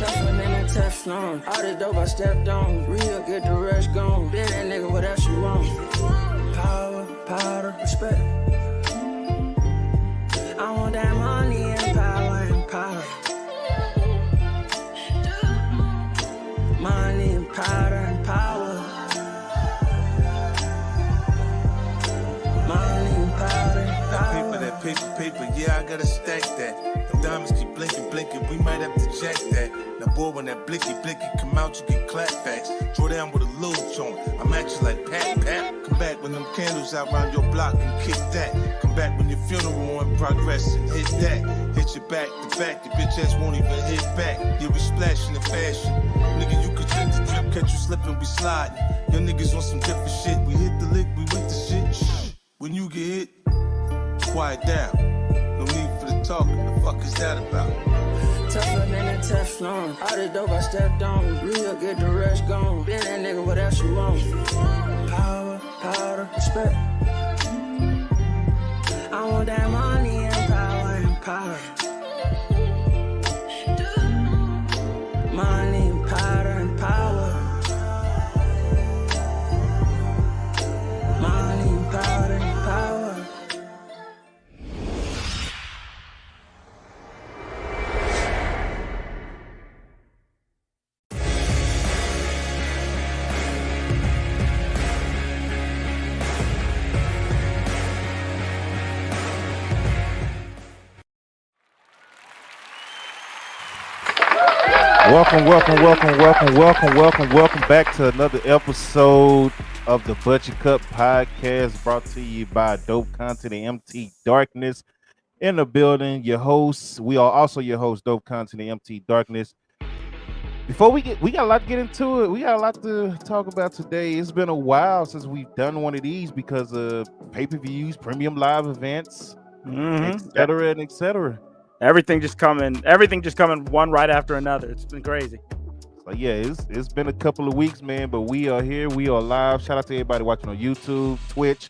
Tougher than a Teflon. All the dope I stepped on. Real, get the rush gone. Been that nigga, what else you want? Power, powder, respect. I want that money and power and power. Money and powder and power. Money and powder and power. That paper, yeah, I gotta stack that. Them diamonds keep blinking, we might have to jack that. Now boy, when that blicky come out, you get clapbacks. Draw down with a little joint, I'm at you like pat. Come back when them candles out round your block and kick that. Come back when your funeral in progress and hit that. Hit your back to back, your bitch ass won't even hit back. Yeah, we splashing in fashion. Nigga, you could drink the drip, catch you slipping, we sliding. Your niggas on some different shit, we hit the lick, we with the shit. Shh. When you get hit, quiet down. No need for the talking. The fuck is that about? Tougher than a Teflon. All the dope I stepped on. Real, get the rush gone. Been that nigga, what else you want? Power, powder, respect. I want that money and power and power. Money and powder and power. Money and powder and power. Welcome back to another episode of the Budget Cup Podcast, brought to you by Dope Content and MT Darkness. In the building, your hosts. We are also your hosts, Dope Content and MT Darkness. Before we got a lot to get into it. We got a lot to talk about today. It's been a while since we've done one of these because of pay-per-views, premium live events, etc. and etc. Everything just coming one right after another. It's been crazy. So yeah, it's been a couple of weeks, man, but we are here. We are live. Shout out to everybody watching on YouTube, Twitch,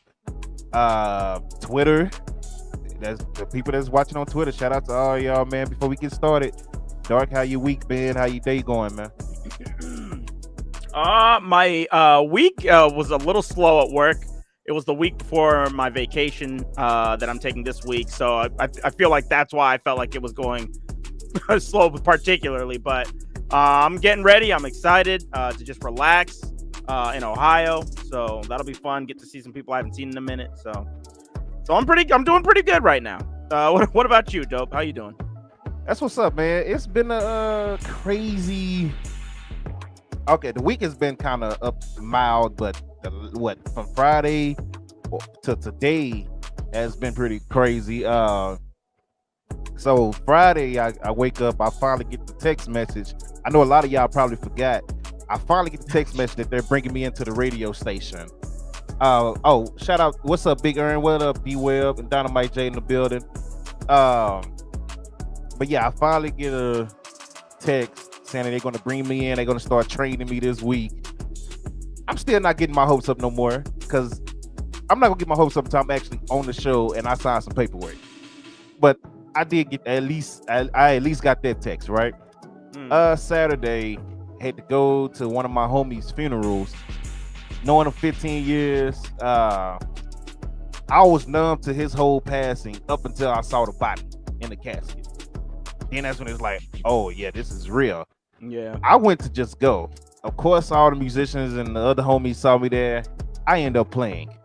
Twitter. That's the people that's watching on Twitter. Shout out to all y'all, man. Before we get started, Dark, how your week been? How your day going, man? My week was a little slow at work. It was the week before my vacation that I'm taking this week, so I feel like that's why I felt like it was going slow, particularly. But I'm getting ready. I'm excited to just relax in Ohio, so that'll be fun. Get to see some people I haven't seen in a minute. So I'm doing pretty good right now. What about you, Dope? How you doing? That's what's up, man. It's been a crazy. Okay, the week has been kind of up mild, but from Friday to today has been pretty crazy. So Friday, I wake up, I finally get the text message. I know a lot of y'all probably forgot. I finally get the text message that they're bringing me into the radio station. Oh, shout out. What's up, Big Earn? What up, B-Web and Dynamite J in the building? But yeah, I finally get a text saying that they're going to bring me in. They're going to start training me this week. I'm still not getting my hopes up no more because I'm not going to get my hopes up until I'm actually on the show and I sign some paperwork. But I did get I at least got that text, right? Saturday, had to go to one of my homies' funerals. Knowing him 15 years, I was numb to his whole passing up until I saw the body in the casket. Then that's when it's like, oh yeah, this is real. Yeah. I went to just go. Of course, all the musicians and the other homies saw me there. I ended up playing.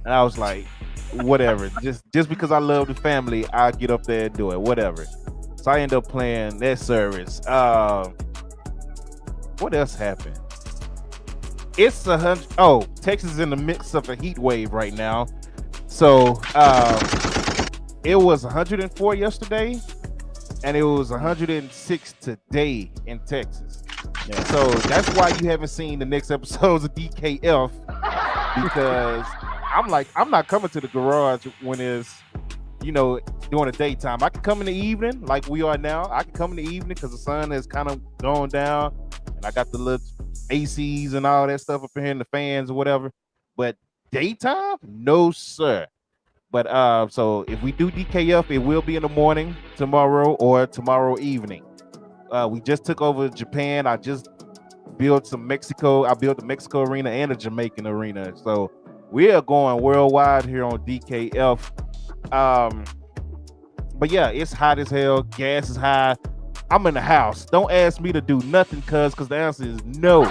And I was like, whatever. Just because I love the family, I'll get up there and do it. Whatever. So I ended up playing that service. What else happened? It's 100. Oh, Texas is in the midst of a heat wave right now. So it was 104 yesterday, and it was 106 today in Texas. Yeah. So that's why you haven't seen the next episodes of DKF, because I'm not coming to the garage when it's, during the daytime. I can come in the evening like we are now. I can come in the evening because the sun has kind of gone down, and I got the little ACs and all that stuff up in here and the fans or whatever. But daytime, no sir. But so if we do DKF, it will be in the morning tomorrow or tomorrow evening. We just took over Japan. I just built some Mexico. I built the Mexico arena and a Jamaican arena. So we are going worldwide here on DKF. But yeah, it's hot as hell. Gas is high. I'm in the house. Don't ask me to do nothing, because the answer is no.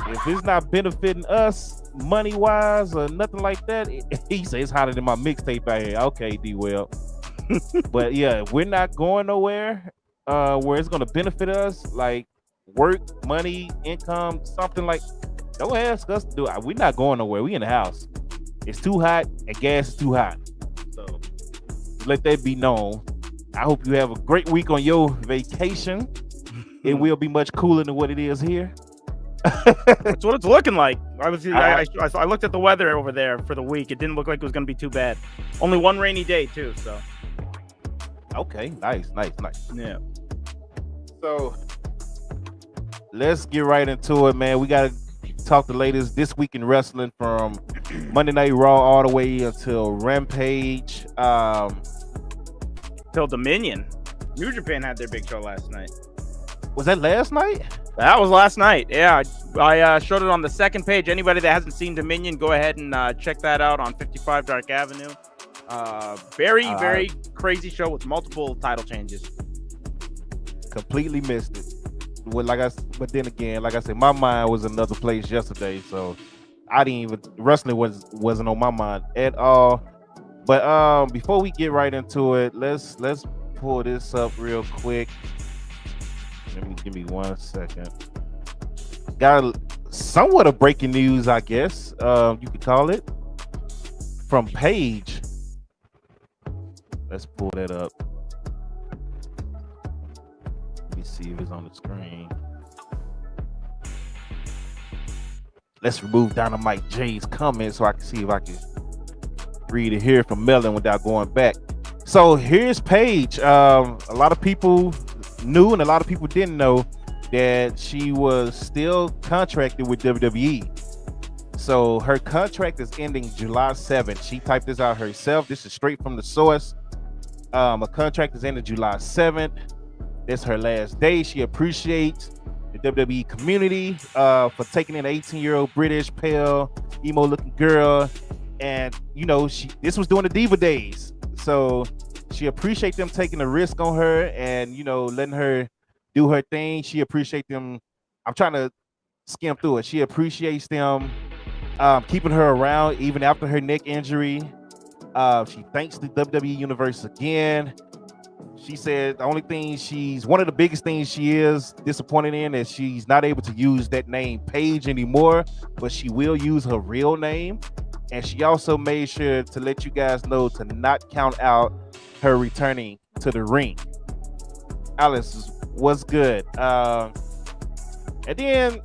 If it's not benefiting us money-wise or nothing like that, he says it's hotter than my mixtape out here. Okay, D-Well. But yeah, we're not going nowhere where it's going to benefit us, like work, money, income, something like. Don't ask us to do it. We're not going nowhere. We in the house. It's too hot and gas is too hot. So let that be known. I hope you have a great week on your vacation. It will be much cooler than what it is here. That's what it's looking like. I looked at the weather over there for the week. It didn't look like it was going to be too bad. Only one rainy day too. So okay, nice. Yeah. So let's get right into it, man. We got to talk the latest this week in wrestling, from Monday Night Raw all the way until Rampage. Till Dominion. New Japan had their big show last night. Was that last night? That was last night. Yeah, I showed it on the second page. Anybody that hasn't seen Dominion, go ahead and check that out on 55 Dark Avenue. Very crazy show with multiple title changes. Completely missed it. But then again, like I said, my mind was another place yesterday, so I didn't even. Wrestling wasn't on my mind at all. But before we get right into it, let's pull this up real quick. Give me 1 second. Got somewhat of breaking news, I guess you could call it, from Paige. Let's pull that up. Let me see if it's on the screen. Let's remove Dynamite J's comments so I can see if I can read it here from Melon without going back. So here's Paige. A lot of people knew and a lot of people didn't know that she was still contracted with WWE. So her contract is ending July 7th. She typed this out herself. This is straight from the source. A contract is ending July 7th. That's her last day. She appreciates the WWE community for taking in an 18-year-old British, pale, emo-looking girl. And, this was during the Diva days. So she appreciates them taking a risk on her and, letting her do her thing. She appreciates them. I'm trying to skim through it. She appreciates them keeping her around even after her neck injury. She thanks the WWE Universe again. She said one of the biggest things she is disappointed in is she's not able to use that name Paige anymore, but she will use her real name. And she also made sure to let you guys know to not count out her returning to the ring. Alice, what's good? And then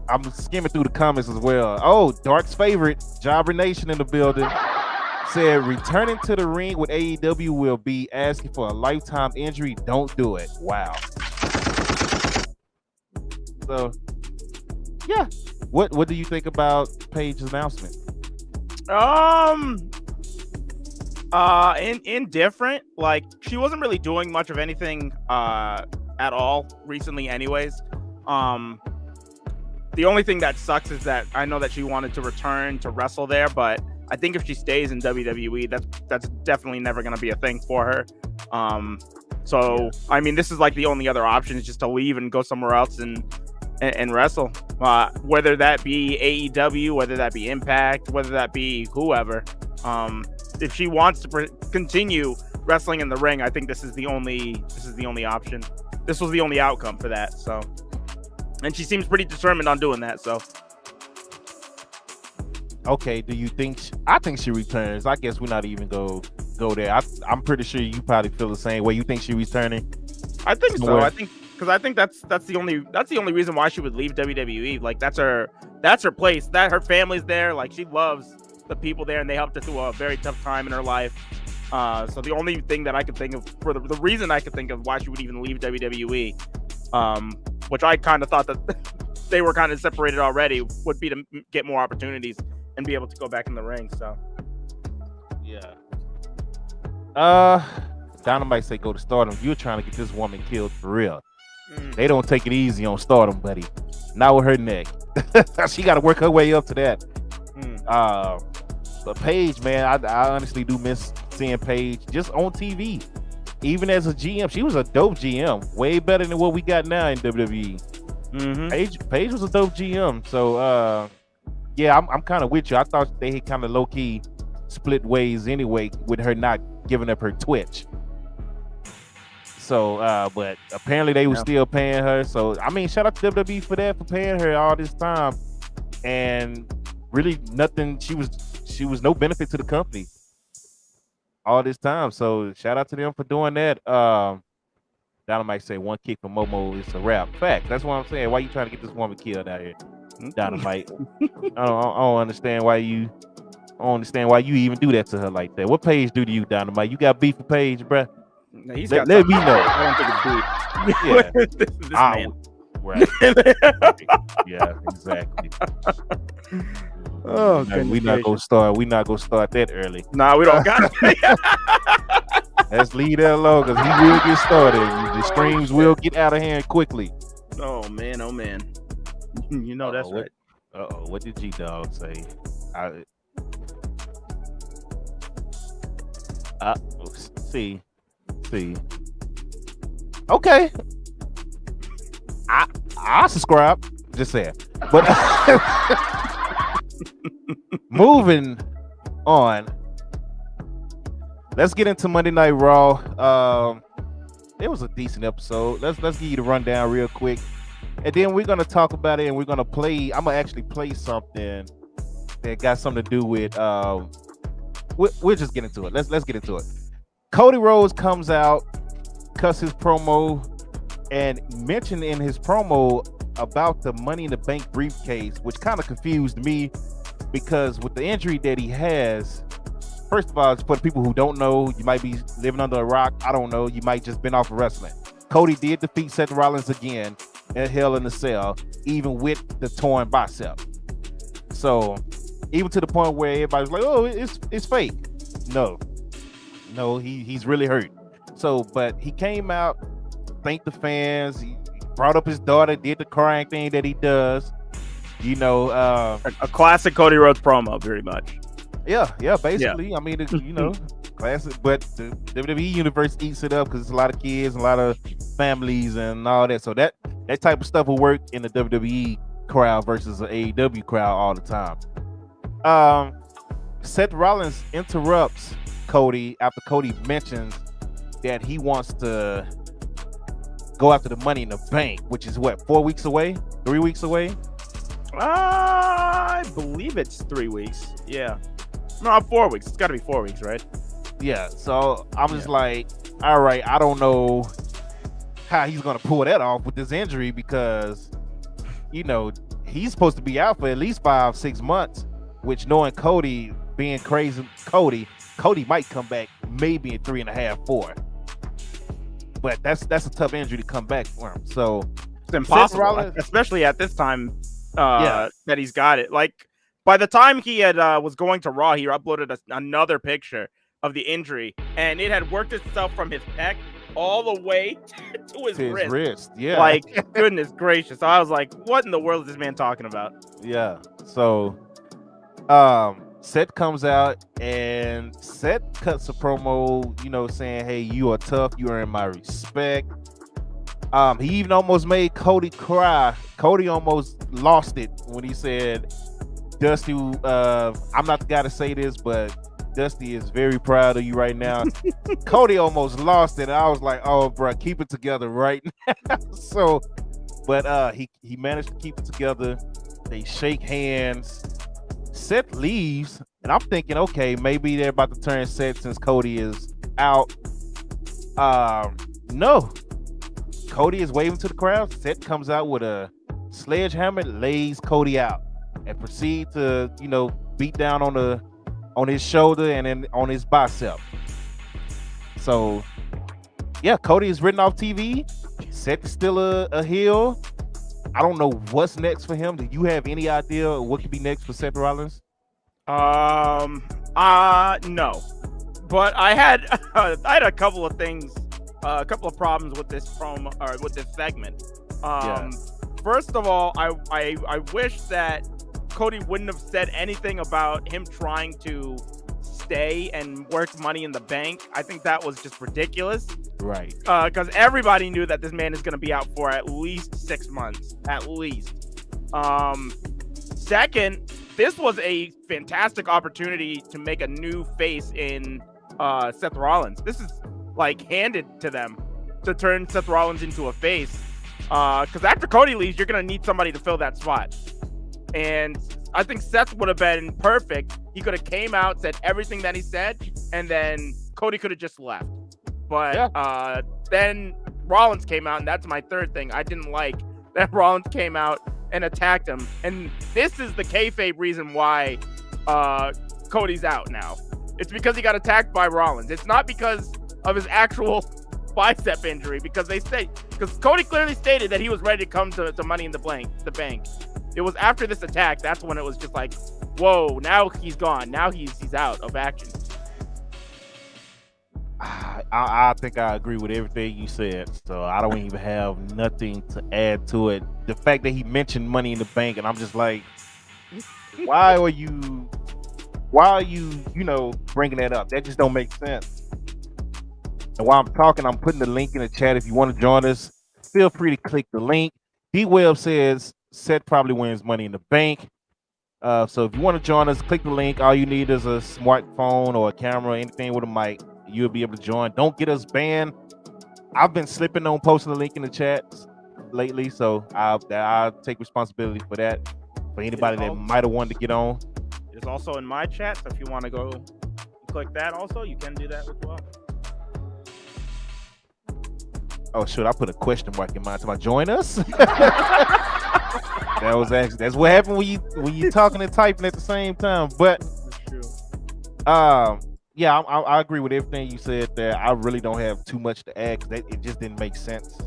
I'm skimming through the comments as well. Oh, Dark's favorite, Jobber Nation in the building, said returning to the ring with AEW will be asking for a lifetime injury. Don't do it. Wow. So, yeah. What do you think about Paige's announcement? Indifferent. Like, she wasn't really doing much of anything at all recently anyways. The only thing that sucks is that I know that she wanted to return to wrestle there, but I think if she stays in WWE, that's definitely never going to be a thing for her. So I mean, this is like the only other option is just to leave and go somewhere else and wrestle, whether that be AEW, whether that be Impact, whether that be whoever. If she wants to continue wrestling in the ring, I think this is the only option. This was the only outcome for that. So, and she seems pretty determined on doing that. So, okay. Do you think? I think she returns. I guess we're not even go there. I'm pretty sure you probably feel the same way. You think she returning? I think so. I think that's the only reason why she would leave WWE. Like that's her place. That her family's there. Like she loves the people there, and they helped her through a very tough time in her life. So the only thing that I could think of for the reason I could think of why she would even leave WWE, which I kind of thought that they were kind of separated already, would be to get more opportunities and be able to go back in the ring. So yeah. Dynamite say go to Stardom, you're trying to get this woman killed for real. They don't take it easy on Stardom, buddy. Not with her neck. She got to work her way up to that. But Paige, man, I honestly do miss seeing Paige just on TV. Even as a GM, she was a dope GM. Way better than what we got now in WWE. Paige was a dope GM. So, yeah, I'm kind of with you. I thought they had kind of low-key split ways anyway with her not giving up her Twitch. So, but apparently they were still paying her. So, I mean, shout out to WWE for that, for paying her all this time. And really nothing, she was no benefit to the company all this time. So, shout out to them for doing that. Dynamite say one kick from Momo is a wrap. Fact. That's what I'm saying. Why you trying to get this woman killed out here? Dynamite. I don't understand why you even do that to her like that. What Paige do to you, Dynamite? You got beef with Paige, bruh? Let me know. I don't think it's beef. Yeah. Right. Yeah, exactly. Oh, we're not gonna start that early. Nah, we don't got it. Let's leave that alone because he will get started. The streams will get out of hand quickly. Oh man. You know that's right. What did G-Dog say? See. Okay. I subscribe. Just saying. But moving on. Let's get into Monday Night Raw. It was a decent episode. Let's give you the rundown real quick. And then we're gonna talk about it and we're gonna play. I'm gonna actually play something that got something to do with we'll just get into it. Let's get into it. Cody Rhodes comes out, cuts his promo, and mentioned in his promo about the Money in the Bank briefcase, which kind of confused me because with the injury that he has, first of all, it's for the people who don't know, you might be living under a rock. I don't know. You might just been off of wrestling. Cody did defeat Seth Rollins again at Hell in a Cell, even with the torn bicep. So even to the point where everybody's like, "Oh, it's fake." No, he's really hurt. So, but he came out, thanked the fans. He brought up his daughter, did the crying thing that he does. You know, a classic Cody Rhodes promo, very much. Yeah, basically. Yeah. I mean, you know, classic. But the WWE universe eats it up because it's a lot of kids, a lot of families, and all that. So that type of stuff will work in the WWE crowd versus the AEW crowd all the time. Seth Rollins interrupts Cody after Cody mentions that he wants to go after the Money in the Bank, which is what, 4 weeks away, 3 weeks away. I believe it's 3 weeks. Yeah. No, 4 weeks. It's got to be 4 weeks, right? Yeah. So I'm just like, all right, I don't know how he's going to pull that off with this injury because, you know, he's supposed to be out for at least 5-6 months, which knowing Cody being crazy, Cody might come back maybe in 3.5, 4. But that's a tough injury to come back for him. So it's impossible, especially at this time that he's got it. Like by the time he had was going to Raw, he uploaded another picture of the injury, and it had worked itself from his pec all the way to his wrist. Yeah, like goodness gracious. So I was like, what in the world is this man talking about? Yeah. So Seth comes out and Seth cuts a promo, you know, saying, "Hey, you are tough. You are in my respect." He even almost made Cody cry. Cody almost lost it when he said, "Dusty, I'm not the guy to say this, but Dusty is very proud of you right now." Cody almost lost it. I was like, "Oh, bro, keep it together right now." So, but he managed to keep it together. They shake hands. Seth leaves, and I'm thinking, okay, maybe they're about to turn Seth since Cody is out. No. Cody is waving to the crowd. Seth comes out with a sledgehammer, lays Cody out, and proceed to, you know, beat down on his shoulder and then on his bicep. So, yeah, Cody is written off TV. Seth is still a heel. I don't know what's next for him. Do you have any idea what could be next for Seth Rollins? No. But I had a couple of things, a couple of problems with this promo or with this segment. First of all, I wish that Cody wouldn't have said anything about him trying to stay and work Money in the Bank. I think that was just ridiculous. Right. Because everybody knew that this man is going to be out for at least 6 months. At least. Second, this was a fantastic opportunity to make a new face in Seth Rollins. This is like handed to them to turn Seth Rollins into a face. Because after Cody leaves, you're going to need somebody to fill that spot. And I think Seth would have been perfect. He could have came out, said everything that he said, and then Cody could have just left. But then Rollins came out, and that's my third thing. I didn't like that Rollins came out and attacked him. And this is the kayfabe reason why Cody's out now. It's because he got attacked by Rollins. It's not because of his actual bicep injury, because Cody clearly stated that he was ready to come to Money in the Bank. It was after this attack, that's when it was just like, whoa, now he's gone. Now he's out of action. I think I agree with everything you said, so I don't even have nothing to add to it. The fact that he mentioned Money in the Bank, and I'm just like, why are you bringing that up? That just don't make sense. And while I'm talking, I'm putting the link in the chat. If you want to join us, feel free to click the link. D-Web says Seth probably wins Money in the Bank. So if you want to join us, click the link. All you need is a smartphone or a camera, anything with a mic. You'll be able to join. Don't get us banned. I've been slipping on posting the link in the chat lately, so I'll take responsibility for that. For anybody that might have wanted to get on. It is also in my chat, so if you want to go click that also, you can do that as well. Oh, shoot, I put a question mark in mine. Somebody join us? That's what happened when you talking and typing at the same time. But yeah, I agree with everything you said there. I really don't have too much to add because it just didn't make sense.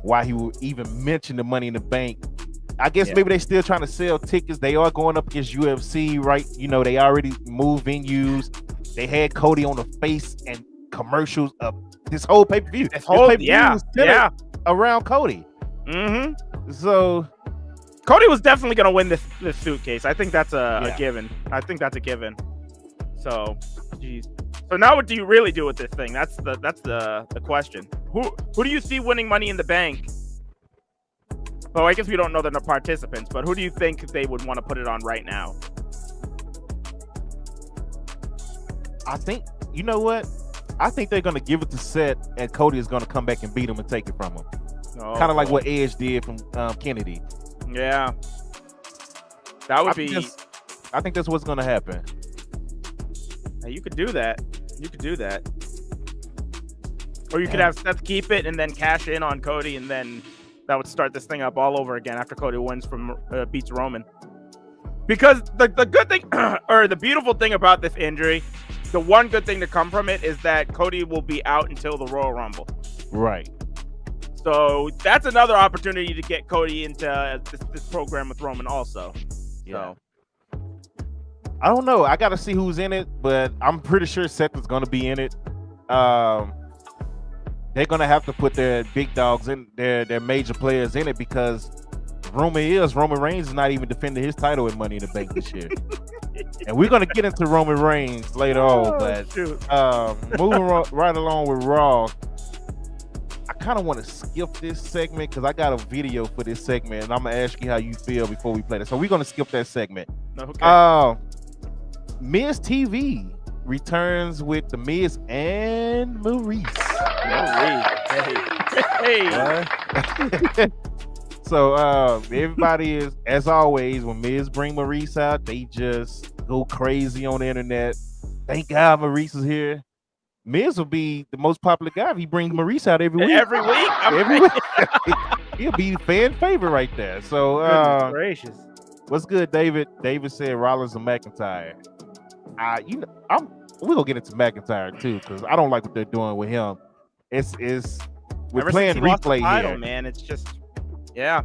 Why he would even mention the Money in the Bank. I guess maybe they're still trying to sell tickets. They are going up against UFC, right? You know, they already moved venues. They had Cody on the face and commercials of this whole pay-per-view. Was around Cody. Mm-hmm. So Cody was definitely going to win this suitcase. I think that's a given. I think that's a given. So, geez. So now what do you really do with this thing? That's the question. Who do you see winning Money in the Bank? Well, I guess we don't know the participants, but who do you think they would want to put it on right now? I think, you know what? I think they're going to give it to Seth, and Cody is going to come back and beat him and take it from him. Oh, kind of like what Edge did from Kennedy. Yeah. That would I think that's what's going to happen. You could do that. Or you could have Seth keep it and then cash in on Cody, and then that would start this thing up all over again after Cody wins beats Roman. Because the good thing, or the beautiful thing about this injury, the one good thing to come from it is that Cody will be out until the Royal Rumble. Right. So that's another opportunity to get Cody into this program with Roman also. Yeah. So I don't know. I got to see who's in it, but I'm pretty sure Seth is going to be in it. They're going to have to put their big dogs in, their major players in it, because rumor is Roman Reigns is not even defending his title in Money in the Bank this year. And we're going to get into Roman Reigns later on, but moving right along with Raw, I kind of want to skip this segment because I got a video for this segment, and I'm going to ask you how you feel before we play this. So we're going to skip that segment. Okay. Miz TV returns with The Miz and Maurice. Hey. So everybody is, as always, when Miz bring Maurice out, they just go crazy on the internet. Thank God Maurice is here. Miz will be the most popular guy if he brings Maurice out every week. Every week? He'll be fan favorite right there. So gracious. What's good, David? David said Rollins and McIntyre. We're gonna get into McIntyre too, because I don't like what they're doing with him. We're Ever playing since he lost the replay title, here, man. It's just So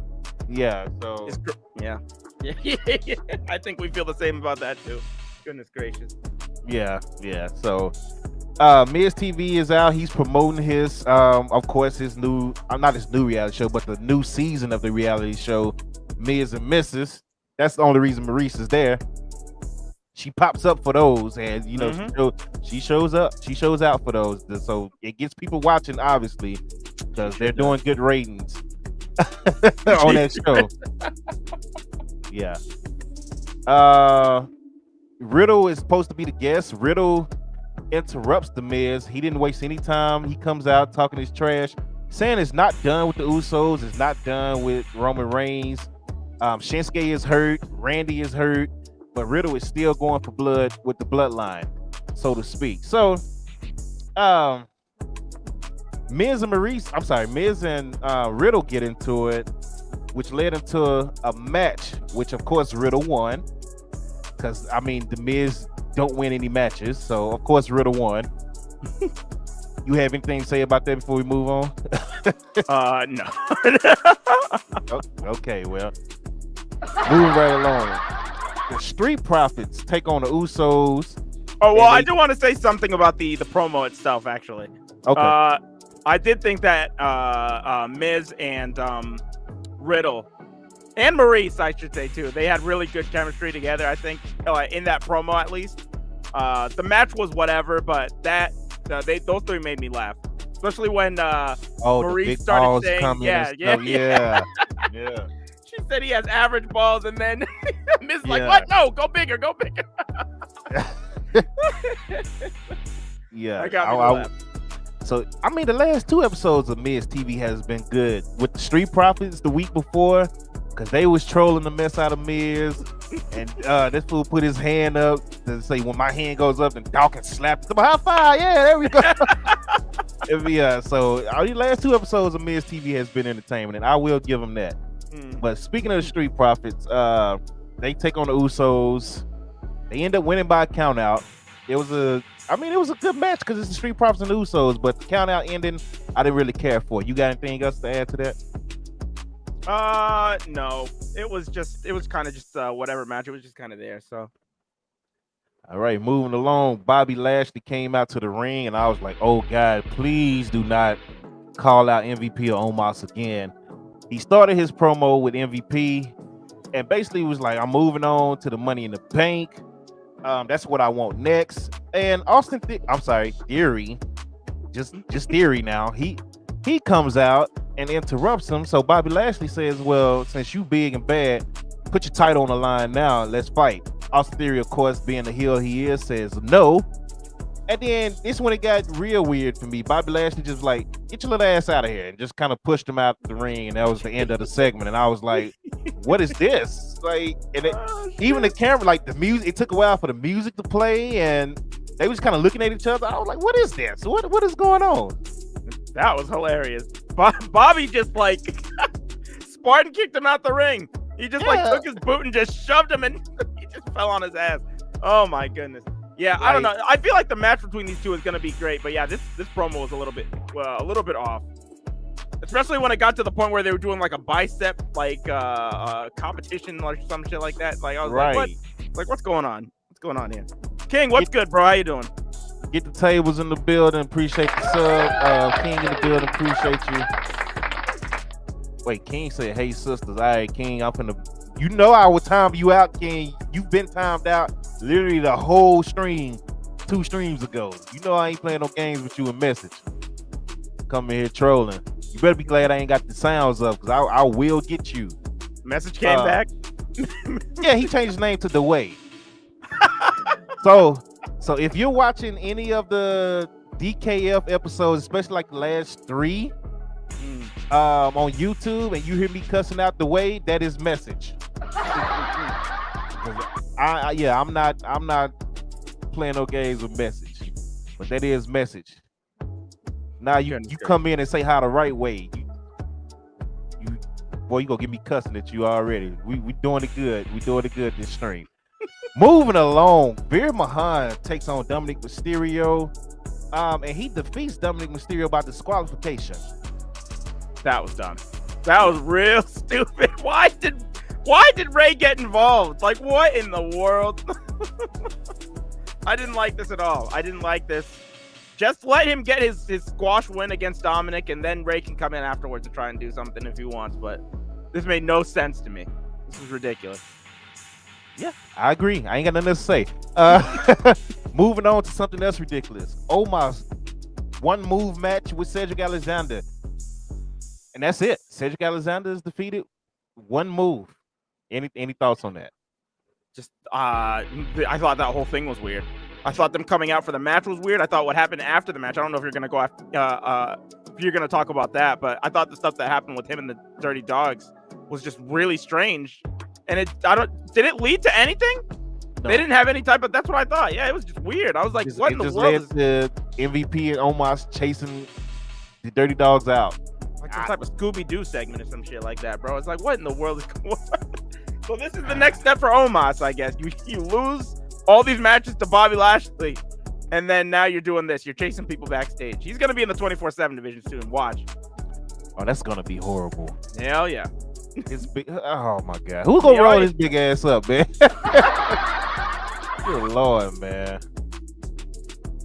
I think we feel the same about that too. Goodness gracious. Yeah. So, Miz TV is out. He's promoting his, of course, his new, not his new reality show, but the new season of the reality show, Miz and Mrs. That's the only reason Maurice is there. She pops up for those, and she shows up. She shows out for those, so it gets people watching, obviously, because they're doing good ratings on that show. Yeah. Riddle is supposed to be the guest. Riddle interrupts the Miz. He didn't waste any time. He comes out talking his trash, saying it's not done with the Usos. It's not done with Roman Reigns. Shinsuke is hurt. Randy is hurt. But Riddle is still going for blood with the bloodline, so to speak. So, Miz and Riddle get into it, which led into a match, which of course Riddle won. Because, I mean, the Miz don't win any matches, so of course Riddle won. You have anything to say about that before we move on? No. Okay, well, moving right along. The Street Profits take on the Usos. Oh, well, I do want to say something about the promo itself, actually. Okay. I did think that Miz and Riddle and Maurice, I should say, too, they had really good chemistry together, I think, in that promo, at least. The match was whatever, but those three made me laugh. Especially when Maurice started saying, yeah. She said he has average balls, and then Miz is like, what? No, go bigger. Yeah. I got me So, I mean, the last two episodes of Miz TV has been good. With the Street Profits the week before, because they was trolling the mess out of Miz, and this fool put his hand up to say, when my hand goes up, and Dawkins slapped him. High five, yeah, there we go. So the last two episodes of Miz TV has been entertainment, and I will give them that. But speaking of the Street Profits, they take on the Usos. They end up winning by a count out. It was a good match because it's the Street Profits and the Usos, but the count out ending, I didn't really care for. You got anything else to add to that? No. It was kind of just whatever match. It was just kind of there, so. All right, moving along. Bobby Lashley came out to the ring, and I was like, oh, God, please do not call out MVP or Omos again. He started his promo with MVP and basically was like, I'm moving on to the Money in the Bank. That's what I want next. And Theory, just Theory now. He comes out and interrupts him. So Bobby Lashley says, well, since you big and bad, put your title on the line now. Let's fight. Austin Theory, of course, being the heel he is, says no. And then this when it got real weird for me. Bobby Lashley just like, get your little ass out of here, and just kind of pushed him out the ring, and that was the end of the segment. And I was like, what is this? Like, and even the camera, like the music, it took a while for the music to play, and they was kind of looking at each other. I was like, what is this? What is going on? That was hilarious. Bobby just like Spartan kicked him out the ring. He just like took his boot and just shoved him, and he just fell on his ass. Oh my goodness. Yeah, I don't know. I feel like the match between these two is going to be great, but yeah, this promo was a little bit off. Especially when it got to the point where they were doing like a bicep competition or some shit like that. Like I was like, what? Like what's going on? What's going on here? King, what's good, bro? How you doing? Get the tables in the building. Appreciate the sub. King in the building. Appreciate you. Wait, King said, "Hey sisters, all right, King, I'm finna." You know I will time you out, King. You've been timed out literally the whole stream 2 streams ago. You know I ain't playing no games with you in message. Coming here trolling. You better be glad I ain't got the sounds up, because I will get you. Message came back. Yeah, he changed his name to The Way. So if you're watching any of the DKF episodes, especially like the last 3 on YouTube, and you hear me cussing out The Way, that is Message. I'm not playing no games with Message, but that is Message. Now you come in and say how the right way. You gonna get me cussing at you already. We doing it good. We doing it good this stream. Moving along, Veer Mahan takes on Dominic Mysterio, and he defeats Dominic Mysterio by disqualification. That was dumb. That was real stupid. Why did Ray get involved? Like, what in the world? I didn't like this at all. I didn't like this. Just let him get his squash win against Dominic, and then Ray can come in afterwards to try and do something if he wants. But this made no sense to me. This is ridiculous. Yeah, I agree. I ain't got nothing to say. Moving on to something else ridiculous. Omar's one move match with Cedric Alexander. And that's it. Cedric Alexander is defeated. One move. Any thoughts on that? Just I thought that whole thing was weird. I thought them coming out for the match was weird. I thought what happened after the match. I don't know if you're gonna go after, if you're gonna talk about that, but I thought the stuff that happened with him and the Dirty Dogs was just really strange. And did it lead to anything? No. They didn't have any type of. That's what I thought. Yeah, it was just weird. I was like, what in the world? It just led to MVP and Omos chasing the Dirty Dogs out. Like some type of Scooby-Doo segment or some shit like that, bro. It's like, what in the world is going on? So this is the next step for Omos, I guess. You lose all these matches to Bobby Lashley, and then now you're doing this. You're chasing people backstage. He's gonna be in the 24/7 division soon. Watch. Oh, that's gonna be horrible. Hell yeah. It's big. Oh my god, who's gonna roll this big ass up, man? Good Lord, man.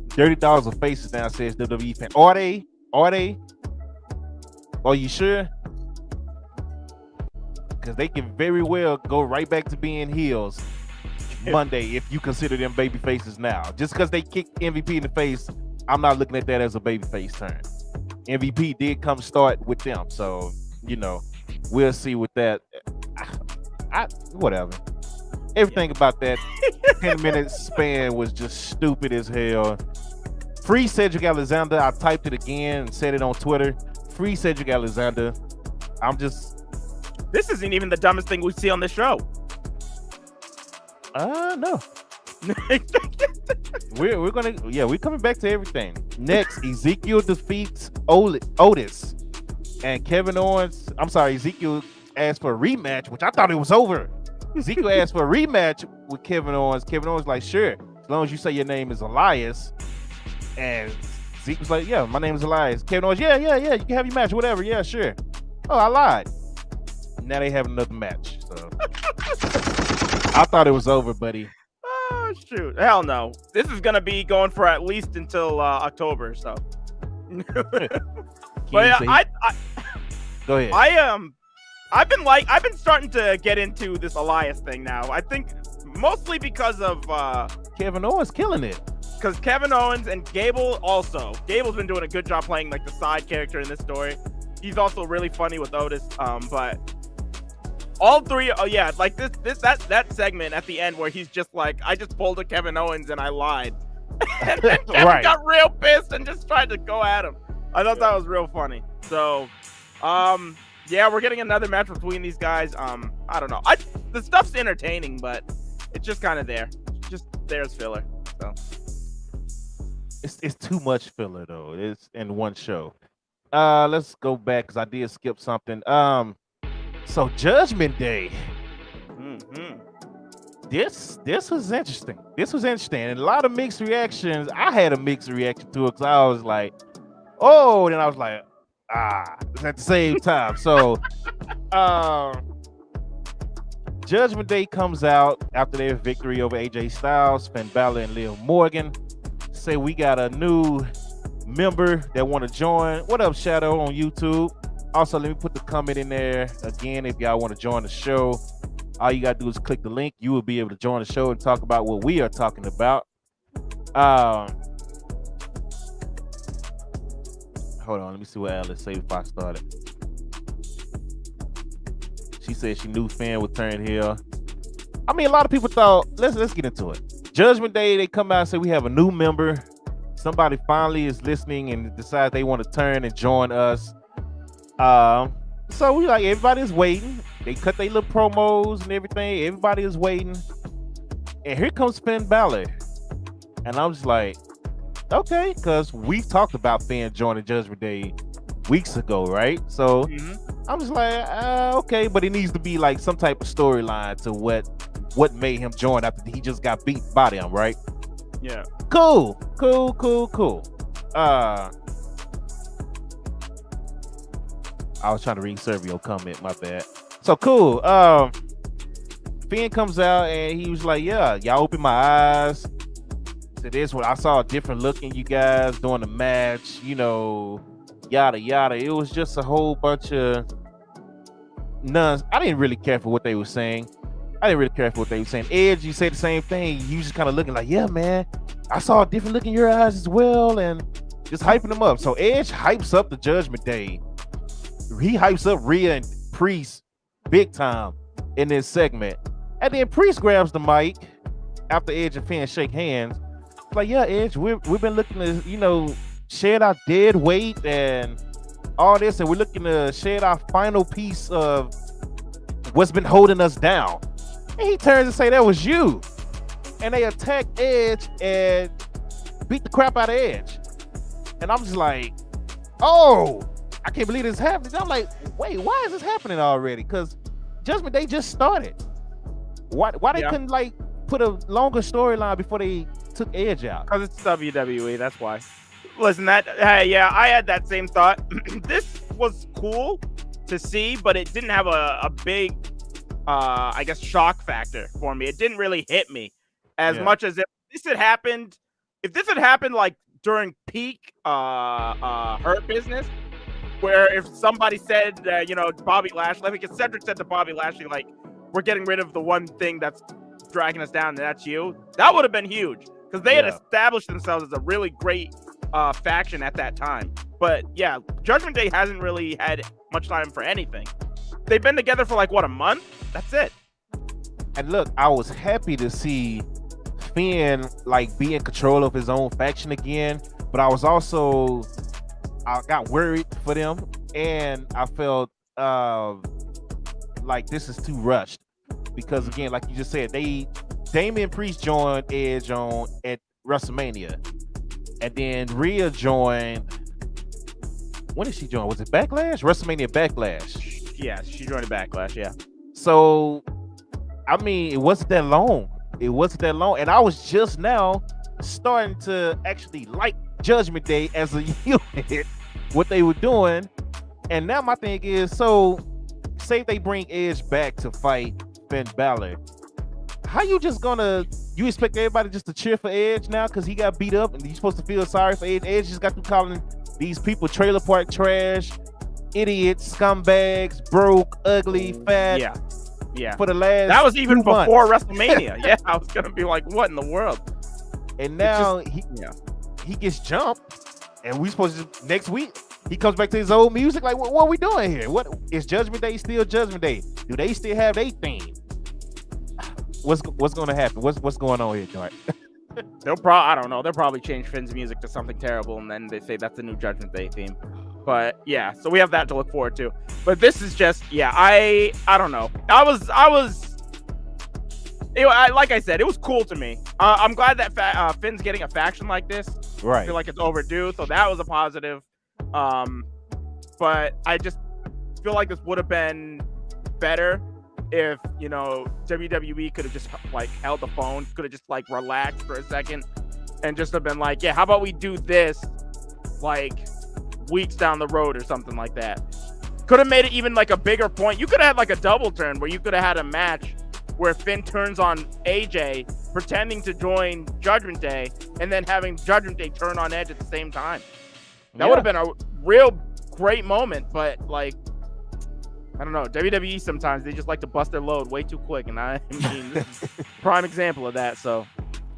Dirty Dogs are faces now, says WWE fan. Are they? Are you sure? Because they can very well go right back to being heels Monday if you consider them baby faces now. Just because they kicked MVP in the face, I'm not looking at that as a baby face turn. MVP did come start with them, so we'll see with that. Whatever. Everything about that 10-minute span was just stupid as hell. Free Cedric Alexander. I typed it again and said it on Twitter. Free Cedric Alexander. This isn't even the dumbest thing we see on this show. No. we're coming back to everything. Next, Ezekiel defeats Otis. And Kevin Owens, Ezekiel asked for a rematch, which I thought it was over. Ezekiel asked for a rematch with Kevin Owens. Kevin Owens like, sure, as long as you say your name is Elias. And Zeke was like, yeah, my name is Elias. Kevin Owens, yeah, you can have your match, whatever, yeah, sure. Oh, I lied. Now they have another match. So I thought it was over, buddy. Oh, shoot. Hell no. This is going to be going for at least until October, so. But yeah, go ahead. I've been starting to get into this Elias thing now. I think mostly because of Kevin Owens killing it. Because Kevin Owens and Gable also. Gable's been doing a good job playing like the side character in this story. He's also really funny with Otis. But all three, like that segment at the end where he's just like, I just pulled a Kevin Owens and I lied. And then Kevin got real pissed and just tried to go at him. I thought that was real funny. So, we're getting another match between these guys. I don't know. The stuff's entertaining, but it's just kind of there. Just there's filler. So it's too much filler though. It's in one show. Let's go back because I did skip something. So Judgment Day. Mm-hmm. This was interesting. And a lot of mixed reactions. I had a mixed reaction to it because I was like, oh, then I was like, at the same time. So Judgment Day comes out after their victory over AJ Styles, Finn Balor, and Liv Morgan. Say we got a new member that want to join. What up, Shadow on YouTube? Also, let me put the comment in there again if y'all want to join the show. All you gotta do is click the link. You will be able to join the show and talk about what we are talking about. Hold on, let me see what Alice say before I started. She said she knew Finn would turn heel. I mean, a lot of people thought, let's get into it. Judgment Day, they come out and say we have a new member. Somebody finally is listening and decides they want to turn and join us. So we like, everybody's waiting. They cut their little promos and everything. Everybody is waiting. And here comes Finn Balor. And I'm just like, okay, because we talked about Finn joining Judgment Day weeks ago, right? So I'm just like, okay, but it needs to be like some type of storyline to what made him join after he just got beat by them, right? Yeah. Cool. I was trying to read Servio comment, my bad. So cool. Finn comes out and he was like, yeah, y'all opened my eyes. after this one, I saw a different look in you guys during the match, yada yada. It was just a whole bunch of none. I didn't really care for what they were saying. Edge, you say the same thing. You just kind of looking like, yeah, man, I saw a different look in your eyes as well, and just hyping them up. So Edge hypes up the Judgment Day. He hypes up Rhea and Priest big time in this segment. And then Priest grabs the mic after Edge and Finn shake hands. Like, yeah, Edge, we've been looking to, shed our dead weight and all this, and we're looking to shed our final piece of what's been holding us down. And he turns and say, that was you. And they attack Edge and beat the crap out of Edge. And I'm just like, oh, I can't believe this happening. I'm like, wait, why is this happening already? Because Judgment Day just started. Why they couldn't put a longer storyline before they took Edge out? Because it's WWE, that's why. Listen, I had that same thought. This was cool to see, but it didn't have a big, I guess, shock factor for me. It didn't really hit me as much as if this had happened. If this had happened during peak Hurt Business, where if somebody said, Bobby Lashley, if Cedric said to Bobby Lashley, we're getting rid of the one thing that's dragging us down, and that's you, that would have been huge because they had established themselves as a really great faction at that time. But yeah, Judgment Day hasn't really had much time for anything. They've been together for a month. That's it. And look, I was happy to see Finn be in control of his own faction again, but I got worried for them, and I felt like this is too rushed because, again, like you just said, Damian Priest joined Edge at WrestleMania, and then Rhea joined. When did she join? Was it Backlash? WrestleMania Backlash. Yeah, she joined a Backlash. Yeah. So, I mean, it wasn't that long. And I was just now starting to actually like Judgment Day as a unit, what they were doing. And now my thing is, so say they bring Edge back to fight Finn Balor. How you expect everybody just to cheer for Edge now because he got beat up and you're supposed to feel sorry for Edge? Edge just got through calling these people trailer park trash, idiots, scumbags, broke, ugly, fat. Yeah. For the last that was even 2 months. Before WrestleMania. Yeah, I was gonna be like, what in the world? And now he gets jumped, and we supposed to next week he comes back to his old music. Like, what are we doing here? What is Judgment Day still Judgment Day? Do they still have their theme? What's going to happen? What's going on here, Joy? I don't know. They'll probably change Finn's music to something terrible, and then they say that's the new Judgment Day theme. But yeah, so we have that to look forward to. But this is just, I don't know. I was like I said, it was cool to me. I'm glad that Finn's getting a faction like this. Right. I feel like it's overdue, so that was a positive. But I just feel like this would have been better if, WWE could have just held the phone, could have just relaxed for a second and just have been like, yeah, how about we do this weeks down the road or something like that. Could have made it even a bigger point. You could have had a double turn where you could have had a match where Finn turns on AJ pretending to join Judgment Day and then having Judgment Day turn on Edge at the same time. That would have been a real great moment, but I don't know. WWE sometimes they just like to bust their load way too quick, and I mean, this is prime example of that. So,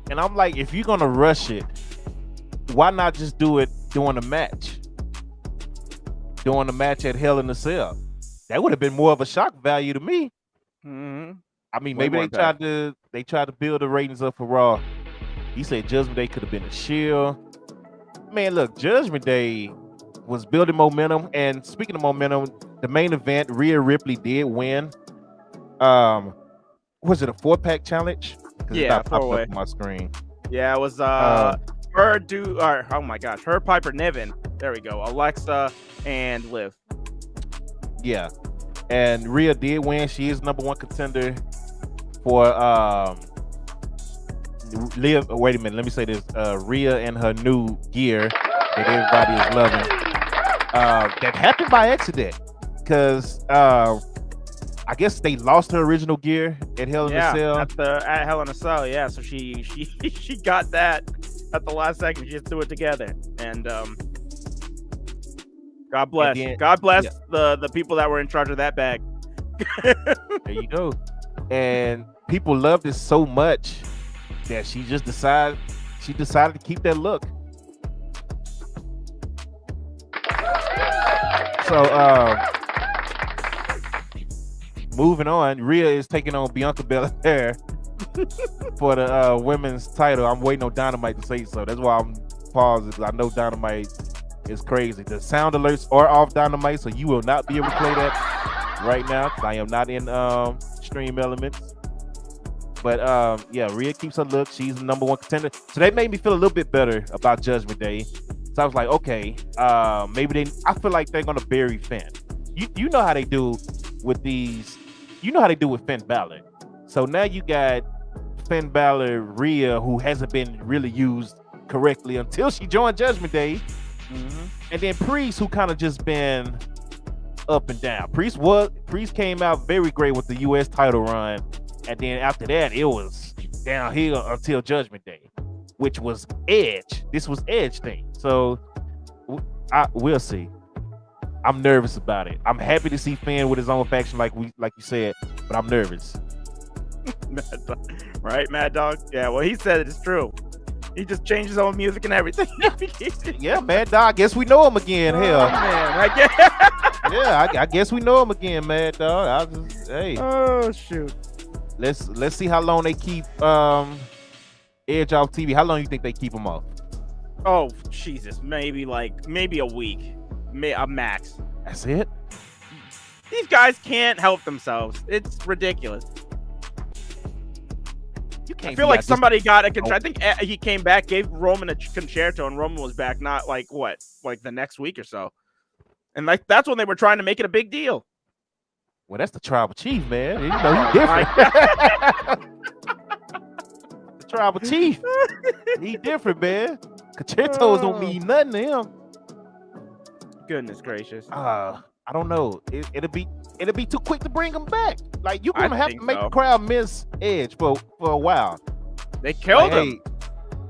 and I'm like, if you're gonna rush it, why not just do it during the match? During the match at Hell in a Cell, that would have been more of a shock value to me. Mm-hmm. I mean, maybe they tried to build the ratings up for Raw. He said Judgment Day could have been a shield. Man, look, Judgment Day was building momentum, and speaking of momentum, the main event, Rhea Ripley did win. Was it a 4-pack challenge? Yeah, it's not popping up on my screen. Yeah, it was her Piper Niven. There we go. Alexa and Liv. Yeah. And Rhea did win. She is number 1 contender for Liv. Wait a minute, let me say this. Rhea and her new gear that everybody is loving. That happened by accident. Because I guess they lost her original gear at Hell in a Cell. At Hell in a Cell, yeah. So she got that at the last second. She just threw it together, and God bless. God bless the people that were in charge of that bag. There you go. And people loved it so much that she decided to keep that look. So moving on, Rhea is taking on Bianca Belair for the women's title. I'm waiting on Dynamite to say so. That's why I'm pausing, because I know Dynamite is crazy. The sound alerts are off Dynamite, so you will not be able to play that right now, because I am not in Stream Elements. But yeah, Rhea keeps her look. She's the number one contender. So that made me feel a little bit better about Judgment Day. So I was like, okay, maybe I feel like they're gonna bury Finn. You know how they do with these. You know how they do with Finn Balor. So now you got Finn Balor, Rhea, who hasn't been really used correctly until she joined Judgment Day, and then Priest, who kind of just been up and down. Priest came out very great with the U.S. title run, and then after that, it was downhill until Judgment Day, which was Edge. This was Edge thing. So we'll see. I'm nervous about it. I'm happy to see Finn with his own faction, like you said, but I'm nervous. Right, Mad Dog? Yeah, well, he said it's true. He just changed his own music and everything. Yeah, Mad Dog. Guess we know him again. Hell, man, yeah, I guess we know him again, Mad Dog. Hey. Oh shoot. Let's see how long they keep Edge off TV. How long you think they keep him off? Oh Jesus, maybe a week, a max. That's it. These guys can't help themselves. It's ridiculous. I feel like somebody got a concerto. I think he came back, gave Roman a concerto, and Roman was back not like the next week or so. And that's when they were trying to make it a big deal. Well, that's the tribal chief, man. You know he's different. The tribal chief. He different, man. Concertos don't mean nothing to him. Goodness gracious. I don't know. It'll be too quick to bring him back. Like, you're gonna have to make the crowd miss Edge for a while. They killed him.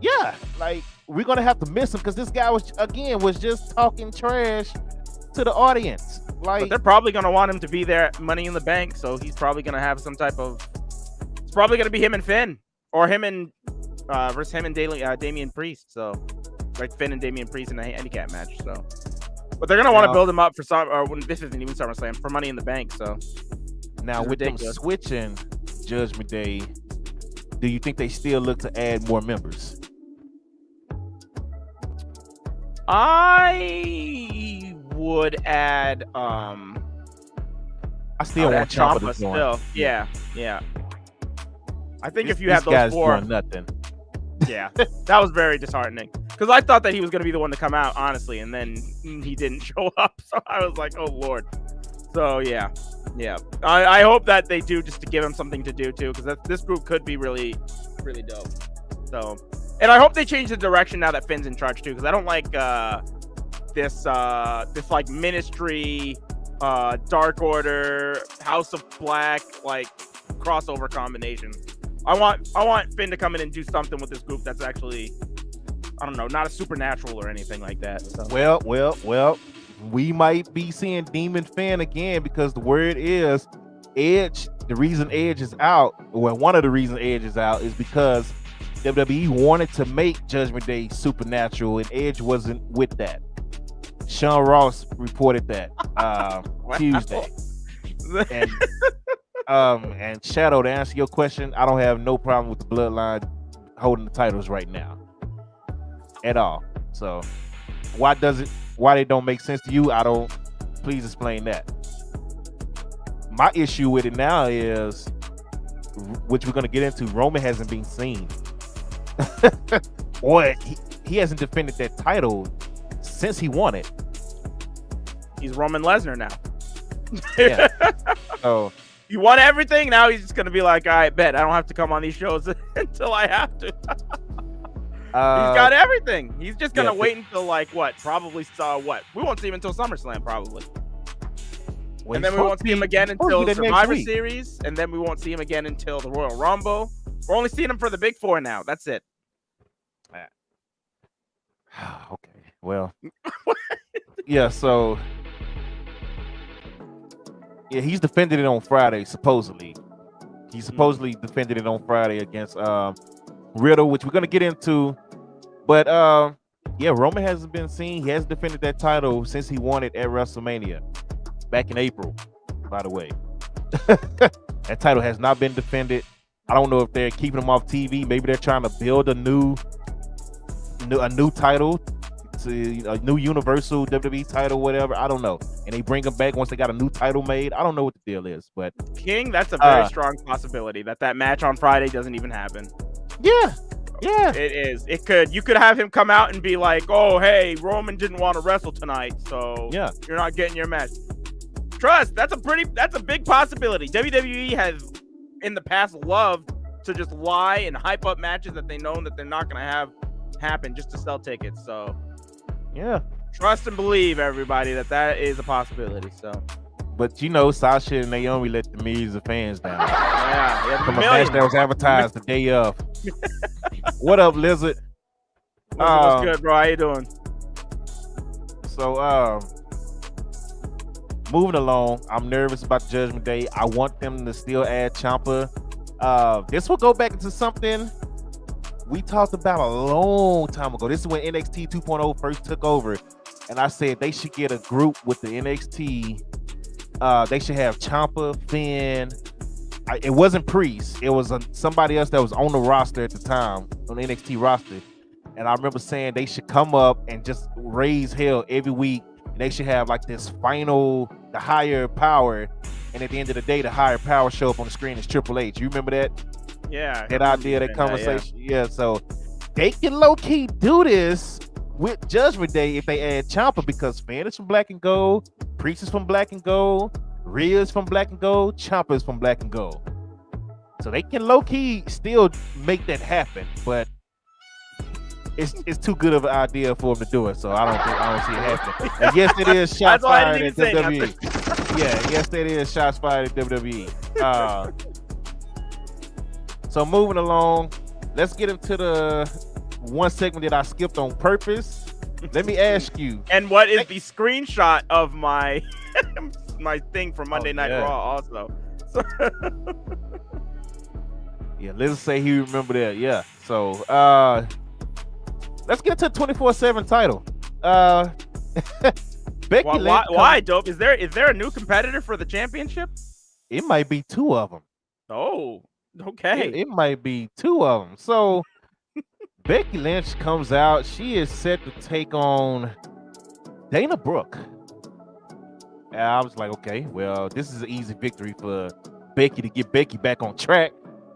Yeah, like, we're gonna have to miss him because this guy was just talking trash to the audience. Like, but they're probably gonna want him to be there at Money in the Bank, so he's probably gonna have some type of. It's probably gonna be him and Finn, or him and versus him and Damian Priest. So, like Finn and Damian Priest in a handicap match. So, but they're gonna want to build him up for some. Or this isn't even SummerSlam, for Money in the Bank. So now with them switching Judgment Day, do you think they still look to add more members? I would add. I still want Ciampa still. Yeah. I think if you have have those guys four, doing nothing. Yeah, that was very disheartening because I thought that he was going to be the one to come out, honestly, and then he didn't show up. So I was like, oh Lord. So yeah. I hope that they do, just to give him something to do too, because this group could be really, really dope. So, and I hope they change the direction now that Finn's in charge too, because I don't like this like Ministry, Dark Order, House of Black like crossover combination. I want Finn to come in and do something with this group that's actually, I don't know, not a supernatural or anything like that. So. Well, we might be seeing Demon Finn again, because the word is Edge. The reason Edge is out, or one of the reasons Edge is out, is because WWE wanted to make Judgment Day supernatural, and Edge wasn't with that. Sean Ross reported that Tuesday. And Shadow, to answer your question, I don't have no problem with the Bloodline holding the titles right now at all. So why they don't make sense to you? Please explain that. My issue with it now is, which we're going to get into, Roman hasn't been seen. Or he hasn't defended that title since he won it. He's Roman Lesnar now. Yeah. So you won everything. Now he's just going to be like, all right, bet I don't have to come on these shows until I have to. He's got everything. He's just going to wait until we won't see him until SummerSlam probably. And then we won't see him again until Survivor Series. And then we won't see him again until the Royal Rumble. We're only seeing him for the big four now. That's it. Okay. Well. Yeah. So. Yeah, he's defended it on Friday. Supposedly, he supposedly defended it on Friday against Riddle, which we're gonna get into. But yeah, Roman hasn't been seen. He hasn't defended that title since he won it at WrestleMania back in April. By the way, that title has not been defended. I don't know if they're keeping him off TV. Maybe they're trying to build a new title, to a new Universal WWE title, whatever. I don't know. And they bring him back once they got a new title made. I don't know what the deal is, but King, that's a very strong possibility that match on Friday doesn't even happen. Yeah. It is. It could. You could have him come out and be like, "Oh, hey, Roman didn't want to wrestle tonight, so yeah, you're not getting your match." Trust. That's a big possibility. WWE has in the past loved to just lie and hype up matches that they know that they're not going to have happen just to sell tickets. So, yeah, trust and believe, everybody, that is a possibility. So, but Sasha and Naomi let the millions of fans down. Yeah, from a match that was advertised the day of. What up, Lizard? What's good, bro? How you doing? So, moving along, I'm nervous about Judgment Day. I want them to still add Ciampa. This will go back into something we talked about a long time ago. This is when NXT 2.0 first took over, and I said they should get a group with the NXT. They should have Ciampa, Finn. It wasn't Priest. It was somebody else that was on the roster at the time, on the NXT roster. And I remember saying they should come up and just raise hell every week. And they should have like this final, the higher power. And at the end of the day, the higher power show up on the screen as Triple H. You remember that? Yeah. That idea, that conversation. Yeah. So they can low-key do this with Judgment Day if they add Ciampa, because Finn is from Black and Gold, Priest is from Black and Gold, Rhea's from Black and Gold, Ciampa is from Black and Gold. So they can low-key still make that happen, but it's too good of an idea for them to do it. So I don't see it happening. And yes, it is shots fired at WWE. Yeah, yes, it is shots fired at WWE. So moving along, let's get into the one segment that I skipped on purpose. Let me ask you. And what is the screenshot of my my thing from Monday Night Raw also? So yeah, let's say he remember that. Yeah. So let's get to the 24/7 title. Becky Lynch. Why, Dope? Is there a new competitor for the championship? It might be two of them. Oh, okay. It might be two of them. So Becky Lynch comes out. She is set to take on Dana Brooke. And I was like, okay, well, this is an easy victory for Becky to get Becky back on track.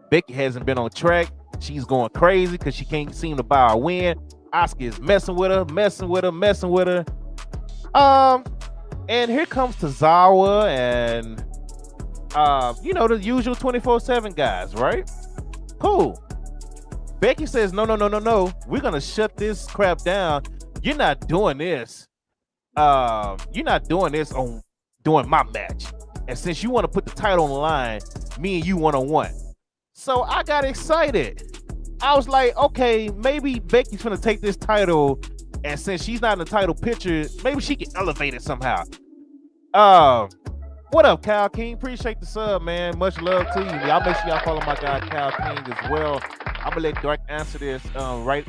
Becky hasn't been on track. She's going crazy because she can't seem to buy a win. Asuka is messing with her. And here comes Tozawa and the usual 24/7 guys, right? Cool. Becky says, no. We're gonna shut this crap down. You're not doing this. You're not doing this on doing my match. And since you want to put the title on the line, me and you one-on-one. So I got excited. I was like, okay, maybe Becky's gonna take this title, and since she's not in the title picture, maybe she can elevate it somehow. What up, Kyle King? Appreciate the sub, man. Much love to you. Y'all make sure y'all follow my guy Kyle King as well. I'm gonna let Dark answer this right.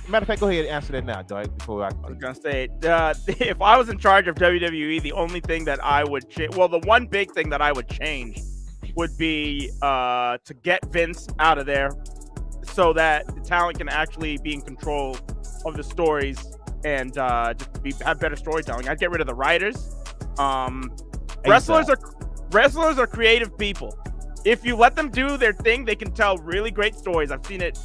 Matter of fact, go ahead and answer that now, Dark, before I was gonna say, if I was in charge of WWE, the only thing that I would the one big thing that I would change would be to get Vince out of there so that the talent can actually be in control of the stories and have better storytelling. I'd get rid of the writers. Wrestlers are creative people. If you let them do their thing, they can tell really great stories. I've seen it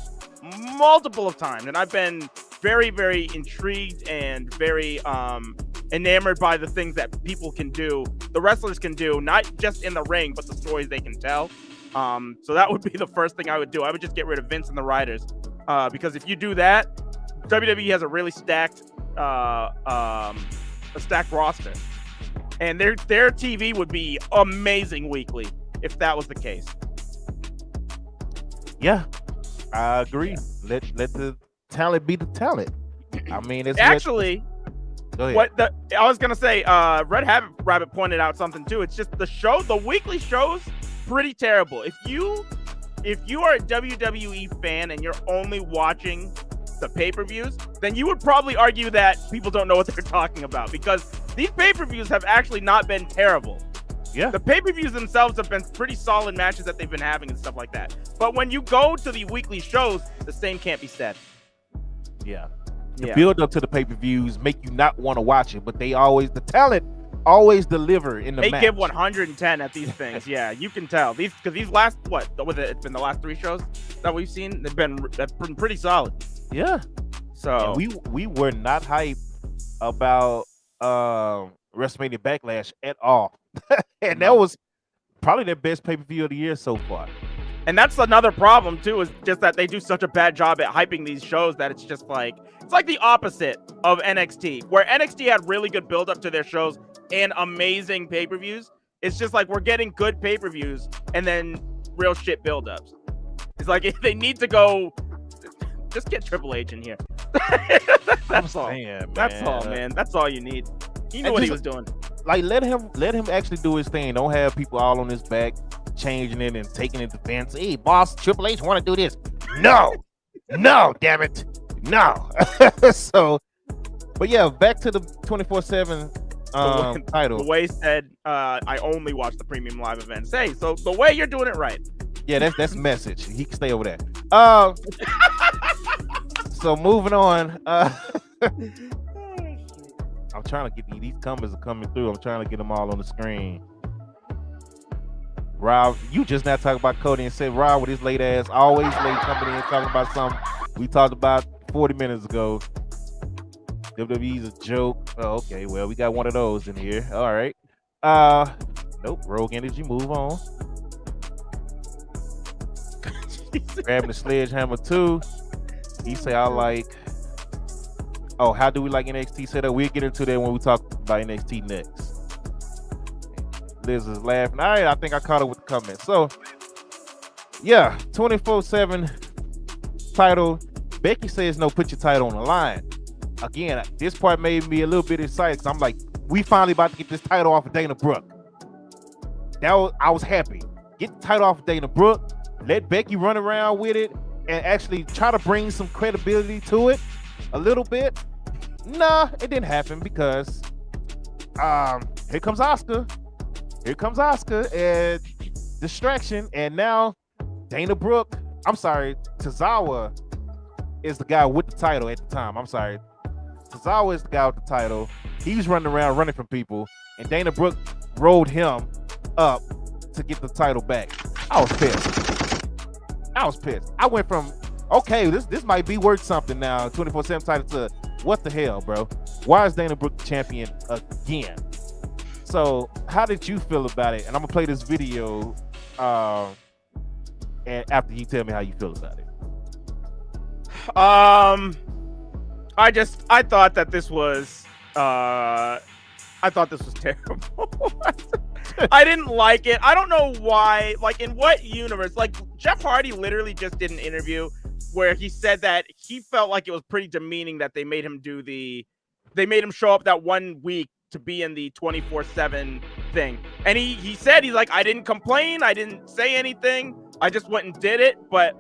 multiple of times, and I've been very, very intrigued and very enamored by the things that people can do, the wrestlers can do, not just in the ring, but the stories they can tell. So that would be the first thing I would do. I would just get rid of Vince and the writers, because if you do that, WWE has a really stacked roster, and their TV would be amazing weekly if that was the case. Yeah, I agree. Let the talent be the talent. I mean, it's actually. Go ahead. I was gonna say, Red Rabbit pointed out something too. It's just the weekly shows, pretty terrible. If you are a WWE fan and you're only watching the pay-per-views, then you would probably argue that people don't know what they're talking about, because these pay-per-views have actually not been terrible. Yeah. The pay-per-views themselves have been pretty solid matches that they've been having and stuff like that. But when you go to the weekly shows, the same can't be said. Yeah. The build up to the pay-per-views make you not want to watch it, but the talent always deliver in the match. They give 110 at these things. Yeah, you can tell. These last, it's been the last 3 shows that we've seen, they've been pretty solid. Yeah. So and we were not hyped about WrestleMania Backlash at all. And that was probably their best pay-per-view of the year so far. And that's another problem too, is just that they do such a bad job at hyping these shows that it's just like, it's like the opposite of NXT, where NXT had really good build up to their shows and amazing pay-per-views. It's just like, we're getting good pay-per-views and then real shit build-ups. It's like, if they need to go, just get Triple H in here. That's all. That's all, man. That's all you need. He knew what he was doing. Like, let him actually do his thing. Don't have people all on his back changing it and taking it to fans. Hey, boss, Triple H want to do this. No, damn it. No. So, but yeah, back to the 24/7 title. The way said, I only watch the premium live events. Hey, so the way you're doing it right. Yeah, that's message. He can stay over there. So moving on. I'm trying to get these comments are coming through. I'm trying to get them all on the screen. Rob, you just now talked about Cody and said Rob with his late ass, always late, coming in talking about something we talked about 40 minutes ago. WWE's a joke. Oh, okay, well, we got one of those in here. All right. Nope. Rogue Energy, move on. Grabbing the sledgehammer too. He say I like. Oh, how do we like NXT setup? We'll get into that when we talk about NXT next. Liz is laughing. All right, I think I caught it with the comments. So, yeah, 24/7 title. Becky says no, put your title on the line. Again, this part made me a little bit excited because I'm like, we finally about to get this title off of Dana Brooke. I was happy. Get the title off of Dana Brooke. Let Becky run around with it and actually try to bring some credibility to it a little bit. Nah, it didn't happen because here comes Asuka. Here comes Asuka and distraction. And now Dana Brooke, I'm sorry, Tozawa is the guy with the title at the time. I'm sorry. Tozawa is the guy with the title. He was running around running from people. And Dana Brooke rolled him up to get the title back. I was pissed. I went from, okay, this might be worth something now, 24/7 title, to what the hell, bro? Why is Dana Brooke the champion again? So how did you feel about it? And I'm gonna play this video and after you tell me how you feel about it. I thought that this was terrible. I didn't like it. I don't know why. Like, in what universe? Like, Jeff Hardy literally just did an interview where he said that he felt like it was pretty demeaning that they made him show up that 1 week to be in the 24/7 thing. And he said, he's like, I didn't complain. I didn't say anything. I just went and did it. But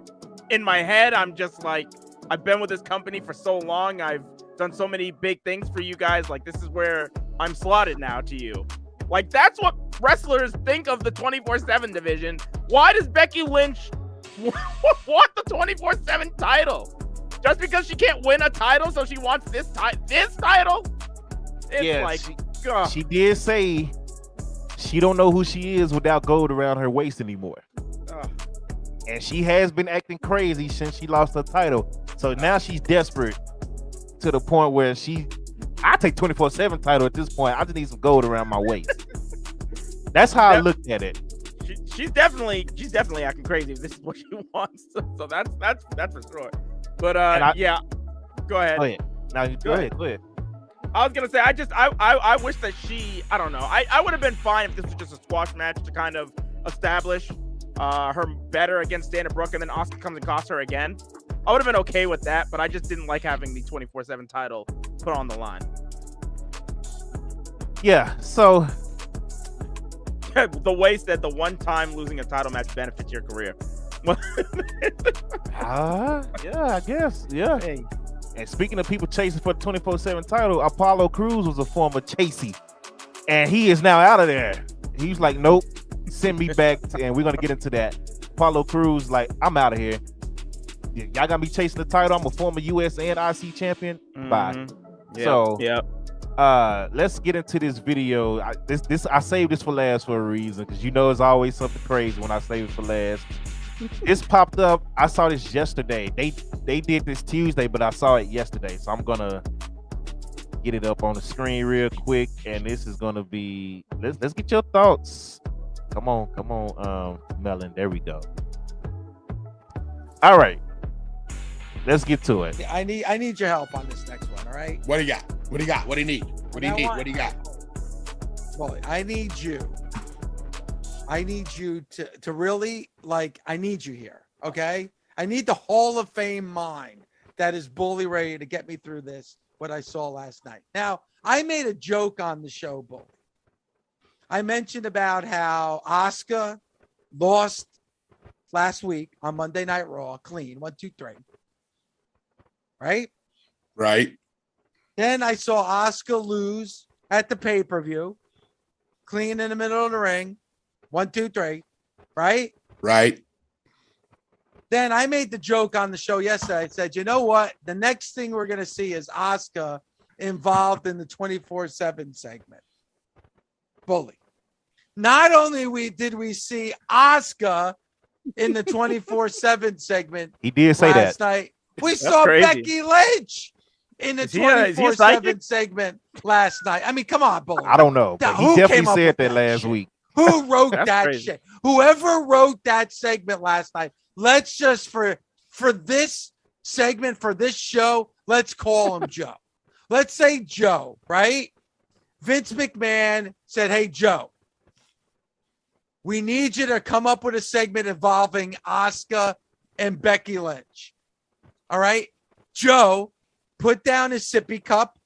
in my head, I'm just like, I've been with this company for so long. I've done so many big things for you guys. Like, this is where I'm slotted now to you. Like, that's what wrestlers think of the 24/7 division. Why does Becky Lynch want the 24/7 title? Just because she can't win a title, so she wants this title? It's she did say she don't know who she is without gold around her waist anymore. And she has been acting crazy since she lost her title. So now she's desperate to the point where I take 24/7 title at this point. I just need some gold around my waist. That's how I looked at it. She's definitely acting crazy if this is what she wants. So that's for sure. But yeah, go ahead. Go ahead. Now go ahead. I was gonna say, I wish that I don't know. I would have been fine if this was just a squash match to kind of establish her better against Dana Brooke, and then Asuka comes and costs her again. I would have been okay with that, but I just didn't like having the 24/7 title put on the line. Yeah, so The waste that the one time losing a title match benefits your career. yeah, I guess. Yeah. Hey. And speaking of people chasing for the 24/7 title, Apollo Crews was a former chasey, and he is now out of there. He's like, nope, send me back, and we're gonna get into that. Apollo Crews, like, I'm out of here. Y'all got me chasing the title. I'm a former US and IC champion. Bye. Yep, so, yep. Let's get into this video. I saved this for last for a reason, because you know it's always something crazy when I save it for last. This popped up. I saw this yesterday. They did this Tuesday, but I saw it yesterday. So I'm gonna get it up on the screen real quick, and this is gonna be. Let's get your thoughts. Come on, Melon. There we go. All right, let's get to it. I need your help on this next one. All right. What do you got? What do you got? What do you need? What do you need? What do you got? Well, I need you to really, like, I need you here. Okay. I need the Hall of Fame mind that is bully ready to get me through this, what I saw last night. Now, I made a joke on the show, Bully. I mentioned about how Asuka lost last week on Monday Night Raw, clean, 1, 2, 3. Right? Right. Then I saw Asuka lose at the pay-per-view, clean in the middle of the ring, 1, 2, 3. Right? Right. Then I made the joke on the show yesterday. I said, you know what? The next thing we're going to see is Asuka involved in the 24/7 segment. Bully. Not only did we see Asuka in the 24/7 segment, He did say last that. night, we saw crazy. Becky Lynch in the Is he a 24/7 psychic? segment last night. I mean, come on, Bully. I don't know, but Who he came definitely up said with that last shit? week. Who wrote That's that crazy. shit? Whoever wrote that segment last night, let's just for this segment, for this show, let's call him Joe. Let's say Joe, right? Vince McMahon said, hey, Joe, we need you to come up with a segment involving Asuka and Becky Lynch. All right? Joe put down his sippy cup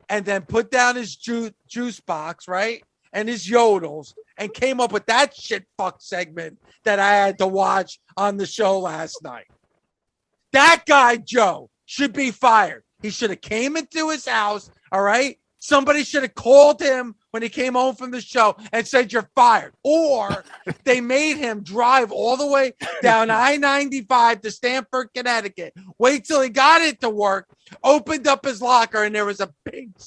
and then put down his juice box, right? And his yodels, and came up with that shit fuck segment that I had to watch on the show last night. That guy, Joe, should be fired. He should have came into his house, all right? Somebody should have called him when he came home from the show and said, you're fired. Or they made him drive all the way down I-95 to Stamford, Connecticut. Wait till he got into work, opened up his locker, and there was a big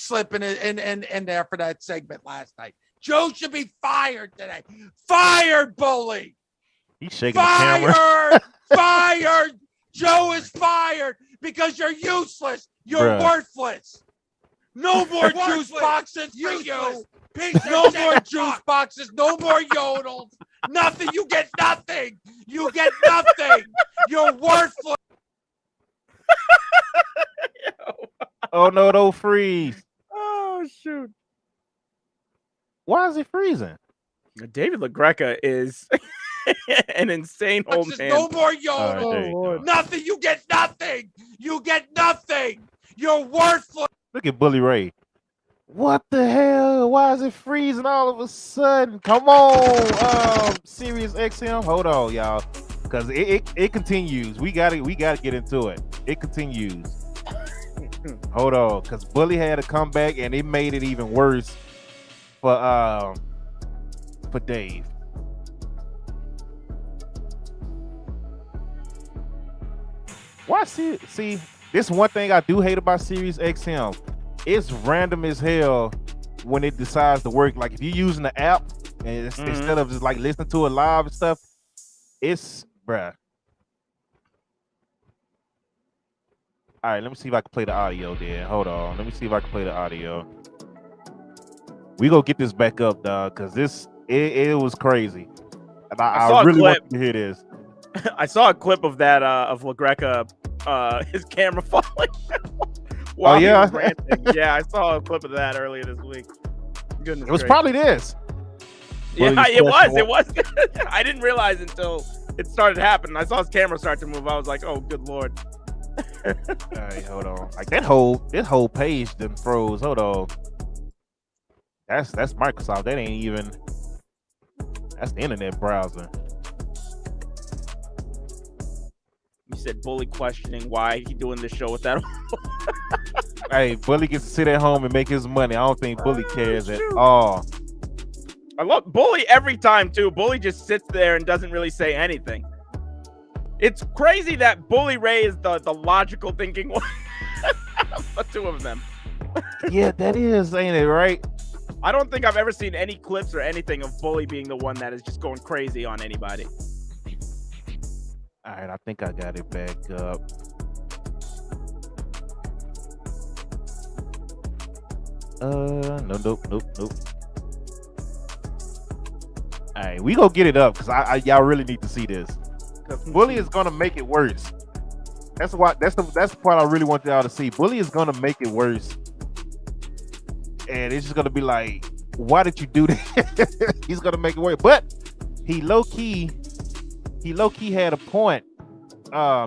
slip in there for that segment last night. Joe should be fired today. Fired, Bully. He's shaking the camera. Fired. Fired. Joe is fired because you're useless. You're worthless. No more juice boxes for you. No more juice boxes. No more yodels. Nothing. You get nothing. You get nothing. You're worthless. Oh no, don't freeze. Oh shoot! Why is it freezing? David LaGreca is an insane old man. No more All right, there yodels. you go. Nothing. You get nothing. You get nothing. You're worthless. Look at Bully Ray. What the hell? Why is it freezing all of a sudden? Come on, Sirius XM. Hold on, y'all, because it continues. We gotta get into it. It continues. Hold on, because Bully had a comeback and it made it even worse for Dave. Why see? This one thing I do hate about Sirius XM. It's random as hell when it decides to work. Like if you're using the app and instead of just like listening to it live and stuff, it's bruh. All right, let me see if I can play the audio then. Hold on. Let me see if I can play the audio. We gonna get this back up, dog, because it was crazy. And I really want to hear this. I saw a clip of that of LaGreca, his camera falling. Oh yeah, yeah, I saw a clip of that earlier this week. Goodness it was gracious. probably this. Yeah, it was. I didn't realize until it started happening. I saw his camera start to move. I was like, oh, good Lord. All right, hold on. Like this whole page then froze. Hold on. That's Microsoft. That ain't even. That's the internet browser. You said Bully questioning why he doing this show with that. Hey, Bully gets to sit at home and make his money. I don't think Bully cares at all. I love Bully every time too. Bully just sits there and doesn't really say anything. It's crazy that Bully Ray is the logical thinking one. The two of them. Yeah, that is, ain't it, right? I don't think I've ever seen any clips or anything of Bully being the one that is just going crazy on anybody. All right, I think I got it back up. Nope. All right, we gonna get it up because y'all really need to see this. Because Bully is gonna make it worse. That's the part I really want y'all to see. Bully is gonna make it worse, and it's just gonna be like, why did you do that? He's gonna make it worse, but he low key had a point.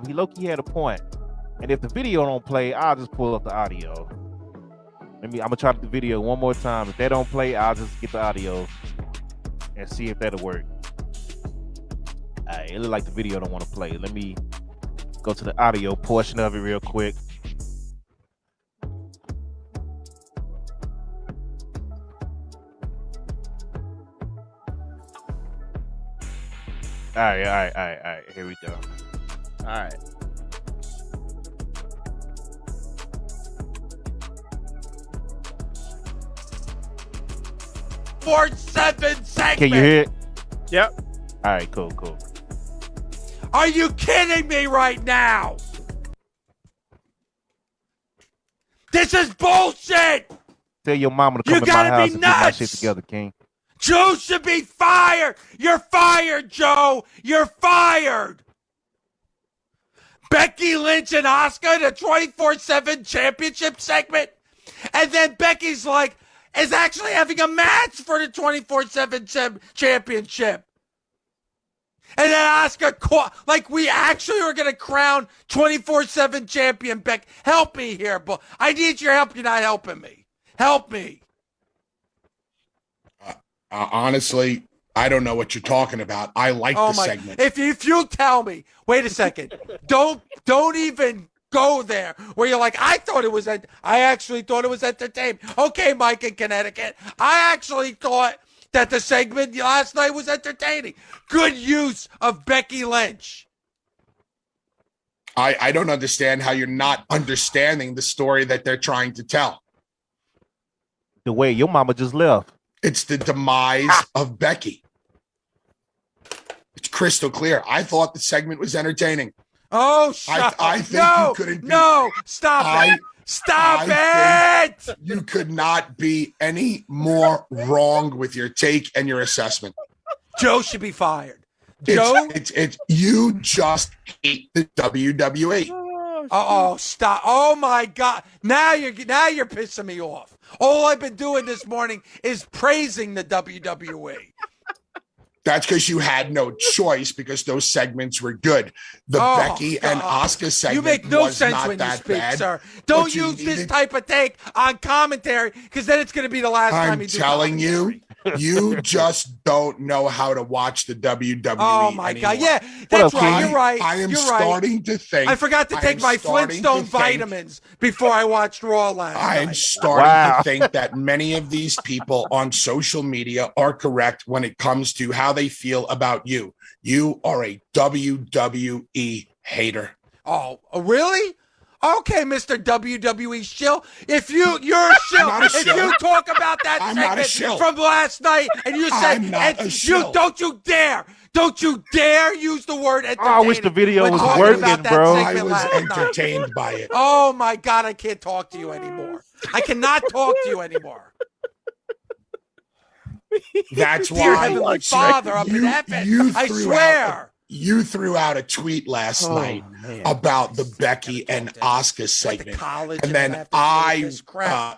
He low key had a point, and if the video don't play, I'll just pull up the audio. I'm gonna try the video one more time. If that don't play, I'll just get the audio and see if that'll work. All right, it look like the video don't want to play. Let me go to the audio portion of it real quick. All right. Here we go. All right. Sports 7 segment. Can you hear it? Yep. All right, cool. Are you kidding me right now? This is bullshit. Tell your mama to come You in my gotta be house and get my nuts. shit together, King. Joe should be fired. You're fired, Joe. You're fired. Becky Lynch and Asuka, the 24/7 championship segment. And then Becky's like, is actually having a match for the 24/7 championship. And then Asuka, like we actually are going to crown 24/7 champion Beck. Help me here, but I need your help. You're not helping me. Help me. Honestly, I don't know what you're talking about. I like the segment. If you tell me, wait a second, don't even go there where you're like, I actually thought it was entertaining. Okay, Mike in Connecticut, I actually thought that the segment last night was entertaining. Good use of Becky Lynch. I don't understand how you're not understanding the story that they're trying to tell. The way your mama just left. It's the demise of Becky. It's crystal clear. I thought the segment was entertaining. Oh, shut I up. think you couldn't be- No, stop it. Stop it. You could not be any more wrong with your take and your assessment. Joe should be fired. Joe? It's you just hate the WWE. Oh, stop. Oh, my God. Now you're pissing me off. All I've been doing this morning is praising the WWE. That's because you had no choice because those segments were good. The Becky and Asuka segment you make no was sense not when you that speak, bad. sir. Don't But you use this needed- type of take on commentary because then it's going to be the last time I'm you do telling commentary. you just don't know how to watch the WWE. Oh, my anymore. God. Yeah, that's up, right. King? You're right. I am You're right. starting to think. I forgot to take my Flintstone vitamins before I watched Raw last I'm night. starting to think that many of these people on social media are correct when it comes to how they feel about you. You are a WWE hater. Oh, really? Okay, Mr. WWE shill. If you're a shill, not a if shill. you talk about that I'm not a segment shill. from last night and you said, I'm not and a you shill. don't you dare use the word entertaining. I wish the video when was talking working, about that bro. I segment was last night. entertained by it. Oh my God, I can't talk to you anymore. I cannot talk to you anymore. That's Dear why Heavenly Father up in heaven, I swear. You threw out a tweet last night about the Becky and Asuka segment. And then I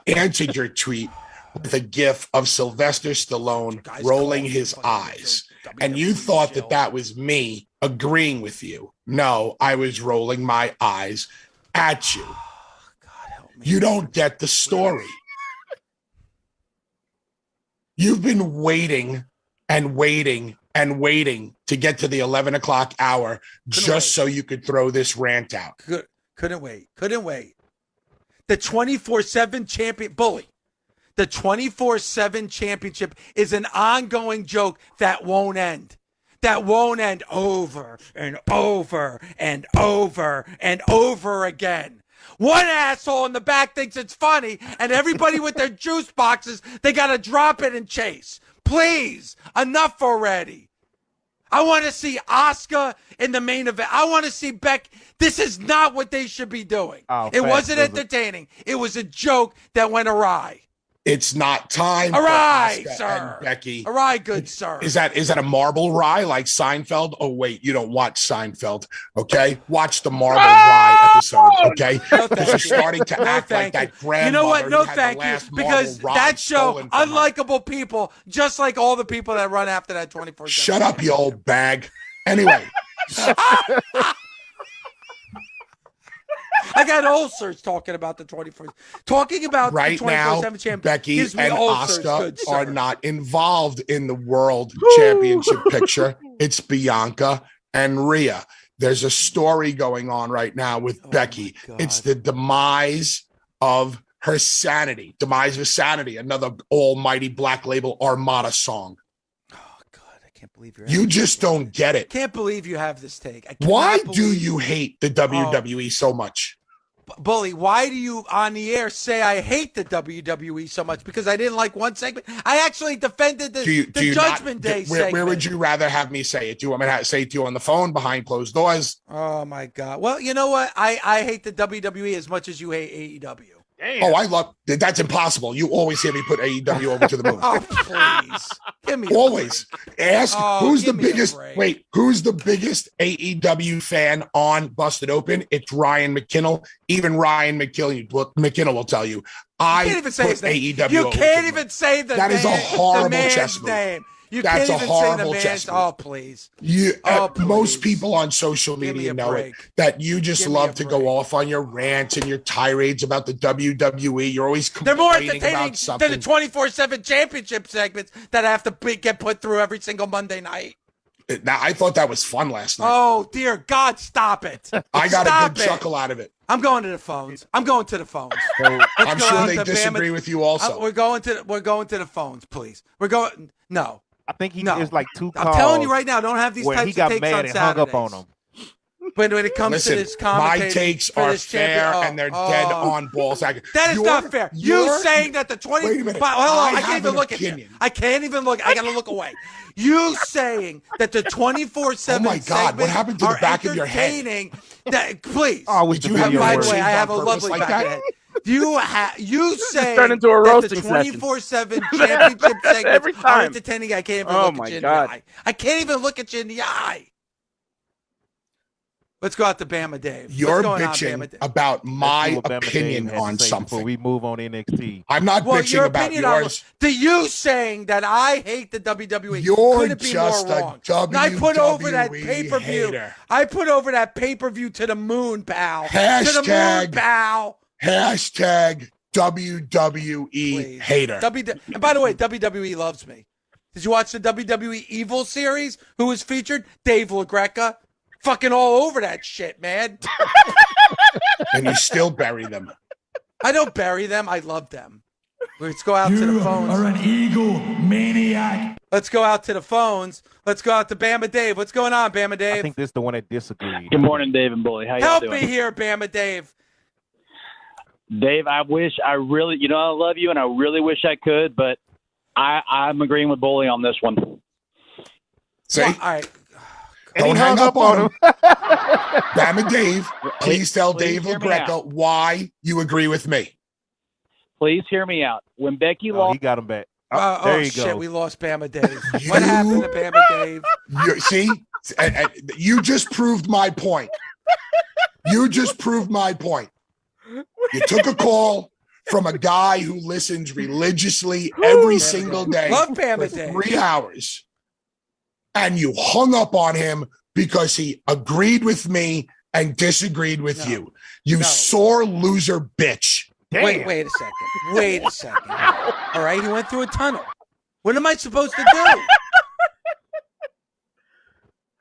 answered your tweet with a gif of Sylvester Stallone rolling his eyes. And you thought that was me agreeing with you. No, I was rolling my eyes at you. God help me. You don't get the story. You've been waiting and waiting and waiting to get to the 11 o'clock hour just so you could throw this rant out. Couldn't wait. The 24/7 champion bully. The 24/7 championship is an ongoing joke that won't end. That won't end over and over and over and over again. One asshole in the back thinks it's funny, and everybody with their juice boxes, they got to drop it and chase. Please, enough already. I want to see Asuka in the main event. I want to see Beck. This is not what they should be doing. It wasn't entertaining. It was a joke that went awry. It's not time. Awry, for Asuka sir. And Becky. Awry, good sir. Is that a marble rye like Seinfeld? Oh wait, you don't watch Seinfeld, okay? Watch the marble rye episode, okay? No, Because you're starting to act like that grandmother. You know what? No, who had the thank you. last Because marble rye that show, stolen from her. unlikable people, just like all the people that run after that 24/7. Shut up, you old bag. Anyway, I got ulcers talking about the 24. Talking about right the now, 24/7 champ Becky gives me and ulcers, Asuka good sir. are not involved in the world championship picture. It's Bianca and Rhea. There's a story going on right now with Becky. God. It's the demise of her sanity. Demise of sanity, another almighty Black Label Armada song. Can't believe You just don't get it. Can't believe you have this take. Why do you hate the WWE so much? Bully, why do you on the air say I hate the WWE so much? Because I didn't like one segment. I actually defended the Judgment Day segment. Where would you rather have me say it? Do you want me to say it to you on the phone behind closed doors? Oh my God. Well, you know what? I hate the WWE as much as you hate AEW. Damn. Oh, I love that's impossible. You always hear me put AEW over to the moon. Oh, please. Give me always ask who's the biggest. Break. Who's the biggest AEW fan on Busted Open? It's Ryan McKinnell. Even Ryan McKinnell will tell you. I can't even say his name. AEW. You can't even say the that name, is a horrible the man's chess move. name. You That's can't a even say the horrible man's. chess move. Oh, please. Most people on social Give me media a know break. it. That you just Give me love a to break. go off on your rants and your tirades about the WWE. You're always They're more complaining entertaining about something. than the 24/7 championship segments that I have to get put through every single Monday night. Now, I thought that was fun last night. Oh, dear God, stop it. I got Stop a good it. chuckle out of it. I'm going to the phones. I'm Let's sure go out they to disagree with you also. We're going to the phones, please. No. I think he No. is like two calls I'm telling you right now, don't have these where types he got of takes mad on and Saturdays. hung up on him. When it comes Listen, to this my commentating takes for are this fair champion, and they're dead on balls. That is not fair. You saying that the 20. Wait a minute. Hold on, I I can't have even an look at you. opinion. I can't even look. I gotta look away. You saying that the 24/7. Oh my God, what happened to the back of your head? entertaining. That, please. Oh, I wish Did the you have video your By head the worked. way, I have a on purpose lovely like back that? head. You say turned into a that roasting the session. 24/7 championship segments Every are time. entertaining. I can't even Oh look my at you in God. the eye. I can't even look at you in the eye. Let's go out to Bama Dave. You're What's going on, bitching Bama Dave? about Let's see my what Bama opinion Dave had to on say before something. we move on NXT. I'm not Well, bitching your about opinion on yours. you saying that I hate the WWE. You're couldn't be just more a wrong. And I put over that WWE pay-per-view. hater. I put over that pay-per-view to the moon, pal. To the moon, Hashtag- pal. Hashtag WWE Please. hater. And by the way, WWE loves me. Did you watch the WWE Evil series? Who was featured? Dave LaGreca. Fucking all over that shit, man. And you still bury them. I don't bury them. I love them. Let's go out to the phones. are an eagle maniac. Let's go out to the phones. Let's go out to Bama Dave. What's going on, Bama Dave? I think this is the one that disagreed. Good morning, Dave and Bully. How y'all Help doing? me here, Bama Dave. Dave, I really, I love you, and I really wish I could, but I'm agreeing with Bully on this one. See? Well, all right. And he Don't hang hung up on him. him. Bama Dave, please tell Please Dave hear me LaGreca why you agree with me. Please hear me out. When Becky Oh, lost, he got him back. Oh, you shit, go. we lost Bama Dave. What happened to Bama Dave? See? You just proved my point. You just proved my point. You took a call from a guy who listens religiously every single day Love Bama for Dave. 3 hours, and you hung up on him because he agreed with me and disagreed with No. you. You No. sore loser bitch. Damn. Wait a second. Wait a second. All right, he went through a tunnel. What am I supposed to do?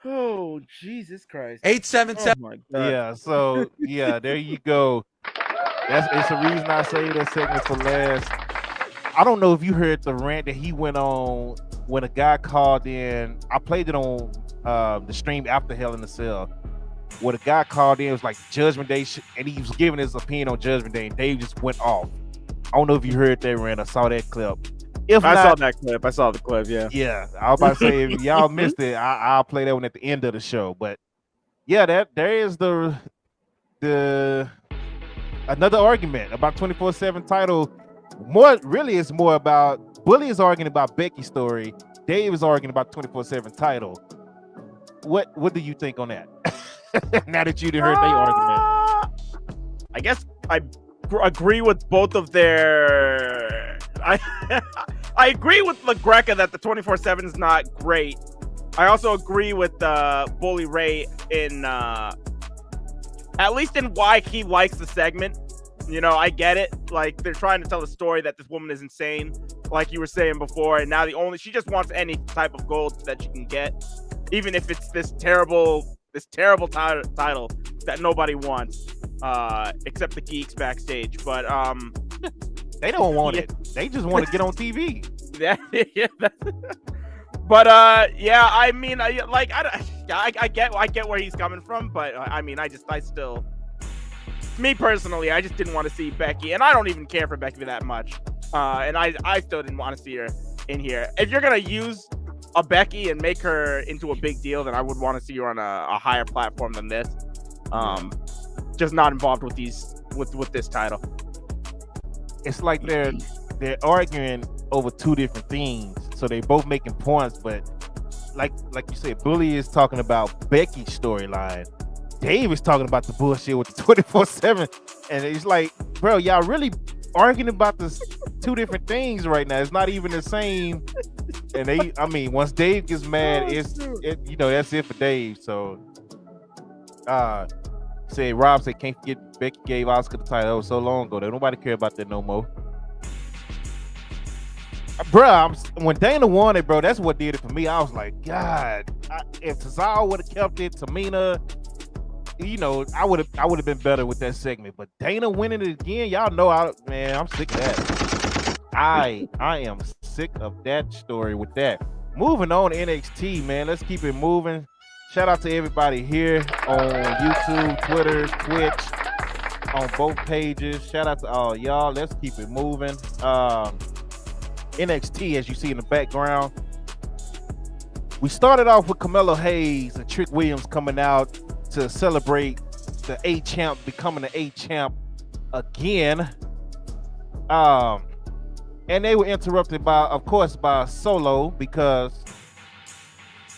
Oh, Jesus Christ. 877. Oh my God. Yeah, so yeah, there you go. It's the reason I saved that segment for last. I don't know if you heard the rant that he went on when a guy called in. I played it on the stream after Hell in the Cell. Where the guy called in, it was like Judgment Day, and he was giving his opinion on Judgment Day, and Dave just went off. I don't know if you heard that rant or saw that clip. If I not, saw that clip. I saw the clip. Yeah. yeah, I was about to say if y'all missed it, I'll play that one at the end of the show. But yeah, there is the another argument about 24/7 title. It's more about Bully is arguing about Becky's story. Dave is arguing about 24/7 title. What do you think on that? Now that you heard their argument, I guess I agree with both of their. I agree with LaGreca that the 24/7 is not great. I also agree with Bully Ray in at least in why he likes the segment. You know, I get it. Like, they're trying to tell a story that this woman is insane, like you were saying before, and now she just wants any type of gold that she can get, even if it's this terrible title that nobody wants, except the geeks backstage. But they don't want it. They just want to get on TV. But yeah, I mean, I get where he's coming from, but I mean, I still, me personally, I just didn't want to see Becky, and I don't even care for Becky that much, and I still didn't want to see her in here. If you're gonna use a Becky and make her into a big deal, then I would want to see her on a higher platform than this. Just not involved with with this title. It's like they're arguing over two different things, so they both making points, but like you said, Bully is talking about Becky's storyline. Dave is talking about the bullshit with the 24/7, and it's like, bro, y'all really arguing about this two different things right now. It's not even the same. And once Dave gets mad, that's it for Dave. So, Rob said, can't forget Becky gave Oscar the title. That was so long ago that nobody care about that no more. Bro, when Dana won it, bro, that's what did it for me. I was like, God, if Cesaro would have kept it, Tamina, I would have been better with that segment. But Dana winning it again, y'all know, I'm sick of that. I am sick of that story with that. Moving on to NXT, man. Let's keep it moving. Shout out to everybody here on YouTube, Twitter, Twitch, on both pages. Shout out to all y'all. Let's keep it moving. NXT, as you see in the background. We started off with Carmelo Hayes and Trick Williams coming out to celebrate the A-Champ becoming the A-Champ again. And they were interrupted by Solo, because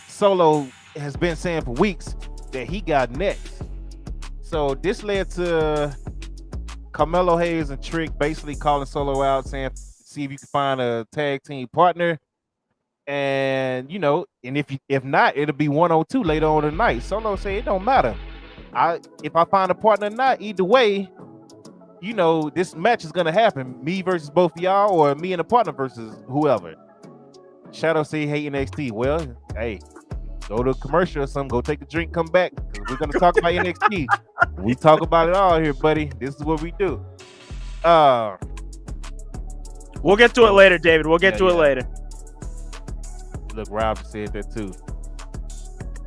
Solo has been saying for weeks that he got next. So this led to Carmelo Hayes and Trick basically calling Solo out, saying, see if you can find a tag team partner. And, and if not, it'll be 102 later on tonight. Solo said it don't matter. If I find a partner or not, either way, this match is gonna happen. Me versus both of y'all, or me and a partner versus whoever. Shadow say hate NXT. Well, hey, go to a commercial or something, go take a drink, come back. We're gonna talk about NXT. We talk about it all here, buddy. This is what we do. We'll get to it later, David. We'll get to it later. Look, Rob said that too.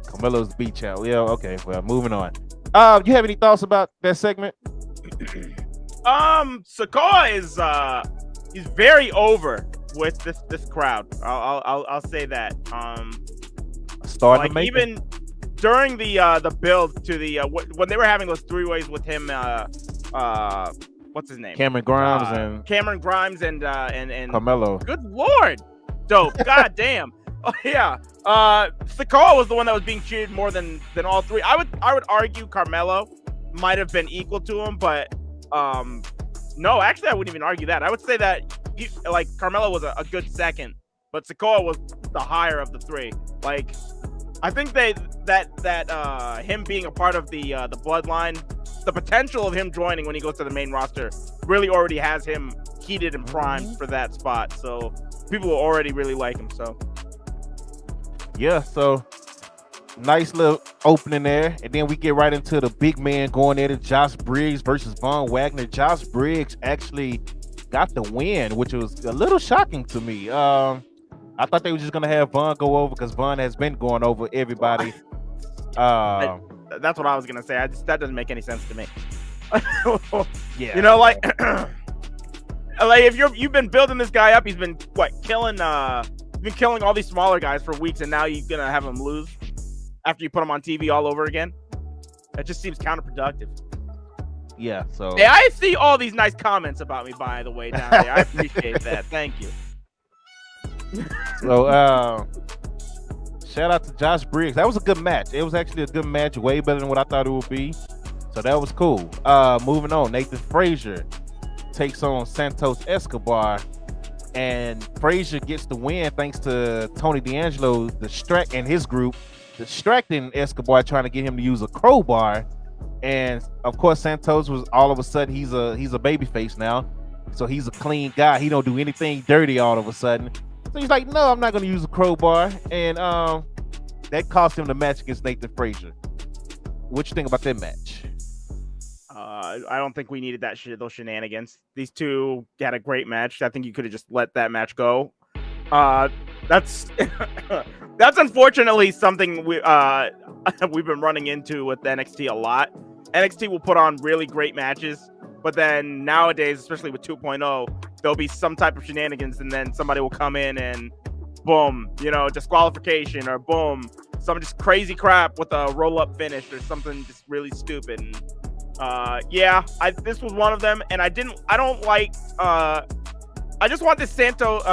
Carmelo's beach out. Yeah, okay. Well, moving on. You have any thoughts about that segment? Sikoa is he's very over with this crowd. I'll say that. Starting like even during the build to the when they were having those three ways with him, what's his name? Cameron Grimes and Carmelo. Good Lord, dope. God damn. Oh yeah. Sikoa was the one that was being cheered more than all three. I would argue Carmelo might have been equal to him, but no, actually I wouldn't even argue that. I would say that Carmelo was a good second, but Sikoa was the higher of the three. Like, I think him being a part of the bloodline, the potential of him joining when he goes to the main roster really already has him heated and primed for that spot. So people will already really like him. So yeah, so nice little opening there, and then we get right into the big man going at it. Josh Briggs versus Von Wagner. Josh Briggs actually got the win, which was a little shocking to me. I thought they were just gonna have Von go over because Von has been going over everybody. That's what I was gonna say. That doesn't make any sense to me. Yeah, you know, like if you've been building this guy up, he's been killing all these smaller guys for weeks, and now you're gonna have him lose after you put him on TV all over again. That just seems counterproductive. Yeah. So hey, I see all these nice comments about me, by the way, down there. I appreciate that. Thank you. So shout out to Josh Briggs. That was a good match. It was actually a good match, way better than what I thought it would be. So that was cool. Moving on, Nathan Frazier takes on Santos Escobar, and Frazier gets the win thanks to Tony D'Angelo and his group distracting Escobar, trying to get him to use a crowbar. And of course, Santos was all of a sudden he's a babyface now, so he's a clean guy. He don't do anything dirty all of a sudden. So he's like, no, I'm not going to use a crowbar. And that cost him the match against Nathan Frazier. What you think about that match? I don't think we needed those shenanigans. These two had a great match. I think you could have just let that match go. That's that's unfortunately something we've been running into with NXT a lot. NXT will put on really great matches, but then nowadays, especially with 2.0, there'll be some type of shenanigans, and then somebody will come in and boom, disqualification, or boom, some just crazy crap with a roll-up finish or something just really stupid. And this was one of them, and I just want this Santos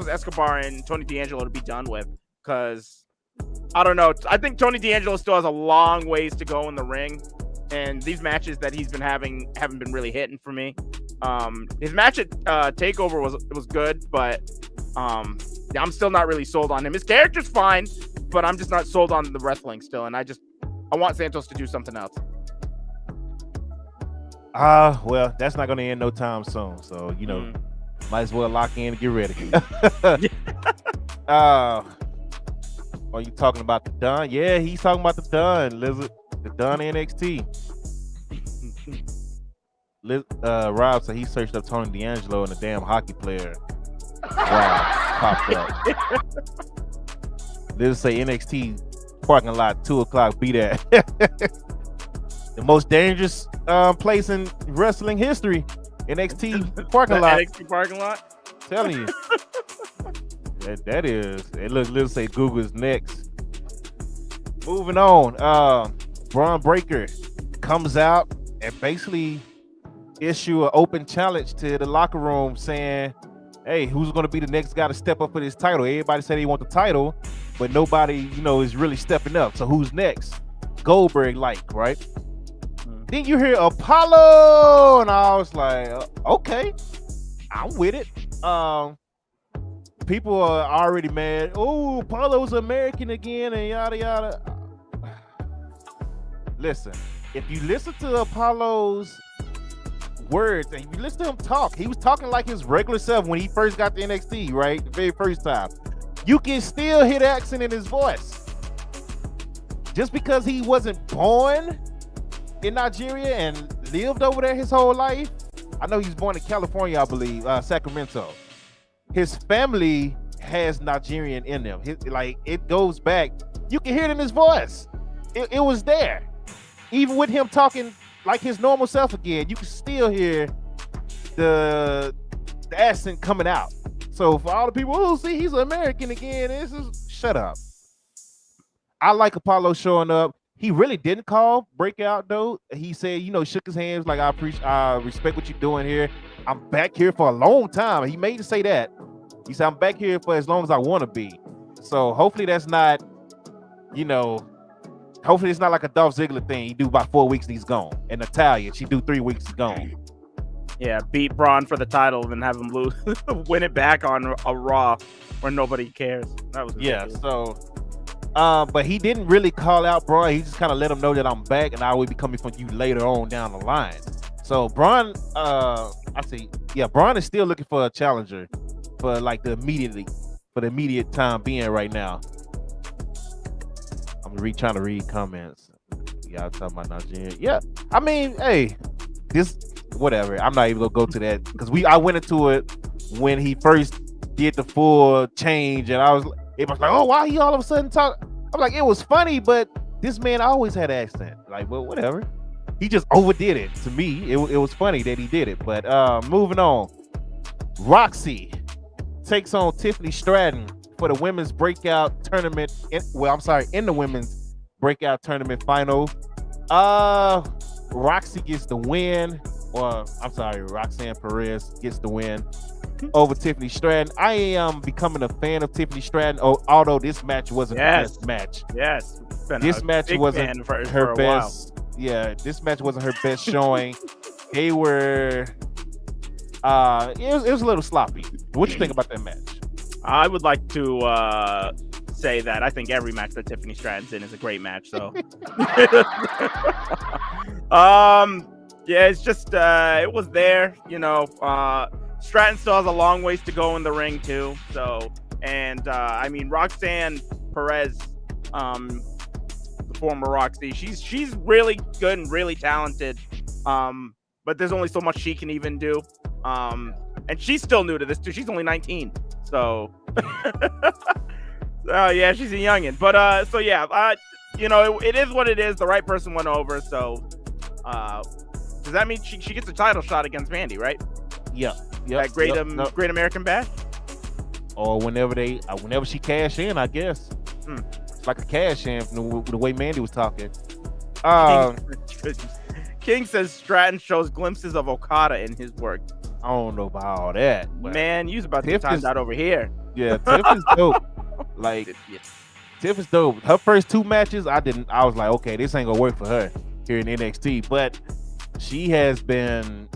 Escobar and Tony D'Angelo to be done with, because I don't know. I think Tony D'Angelo still has a long ways to go in the ring, and these matches that he's been having haven't been really hitting for me. His match at TakeOver was good, but I'm still not really sold on him. His character's fine, but I'm just not sold on the wrestling still, and I want Santos to do something else. Well, that's not going to end no time soon. So, might as well lock in and get ready. Are you talking about the Don? Yeah, he's talking about the Don, Lizard. The Don NXT. Rob said he searched up Tony D'Angelo and the damn hockey player. Wow, popped up. Liz say NXT parking lot 2:00. Be there. The most dangerous place in wrestling history. NXT parking lot. NXT parking lot. Telling you. that is. It looks. Liz say Google is next. Moving on. Braun Breaker comes out and basically issue an open challenge to the locker room, saying, hey, who's going to be the next guy to step up for this title? Everybody said they want the title, but nobody, is really stepping up. So who's next? Goldberg, right? Then you hear Apollo, and I was like, okay, I'm with it. People are already mad. Oh, Apollo's American again, and yada yada. Listen, if you listen to Apollo's words and you listen to him talk, he was talking like his regular self when he first got to NXT, right? The very first time. You can still hear the accent in his voice. Just because he wasn't born in Nigeria and lived over there his whole life. I know he was born in California, I believe, Sacramento. His family has Nigerian in them. It goes back. You can hear it in his voice. It was there. Even with him talking like his normal self again, you can still hear the accent coming out. So for all the people, see, he's an American again. Shut up. I like Apollo showing up. He really didn't call breakout though. He said, shook his hands like, I respect what you're doing here. I'm back here for a long time. He made to say that. He said, I'm back here for as long as I want to be. So hopefully that's not, hopefully it's not like a Dolph Ziggler thing. He do about 4 weeks and he's gone. And Natalia, she do 3 weeks and gone. Yeah, beat Braun for the title and have him lose, win it back on a Raw where nobody cares. That was ridiculous. So But he didn't really call out Braun. He just kind of let him know that I'm back and I will be coming for you later on down the line. So Braun, Braun is still looking for a challenger for like the immediate time being right now. I'm trying to read comments. Y'all talking about Nigerian? Yeah, I mean, hey, this whatever. I'm not even gonna go to that because I went into it when he first did the full change, and it was like, oh, why he all of a sudden talk? I'm like, it was funny, but this man always had an accent. Like, well, whatever. He just overdid it. To me, it was funny that he did it. But moving on, Roxy takes on Tiffany Stratton for the women's breakout tournament. In the women's breakout tournament final. Roxy gets the win, Roxanne Perez gets the win over Tiffany Stratton. I am becoming a fan of Tiffany Stratton, although this match wasn't the best match. Yes. This match wasn't her best. Yeah, this match wasn't her best showing. They were it was a little sloppy. What you think about that match? I would like to say that I think every match that Tiffany Stratton's in is a great match. So, yeah, it's just it was there. Stratton still has a long ways to go in the ring too. So, and I mean Roxanne Perez, the former Roxy, she's really good and really talented. But there's only so much she can even do. And she's still new to this too. She's only 19. So, yeah, she's a youngin'. But it is what it is. The right person went over. So, does that mean she gets a title shot against Mandy, right? Yeah. That Great American Bash? Or whenever she cash in, I guess. It's like a cash in from the way Mandy was talking. King says Stratton shows glimpses of Okada in his work. I don't know about all that. Man, you was about to time that over here. Yeah, Tiff is dope. Like, Tiff is dope. Her first two matches, I was like, okay, this ain't gonna work for her here in NXT. But she has been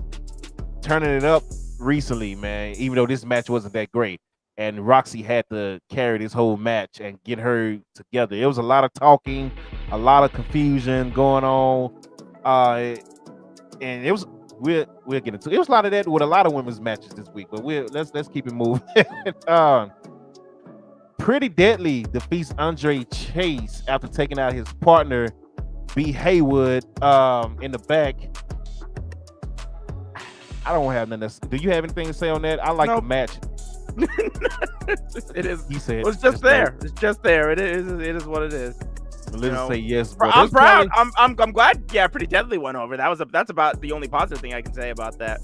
turning it up recently, man, even though this match wasn't that great. And Roxy had to carry this whole match and get her together. It was a lot of talking, a lot of confusion going on. And it was we'll get into it. It was a lot of that with a lot of women's matches this week, but let's keep it moving. Pretty Deadly defeats Andre Chase after taking out his partner B Haywood in the back. I don't have nothing else. Do you have anything to say on that? I like the match. It is. He said it's just there. It's just there. It is what it is. Let's say yes. I'm proud. I'm glad. Yeah, Pretty Deadly went over. That's about the only positive thing I can say about that.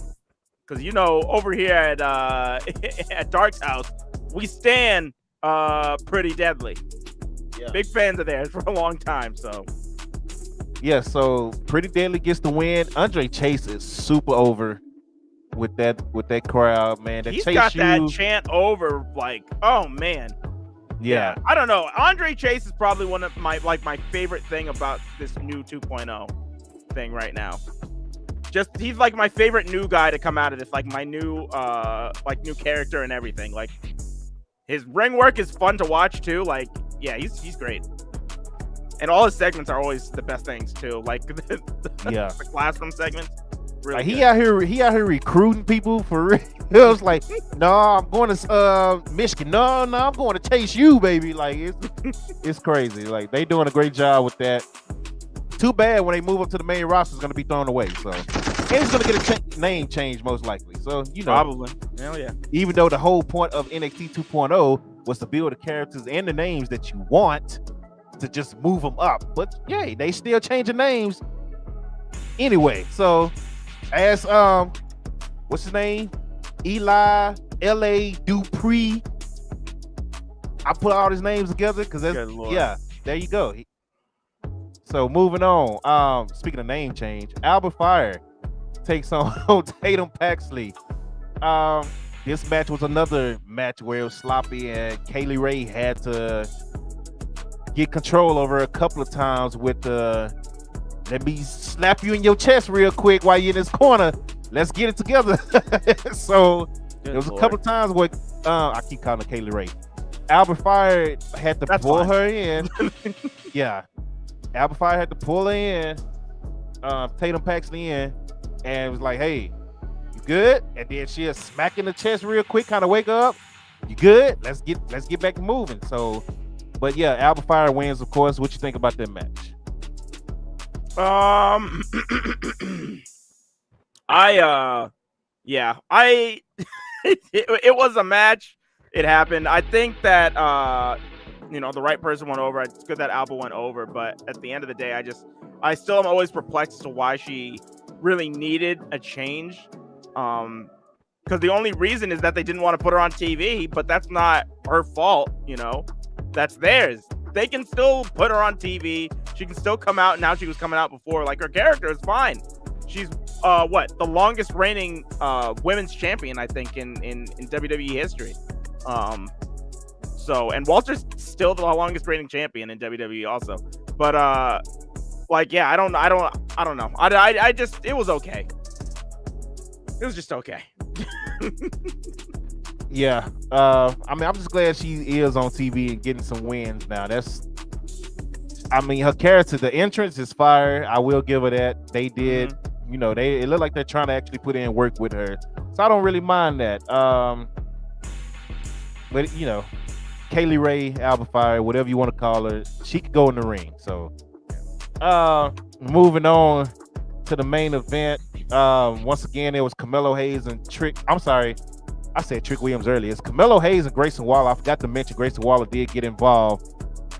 Because over here at at Dark's house, we stand Pretty Deadly. Yeah. Big fans of theirs for a long time. So yeah. So Pretty Deadly gets the win. Andre Chase is super over with that crowd, man. He's got that chant over. Like, oh man. Yeah, I don't know. Andre Chase is probably one of my favorite thing about this new 2.0 thing right now. Just he's like my favorite new guy to come out of this, like my new new character and everything. Like his ring work is fun to watch too. Like, yeah, he's great. And all his segments are always the best things too. Like the classroom segments. Really like he out here recruiting people for real. It was like, no, I'm going to Michigan. No, I'm going to chase you, baby. Like it's crazy. Like they doing a great job with that. Too bad when they move up to the main roster, it's going to be thrown away. So and it's going to get a name change most likely. So probably. Hell yeah. Even though the whole point of NXT 2.0 was to build the characters and the names that you want to just move them up, but yeah, they still changing names anyway. So. As what's his name? Eli L.A. Dupree. I put all his names together because there you go. So moving on. Speaking of name change, Albert Fire takes on Tatum Paxley. This match was another match where it was sloppy and Kaylee Ray had to get control over a couple of times with let me slap you in your chest real quick while you're in this corner. Let's get it together. So there was a couple of times where I keep calling her Kaylee Ray. Albert Fire had to That's pull fine. her in. Yeah, Albert Fire had to pull her in. Tatum Paxley in, and it was like, "Hey, you good?" And then she'll smack in the chest real quick, kind of wake her up. You good? Let's get back to moving. So, but yeah, Albert Fire wins, of course. What you think about that match? It was a match. It happened. I think that the right person went over. It's good that Alba went over, but at the end of the day, I still am always perplexed as to why she really needed a change. Because the only reason is that they didn't want to put her on TV, but that's not her fault. That's theirs. They can still put her on TV. She can still come out. Now she was coming out before. Like, her character is fine. She's the longest reigning women's champion, I think, in WWE history. And Walter's still the longest reigning champion in WWE also. But I don't know. It was okay. It was just okay. Yeah. I'm just glad she is on TV and getting some wins now. Her character, the entrance is fire. I will give her that. They did, it looked like they're trying to actually put in work with her. So I don't really mind that. But Kaylee Ray, Alba Fire, whatever you want to call her, she could go in the ring. So moving on to the main event. Once again, it was Carmelo Hayes and Trick. I'm sorry, I said Trick Williams earlier. It's Carmelo Hayes and Grayson Waller. I forgot to mention Grayson Waller did get involved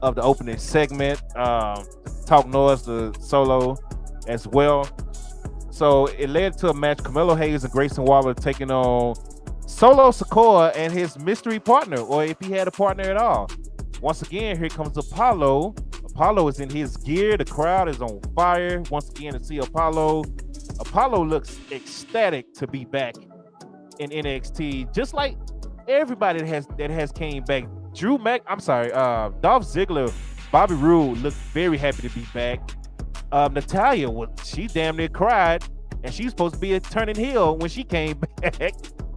of the opening segment. Talk noise to Solo as well. So it led to a match. Carmelo Hayes and Grayson Waller taking on Solo Sikoa and his mystery partner, or if he had a partner at all. Once again, here comes Apollo. Apollo is in his gear. The crowd is on fire. Once again, to see Apollo. Apollo looks ecstatic to be back in NXT, just like everybody that has came back. Dolph Ziggler, Bobby Roode looked very happy to be back. Natalya, she damn near cried, and she's supposed to be a turning heel when she came back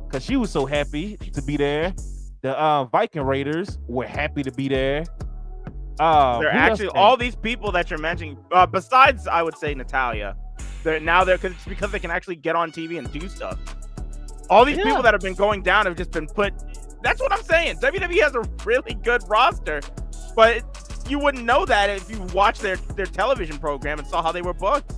because she was so happy to be there. The Viking Raiders were happy to be there. They're actually all these people that you're mentioning, besides I would say Natalya, it's because they can actually get on TV and do stuff. All these people that have been going down have just been put. That's what I'm saying. WWE has a really good roster, but you wouldn't know that if you watched their television program and saw how they were booked.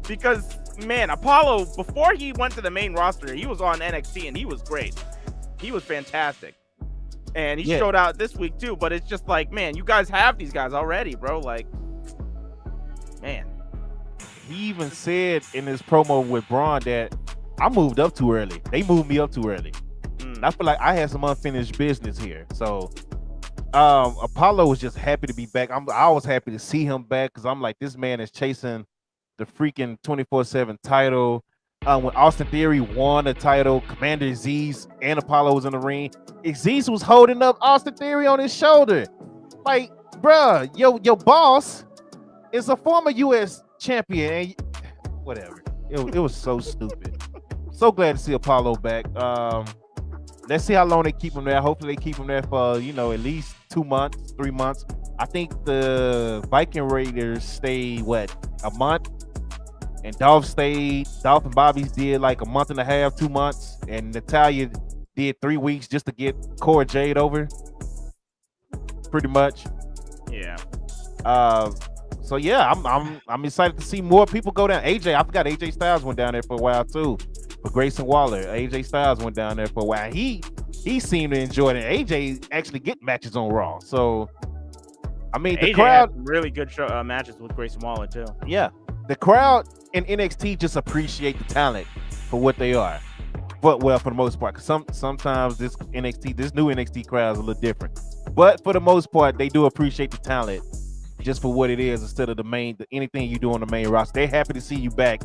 Because, man, Apollo, before he went to the main roster, he was on NXT and he was great. He was fantastic. And he showed out this week too, but it's just like, man, you guys have these guys already, bro. Like, man. He even said in his promo with Braun that I moved up too early. They moved me up too early. I feel like I had some unfinished business here. So Apollo was just happy to be back. I was happy to see him back because I'm like, this man is chasing the freaking 24/7 title. When Austin Theory won the title, Commander Aziz and Apollo was in the ring. Aziz was holding up Austin Theory on his shoulder. Like, bruh, your boss is a former U.S. champion. And whatever. It was so stupid. So glad to see Apollo back. Let's see how long they keep him there. Hopefully they keep him there for, at least 2 months, 3 months. I think the Viking Raiders stayed, a month? And Dolph and Bobby's did like a month and a half, 2 months. And Natalya did 3 weeks just to get Cora Jade over. Pretty much. Yeah. So yeah, I'm excited to see more people go down. I forgot AJ Styles went down there for a while too. For Grayson Waller, AJ Styles went down there for a while. He seemed to enjoy it. AJ actually get matches on Raw. So the AJ crowd had really good matches with Grayson Waller too. Yeah, the crowd in NXT just appreciate the talent for what they are. But for the most part, because sometimes this new NXT crowd is a little different. But for the most part, they do appreciate the talent just for what it is instead of anything you do on the main roster. They're happy to see you back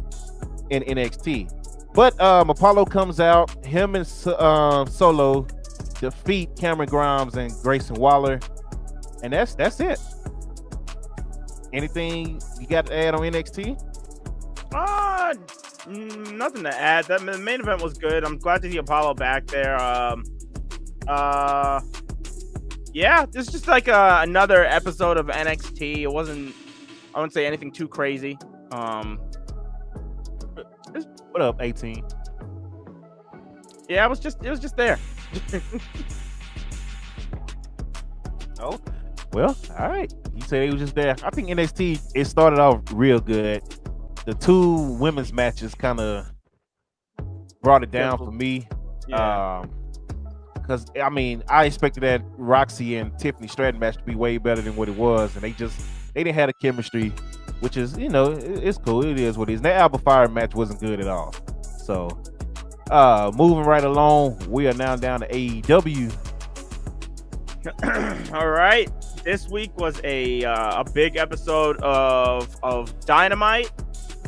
in NXT. But Apollo comes out. Him and Solo defeat Cameron Grimes and Grayson Waller. And that's it. Anything you got to add on NXT? Nothing to add. The main event was good. I'm glad to see Apollo back there. Yeah, this is just like another episode of NXT. It wasn't, I wouldn't say anything too crazy. What up, 18? Yeah, it was just there. Oh, well, all right. You said it was just there. I think NXT, it started off real good. The 2 women's matches kind of brought it down for me. Yeah. Because I mean, I expected that Roxy and Tiffany Stratton match to be way better than what it was, and they didn't have the chemistry, which is, it's cool. It is what it is. That Alba Fire match wasn't good at all. So, moving right along, we are now down to AEW. All right. This week was a big episode of Dynamite.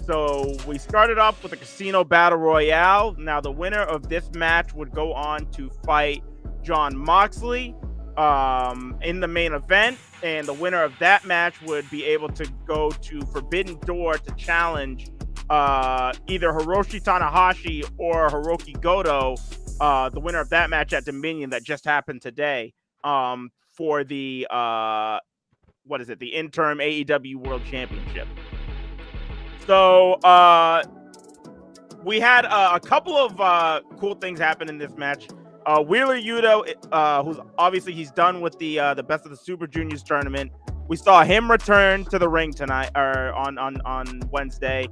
So we started off with a casino battle royale. Now the winner of this match would go on to fight Jon Moxley in the main event, and the winner of that match would be able to go to Forbidden Door to challenge either Hiroshi Tanahashi or Hiroki Goto, the winner of that match at Dominion that just happened today, for the the interim AEW World Championship. So we had a couple of cool things happen in this match. Wheeler Yuta, who's obviously he's done with the Best of the Super Juniors tournament. We saw him return to the ring tonight, or on Wednesday.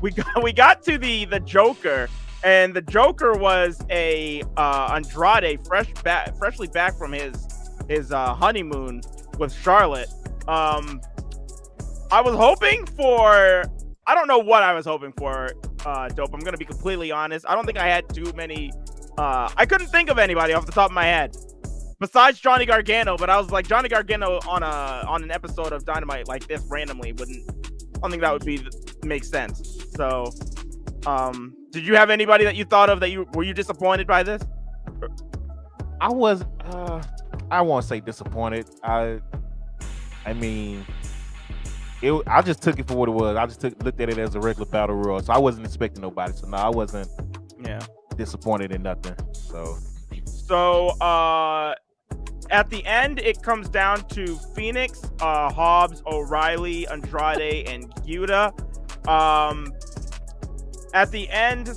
We got to the Joker, and the Joker was a Andrade, freshly back from his honeymoon with Charlotte. I was hoping for, I don't know what I was hoping for, Dope. I'm going to be completely honest. I don't think I had too many. I couldn't think of anybody off the top of my head besides Johnny Gargano, but I was like, Johnny Gargano on an episode of Dynamite like this randomly I don't think that would make sense. So, did you have anybody that you thought of were you disappointed by this? I was, I won't say disappointed. I mean, I just took it for what it was. I just looked at it as a regular battle royal, so I wasn't expecting nobody. So no, I wasn't disappointed in nothing. So at the end, it comes down to Phoenix, Hobbs, O'Reilly, Andrade, and Yuta. At the end,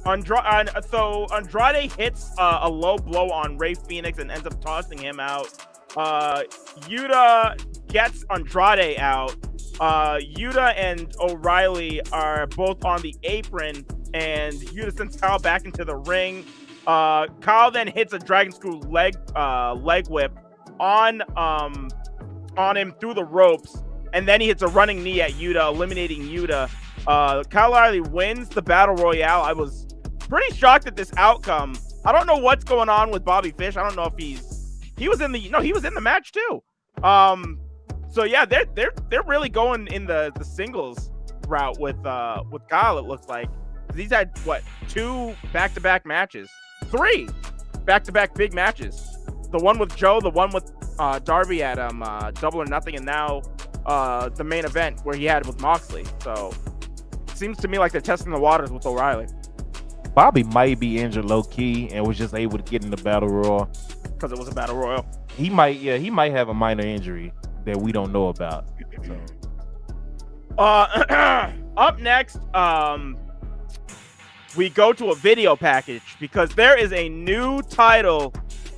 Andrade hits a low blow on Rey Fenix and ends up tossing him out. Yuta gets Andrade out. Yuta and O'Reilly are both on the apron, and Yuta sends Kyle back into the ring. Kyle then hits a Dragon Screw leg whip on him through the ropes, and then he hits a running knee at Yuta, eliminating Yuta. Kyle O'Reilly wins the Battle Royale. I was pretty shocked at this outcome. I don't know what's going on with Bobby Fish. I don't know if he was in the match too. So yeah, they're really going in the singles route with Kyle. It looks like he's had 2 back-to-back matches, 3 back-to-back big matches. The one with Joe, the one with Darby at Double or Nothing, and now the main event where he had with Moxley. So it seems to me like they're testing the waters with O'Reilly. Bobby might be injured low key and was just able to get in the battle royal because it was a battle royal. He might have a minor injury that we don't know about. So. Up next, we go to a video package because there is a new title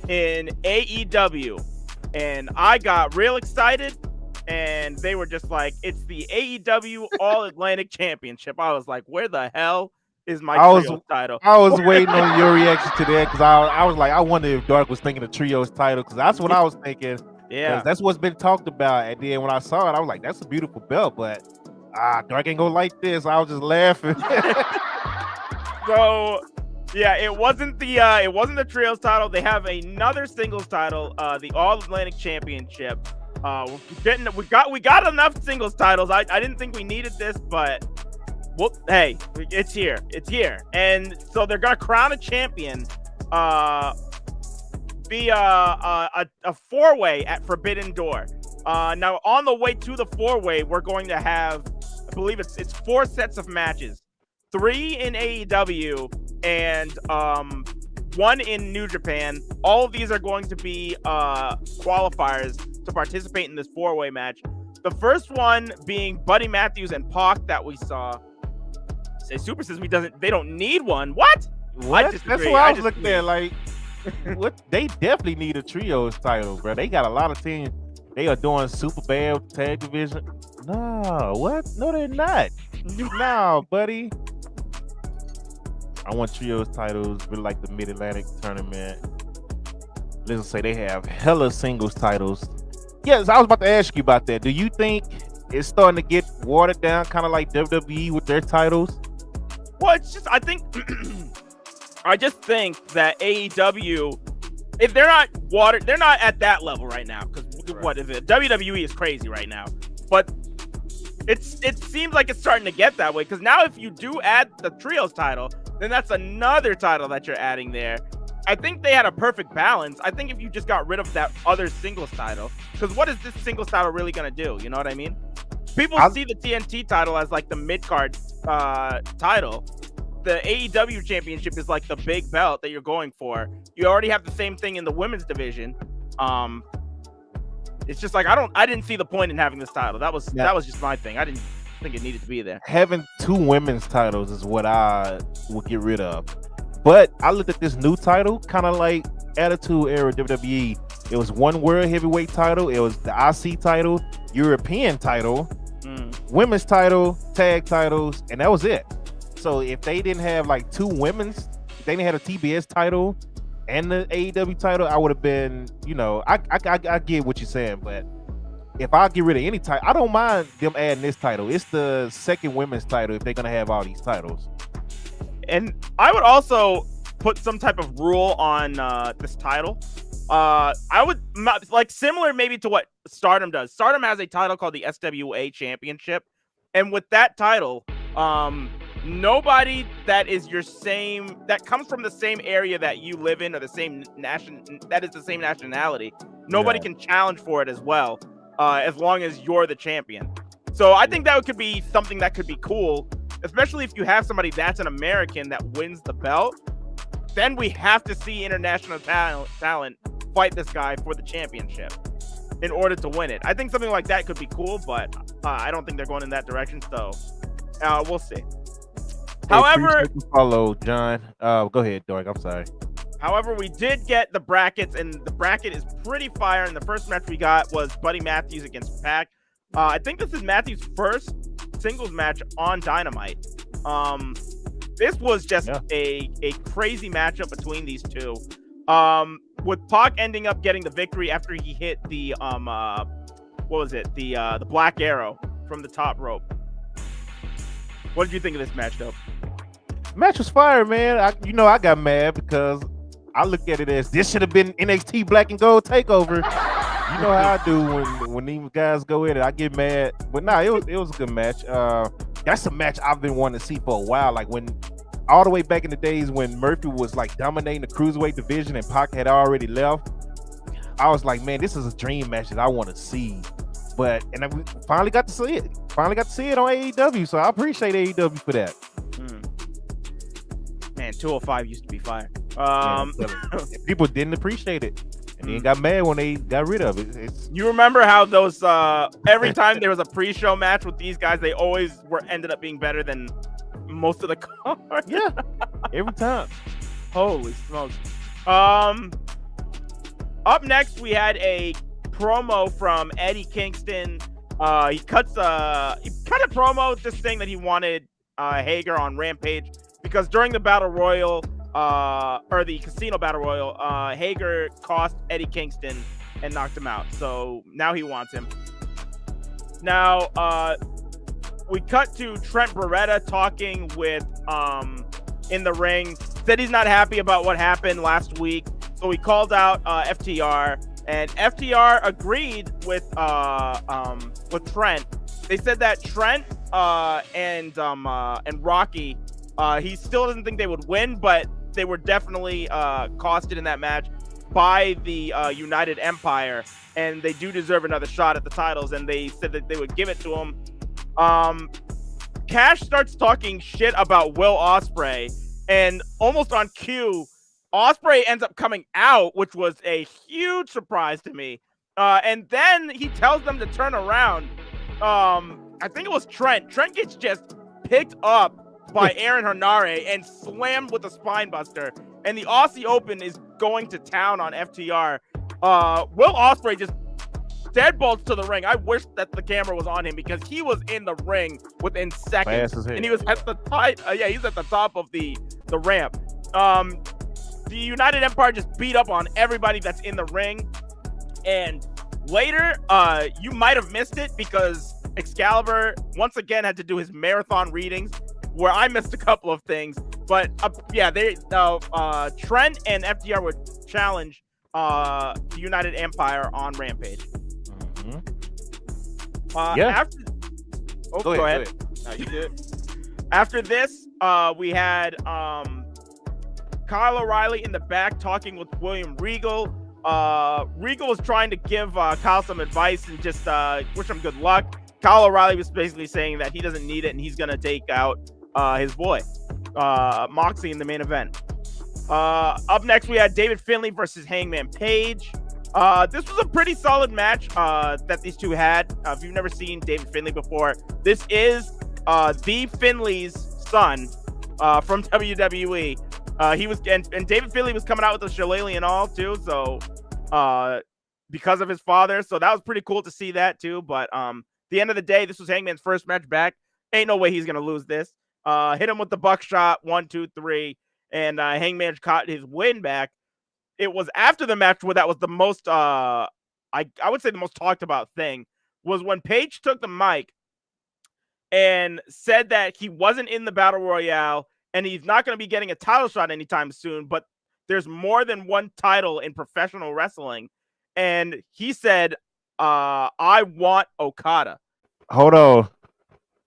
in AEW, and I got real excited. And they were just like, "It's the AEW All Atlantic Championship." I was like, "Where the hell is my trios title?" I was waiting on your reaction to that because I was like, I wonder if Dark was thinking of trios title because that's what I was thinking. Yeah, that's what's been talked about. And then when I saw it, I was like, "That's a beautiful belt," but Dark ain't gonna like this. I was just laughing. So yeah, it wasn't the trios title. They have another singles title, the All Atlantic Championship. We got enough singles titles. I didn't think we needed this, but well, hey, it's here. And so they're gonna crown a champion via a 4-way at Forbidden Door. Now on the way to the 4-way, we're going to have, I believe it's 4 sets of matches, 3 in AEW and one in New Japan. All of these are going to be qualifiers to participate in this 4-way match. The first one being Buddy Matthews and Pac that we saw. Say Super says they don't need one. What? What? That's what I was looking at. Like, what? They definitely need a trios title, bro. They got a lot of teams. They are doing super bad tag division. No, what? No, they're not. No, buddy. I want trios titles, really like the Mid-Atlantic tournament. Let's say they have hella singles titles. Yes, I was about to ask you about that. Do you think it's starting to get watered down, kind of like WWE with their titles? Well, it's just, I just think that AEW, if they're not watered, they're not at that level right now. Because what is it? WWE is crazy right now. But it seems like it's starting to get that way. Because now if you do add the trios title, then that's another title that you're adding there. I think they had a perfect balance. I think if you just got rid of that other singles title, because what is this singles title really going to do? You know what I mean? People see the TNT title as like the mid-card title. The AEW championship is like the big belt that you're going for. You already have the same thing in the women's division. It's just like I didn't see the point in having this title. That was just my thing. I didn't think it needed to be there. Having 2 women's titles is what I would get rid of. But I looked at this new title, kind of like Attitude Era WWE. It was one world heavyweight title. It was the IC title, European title, women's title, tag titles, and that was it. So if they didn't have like 2 women's, if they didn't have a TBS title and the AEW title, I would have been, I get what you're saying, but if I get rid of any title, I don't mind them adding this title. It's the second women's title if they're gonna have all these titles. And I would also put some type of rule on this title. I would like similar maybe to what Stardom does. Stardom has a title called the SWA Championship, and with that title, nobody that is that comes from the same area that you live in or the same nationality, nobody can challenge for it as well, as long as you're the champion. So I think that could be something that could be cool, especially if you have somebody that's an American that wins the belt. Then we have to see international talent fight this guy for the championship in order to win it. I think something like that could be cool, but I don't think they're going in that direction. So we'll see. However, follow John. Go ahead, Dork. I'm sorry. However, we did get the brackets, and the bracket is pretty fire. And the first match we got was Buddy Matthews against Pac. I think this is Matthews' first singles match on Dynamite. This was just a crazy matchup between these two. With Pac ending up getting the victory after he hit the the Black Arrow from the top rope. What did you think of this match, though? Match was fire, man. I got mad because I look at it as this should have been NXT Black and Gold Takeover. You know how I do when these guys go in it. I get mad, but it was a good match. That's a match I've been wanting to see for a while. Like when all the way back in the days when Murphy was like dominating the cruiserweight division and Pac had already left. I was like, man, this is a dream match that I want to see. And we finally got to see it. Finally got to see it on AEW. So I appreciate AEW for that. Man, 205 used to be fire. People didn't appreciate it. And then got mad when they got rid of it. You remember how those every time there was a pre-show match with these guys, they always ended up being better than most of the cards. Yeah, every time. Holy smokes! Up next, we had a promo from Eddie Kingston. He cut a promo just saying that he wanted Hager on Rampage because during the Battle Royal. Or the Casino Battle Royal, Hager cost Eddie Kingston and knocked him out. So now he wants him. Now, we cut to Trent Beretta talking with, in the ring. Said he's not happy about what happened last week. So he called out FTR, and FTR agreed with Trent. They said that Trent and Rocky, he still doesn't think they would win, but they were definitely costed in that match by the United Empire, and they do deserve another shot at the titles, and they said that they would give it to them. Cash starts talking shit about Will Ospreay, and almost on cue, Ospreay ends up coming out, which was a huge surprise to me. And then he tells them to turn around. I think it was Trent. Trent gets just picked up by Aaron Henare and slammed with a spine buster. And the Aussie Open is going to town on FTR. Will Ospreay just deadbolts to the ring. I wish that the camera was on him because he was in the ring within seconds. And he was at the he's at the top of the ramp. The United Empire just beat up on everybody that's in the ring. And later, you might have missed it because Excalibur once again had to do his marathon readings where I missed a couple of things. But Trent and FTR would challenge the United Empire on Rampage. Go ahead. No, you did. After this, we had Kyle O'Reilly in the back talking with William Regal. Regal was trying to give Kyle some advice and just wish him good luck. Kyle O'Reilly was basically saying that he doesn't need it and he's going to take out his boy, Moxley, in the main event. Up next, we had David Finlay versus Hangman Page. This was a pretty solid match that these two had. If you've never seen David Finlay before, this is the Finlay's son from WWE. He was and David Finlay was coming out with a shillelagh and all too, so because of his father, so that was pretty cool to see that too. But the end of the day, this was Hangman's first match back. Ain't no way he's gonna lose this. Hit him with the buckshot, 1, 2, 3, and Hangman caught his win back. It was after the match where that was the most I would say the most talked about thing was when Paige took the mic and said that he wasn't in the Battle Royale and he's not going to be getting a title shot anytime soon, but there's more than one title in professional wrestling. And he said, I want Okada. Hold on.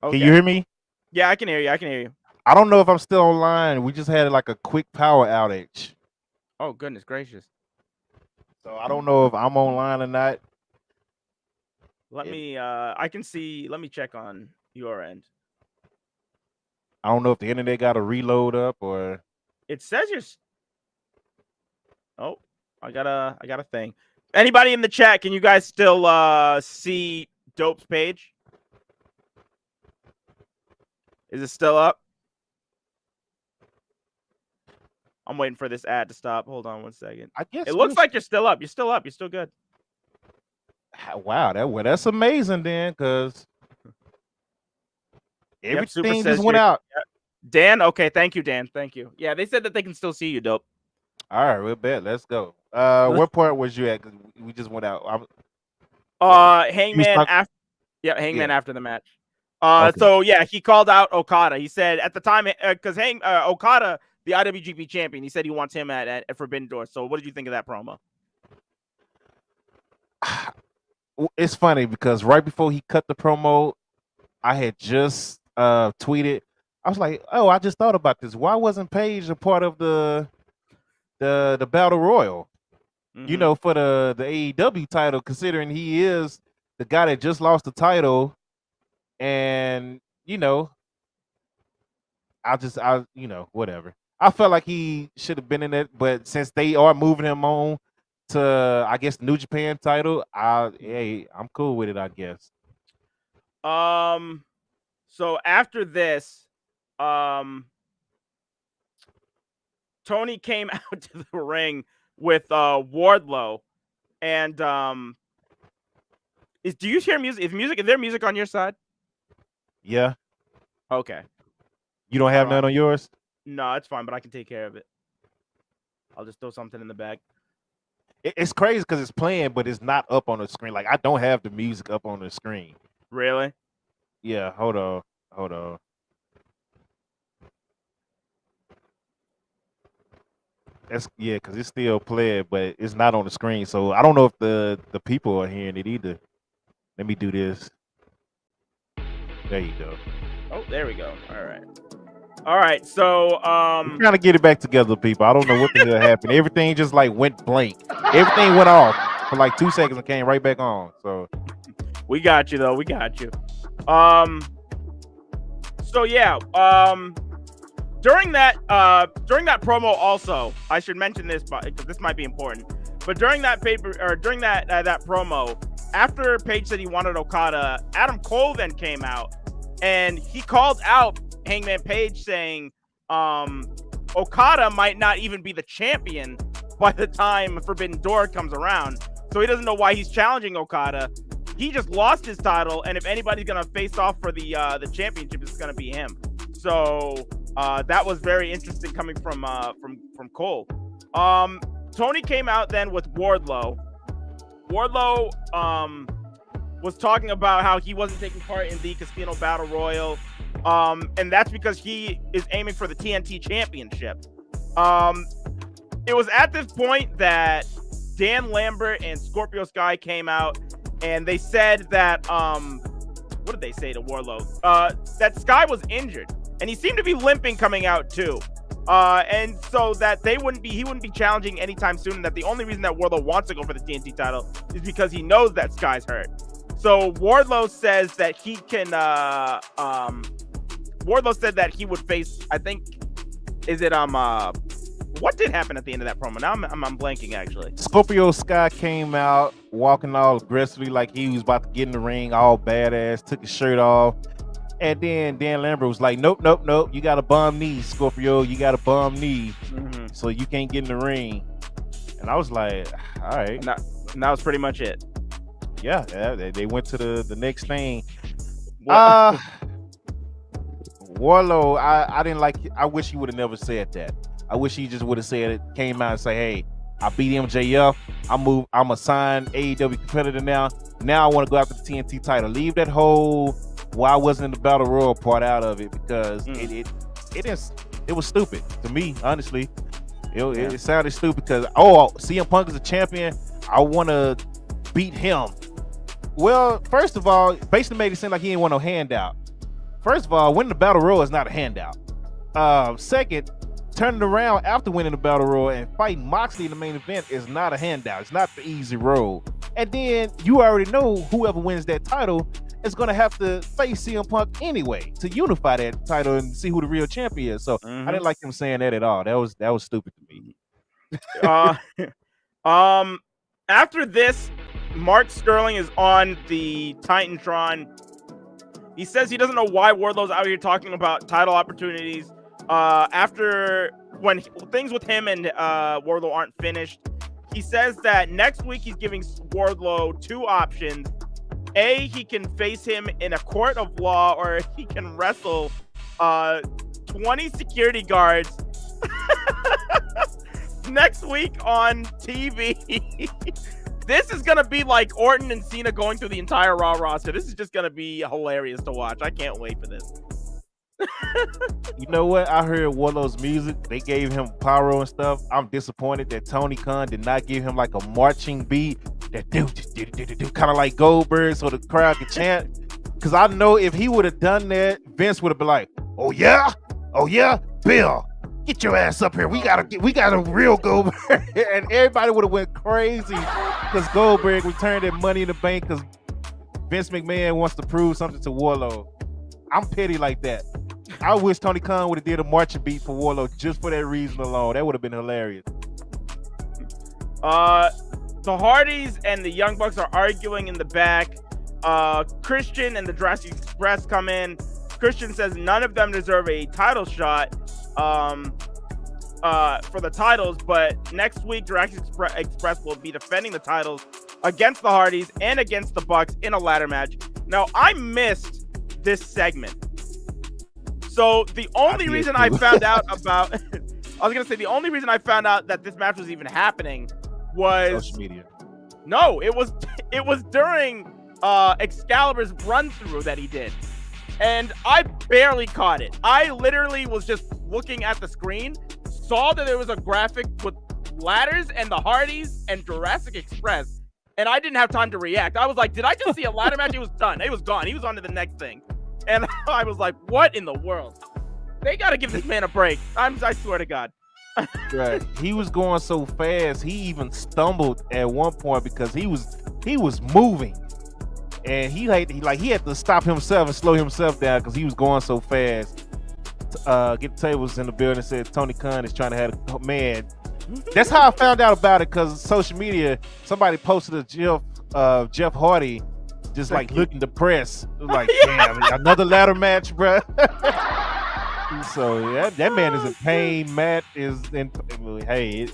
Okay. Can you hear me? Yeah, I can hear you. I don't know if I'm still online. We just had like a quick power outage. Oh, goodness gracious. So I don't know if I'm online or not. Let me check on your end. I don't know if the internet got a reload up or it says you're. Oh, I got a thing. Anybody in the chat? Can you guys still see Dope's page? Is it still up? I'm waiting for this ad to stop. Hold on 1 second. I guess it looks like you're still up. You're still up. You're still good. Wow, that's amazing then, because everything Super just went out. Dan, okay, thank you, Dan. Thank you. Yeah, they said that they can still see you, Dope. All right, we'll bet. Let's go. What part was you at? Because we just went out. Hangman after the match. Okay. So yeah, he called out Okada. He said at the time, because Okada, the IWGP champion, he said he wants him at Forbidden Door. So what did you think of that promo? It's funny because right before he cut the promo, I had just tweeted. I was like, "Oh, I just thought about this. Why wasn't Paige a part of the Battle Royal? Mm-hmm. You know, for the AEW title, considering he is the guy that just lost the title, and you know, whatever. I felt like he should have been in it, but since they are moving him on to, I guess, New Japan title, I'm cool with it, I guess. So after this, Tony came out to the ring with Wardlow, and do you hear music? Is there music on your side? Yeah. Okay. You don't have none on yours? No, it's fine, but I can take care of it. I'll just throw something in the bag. It's crazy because it's playing, but it's not up on the screen. Like, I don't have the music up on the screen. Really? Yeah, hold on. Because it's still playing, but it's not on the screen. So I don't know if the people are hearing it either. Let me do this. There you go. Oh, there we go. All right. So I'm trying to get it back together, people. I don't know what the hell happened. Everything just like went blank. Everything went off for like 2 seconds and came right back on. So we got you though. We got you. So yeah. during that promo also, I should mention this because this might be important. But during that that promo, after Paige said he wanted Okada, Adam Cole then came out and he called out Hangman Page saying Okada might not even be the champion by the time Forbidden Door comes around. So he doesn't know why he's challenging Okada. He just lost his title, and if anybody's gonna face off for the championship, it's gonna be him. So that was very interesting coming from Cole. Tony came out then with Wardlow. Wardlow was talking about how he wasn't taking part in the Casino Battle Royal, and that's because he is aiming for the TNT Championship. It was at this point that Dan Lambert and Scorpio Sky came out, and they said that what did they say to Wardlow? That Sky was injured, and he seemed to be limping coming out too. And so that he wouldn't be challenging anytime soon, and that the only reason that Wardlow wants to go for the TNT title is because he knows that Sky's hurt. So Wardlow says that he can Wardlow said that he would face, I think, is it what did happen at the end of that promo? Now I'm blanking actually. Scorpio Sky came out walking all aggressively like he was about to get in the ring, all badass, took his shirt off. And then Dan Lambert was like, nope. You got a bum knee, Scorpio. You got a bum knee. Mm-hmm. So you can't get in the ring. And I was like, all right. And that was pretty much it. Yeah, they went to the next thing. Wardlow, I didn't like it. I wish he would have never said that. I wish he just would have said it, came out and say, hey, I beat MJF. I'm a signed AEW competitor now. Now I want to go after the TNT title. Leave that whole why I wasn't in the Battle Royal part out of it, because it was stupid to me, honestly. It sounded stupid because, CM Punk is a champion. I want to beat him. Well, first of all, basically made it seem like he didn't want no handout. First of all, winning the Battle Royal is not a handout. Second, turning around after winning the Battle Royal and fighting Moxley in the main event is not a handout. It's not the easy road. And then you already know whoever wins that title is going to have to face CM Punk anyway to unify that title and see who the real champion is. So I didn't like him saying that at all. That was stupid to me. After this, Mark Sterling is on the Titantron. He says he doesn't know why Wardlow's out here talking about title opportunities after when things with him and Wardlow aren't finished. He says that next week he's giving Wardlow two options. A, he can face him in a court of law, or he can wrestle 20 security guards next week on TV. This is going to be like Orton and Cena going through the entire Raw roster. This is just going to be hilarious to watch. I can't wait for this. You know what? I heard Wardlow's music. They gave him pyro and stuff. I'm disappointed that Tony Khan did not give him like a marching beat that do kind of like Goldberg so the crowd could chant. Because I know if he would have done that, Vince would have been like, oh yeah, Bill, get your ass up here. We got a real Goldberg. And everybody would have went crazy because Goldberg returned that Money in the Bank because Vince McMahon wants to prove something to Wardlow. I'm petty like that. I wish Tony Khan would have did a marching beat for Wardlow just for that reason alone. That would have been hilarious. The Hardys and the Young Bucks are arguing in the back. Christian and the Jurassic Express come in. Christian says none of them deserve a title shot for the titles, but next week Jurassic Express will be defending the titles against the Hardys and against the Bucks in a ladder match. Now, I missed this segment. So the only reason I found out about the only reason I found out that this match was even happening was social media. No, it was during Excalibur's run through that he did. And I barely caught it. I literally was just looking at the screen, saw that there was a graphic with ladders and the Hardys and Jurassic Express, and I didn't have time to react. I was like, did I just see a ladder match? It was done. It was gone. He was on to the next thing. And I was like, what in the world? They got to give this man a break. I swear to God. Right. He was going so fast. He even stumbled at one point because he was moving. And he had to stop himself and slow himself down because he was going so fast Get the Tables in the building said Tony Khan is trying to have a man. That's how I found out about it, because social media, somebody posted a Jeff Hardy just like looking depressed. It was like, damn, another ladder match, bro. So yeah, that man is in pain. Matt is in. Hey,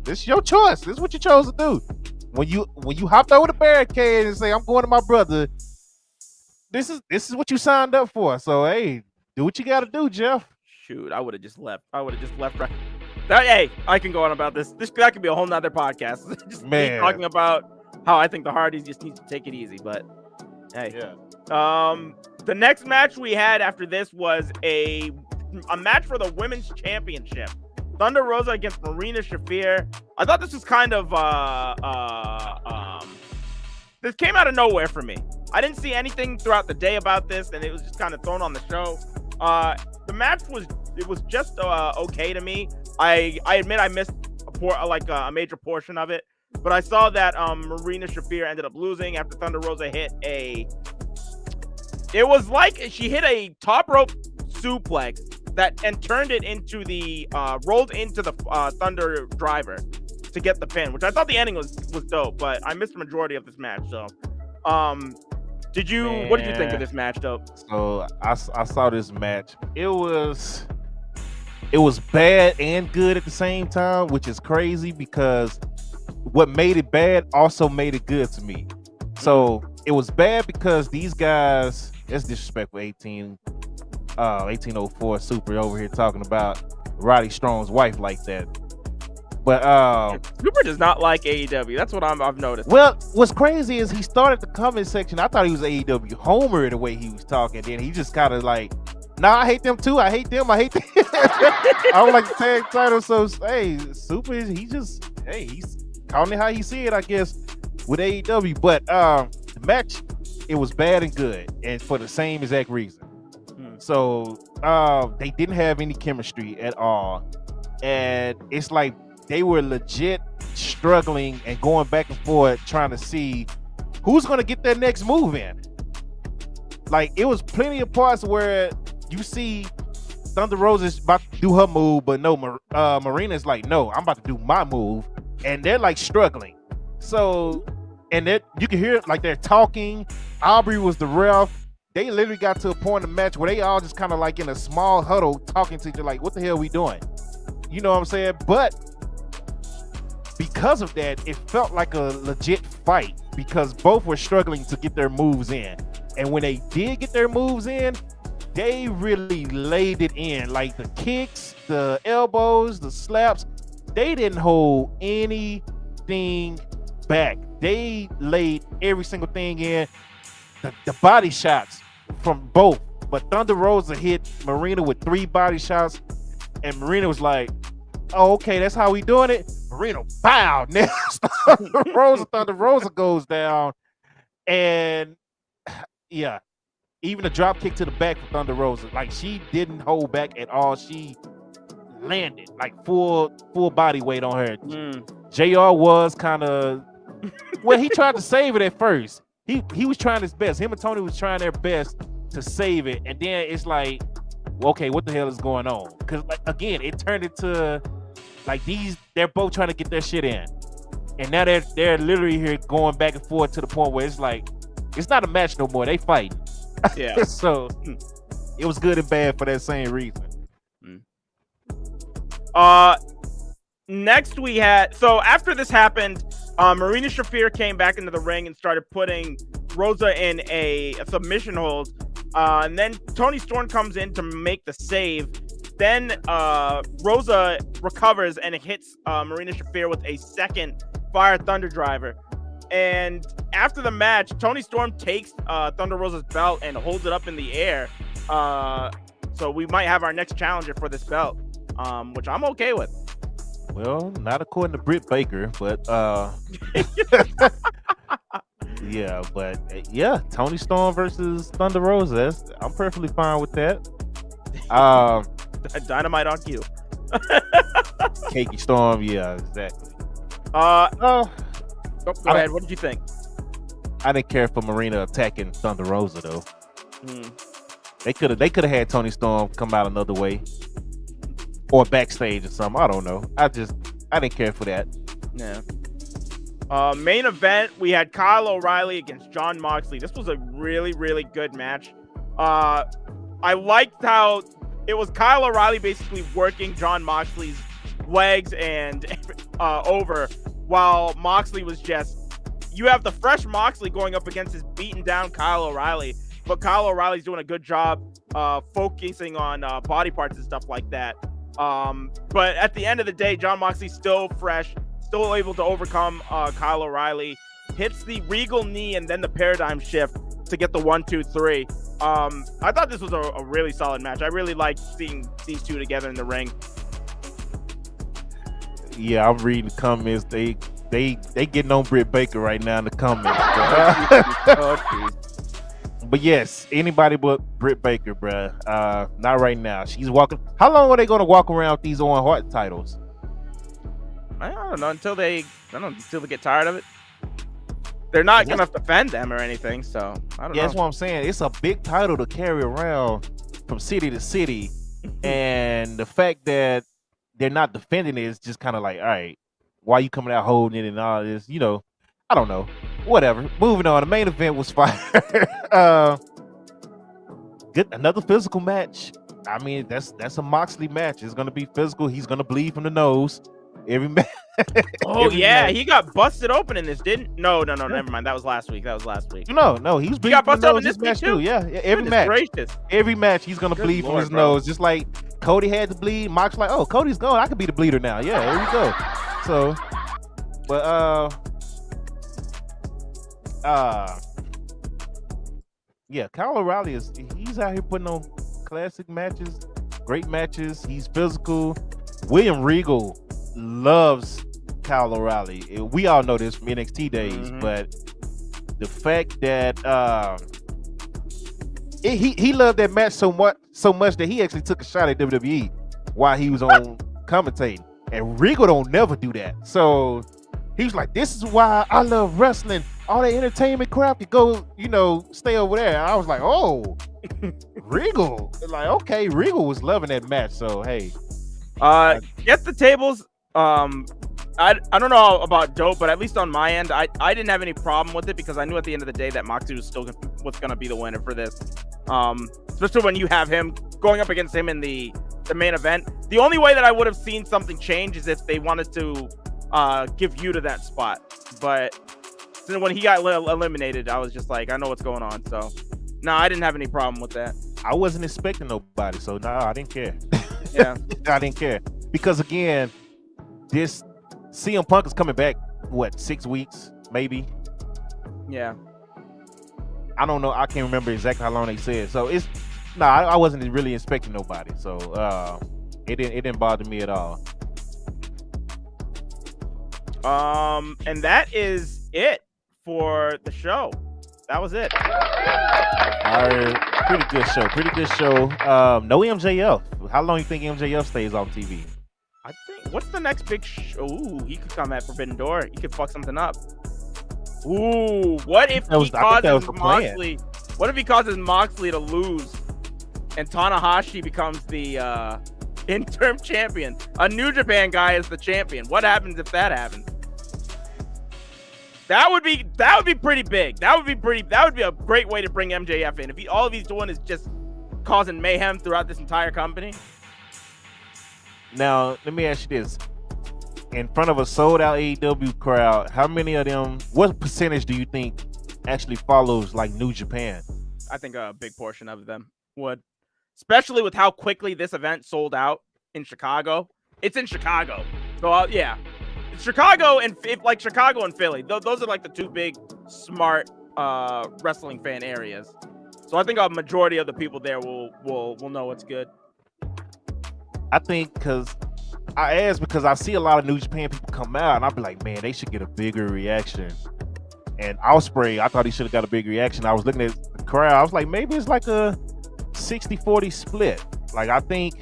this is your choice. This is what you chose to do. When you hopped over the barricade and say, I'm going to my brother, this is what you signed up for. So hey, do what you got to do, Jeff. Shoot, I would have just left. Right. Hey, I can go on about this. That could be a whole nother podcast. Just me talking about how I think the Hardys just need to take it easy. But hey, the next match we had after this was a match for the women's championship. Thunder Rosa against Marina Shafir. I thought this was kind of this came out of nowhere for me. I didn't see anything throughout the day about this, and it was just kind of thrown on the show. The match was just okay to me. I admit I missed a major portion of it, but I saw that Marina Shafir ended up losing after Thunder Rosa hit it was like she hit a top rope suplex and turned it into the rolled into the Thunder driver to get the pin, which I thought the ending was dope, but I missed the majority of this match. So what did you think of this match though? So I saw this match. It was bad and good at the same time, which is crazy because what made it bad also made it good to me. So it was bad because these guys, that's disrespectful. 1804 Super over here talking about Roddy Strong's wife like that. But Super does not like AEW. That's what I've noticed. Well, what's crazy is he started the comment section. I thought he was AEW homer the way he was talking. Then he just kind of like, nah, I hate them too. I hate them. I don't like the tag title. So hey, Super, he's calling it how he see it, I guess, with AEW. But the match, it was bad and good, and for the same exact reason. So they didn't have any chemistry at all, and it's like they were legit struggling and going back and forth trying to see who's gonna get their next move in. Like, it was plenty of parts where you see Thunder Rosa's about to do her move, but no, Marina's like, no, I'm about to do my move, and they're like struggling. So, and you can hear like they're talking. Aubrey was the ref. They literally got to a point in the match where they all just kind of like in a small huddle talking to each other, like, what the hell are we doing? You know what I'm saying? But because of that, it felt like a legit fight because both were struggling to get their moves in. And when they did get their moves in, they really laid it in. Like the kicks, the elbows, the slaps, they didn't hold anything back. They laid every single thing in. The body shots from both. But Thunder Rosa hit Marina with 3 body shots. And Marina was like, oh, okay, that's how we doing it. Marina, pow, next. Thunder Rosa goes down. And yeah, even a drop kick to the back for Thunder Rosa. Like, she didn't hold back at all. She landed like full body weight on her. JR was kind of, well, he tried to save it at first. He was trying his best. Him and Tony was trying their best to save it. And then it's like, okay, what the hell is going on? Because like, again, it turned into like they're both trying to get their shit in. And now they're literally here going back and forth to the point where it's like, it's not a match no more. They fight. Yeah. So it was good and bad for that same reason. Next we had, so after this happened, Marina Shafir came back into the ring and started putting Rosa in a submission hold. And then Toni Storm comes in to make the save. Then Rosa recovers and it hits Marina Shafir with a second Fire Thunder driver. And after the match, Toni Storm takes Thunder Rosa's belt and holds it up in the air. So we might have our next challenger for this belt, which I'm okay with. Well, not according to Britt Baker, but yeah, but yeah, Toni Storm versus Thunder Rosa. I'm perfectly fine with that. Dynamite on cue. Cakey Storm, yeah, exactly. Go ahead. What did you think? I didn't care for Marina attacking Thunder Rosa though. They could have had Tony Storm come out another way, or backstage or something. I don't know. I didn't care for that. Yeah. Main event, we had Kyle O'Reilly against Jon Moxley. This was a really, really good match. I liked how it was Kyle O'Reilly basically working Jon Moxley's legs and over, while Moxley was just, you have the fresh Moxley going up against his beaten down Kyle O'Reilly, but Kyle O'Reilly's doing a good job focusing on body parts and stuff like that. But at the end of the day, Jon Moxley's still fresh, still able to overcome Kyle O'Reilly, hits the Regal knee and then the paradigm shift to get the 1-2-3. I thought this was a really solid match. I really liked seeing these two together in the ring. Yeah, I'm reading the comments. They getting on Britt Baker right now in the comments. But yes, anybody but Britt Baker, bruh. Not right now. She's walking. How long are they going to walk around with these Owen Hart titles? I don't know until they get tired of it. They're not gonna defend them or anything, so I don't know. That's what I'm saying. It's a big title to carry around from city to city, and the fact that they're not defending it is just kind of like, all right, why you coming out holding it and all this? You know, I don't know. Whatever. Moving on. The main event was fire. Good, another physical match. I mean, that's a Moxley match. It's gonna be physical. He's gonna bleed from the nose every match. Oh yeah, he got busted open in this, didn't? No, never mind. That was last week. No, he was bleeding. He got busted open in this match too. Yeah, every match. Gracious. Every match, he's gonna bleed from his nose, just like Cody had to bleed. Mox's like, oh, Cody's gone. I could be the bleeder now. Yeah, here we go. So, but yeah, Kyle O'Reilly he's out here putting on classic matches, great matches. He's physical. William Regal loves Kyle O'Reilly. We all know this from NXT days, but the fact that he loved that match so much that he actually took a shot at WWE while he was on commentating, and Regal don't never do that. So he was like, "This is why I love wrestling. All the entertainment crap could go, stay over there." And I was like, "Oh, Regal!" Like, okay, Regal was loving that match. So hey, get the tables. I don't know about Dope, but at least on my end, I didn't have any problem with it because I knew at the end of the day that Moxley was still was going to be the winner for this. Especially when you have him going up against him in the main event. The only way that I would have seen something change is if they wanted to give you to that spot. But when he got eliminated, I was just like, I know what's going on. So no, I didn't have any problem with that. I wasn't expecting nobody, so no, I didn't care. Yeah, I didn't care because again, this CM Punk is coming back. What, 6 weeks, maybe? Yeah. I don't know. I can't remember exactly how long they said. So it's I wasn't really expecting nobody. So it didn't bother me at all. And that is it for the show. That was it. All right, pretty good show. No MJF. How long you think MJF stays on TV? I think, what's the next big show? Ooh, he could come at Forbidden Door. He could fuck something up. Ooh, what if he causes Moxley? What if he causes Moxley to lose, and Tanahashi becomes the interim champion? A New Japan guy is the champion. What happens if that happens? That would be pretty big. That would be a great way to bring MJF in. If all he's doing is just causing mayhem throughout this entire company. Now, let me ask you this. In front of a sold-out AEW crowd, how many of them, what percentage do you think actually follows, like, New Japan? I think a big portion of them would. Especially with how quickly this event sold out in Chicago. It's in Chicago. So, yeah. Chicago and Philly. Those are, like, the two big, smart wrestling fan areas. So I think a majority of the people there will know what's good. I think because I see a lot of New Japan people come out, and I'll be like, man, they should get a bigger reaction. And Ospreay, I thought he should have got a big reaction. I was looking at the crowd. I was like, maybe it's like a 60-40 split. Like, I think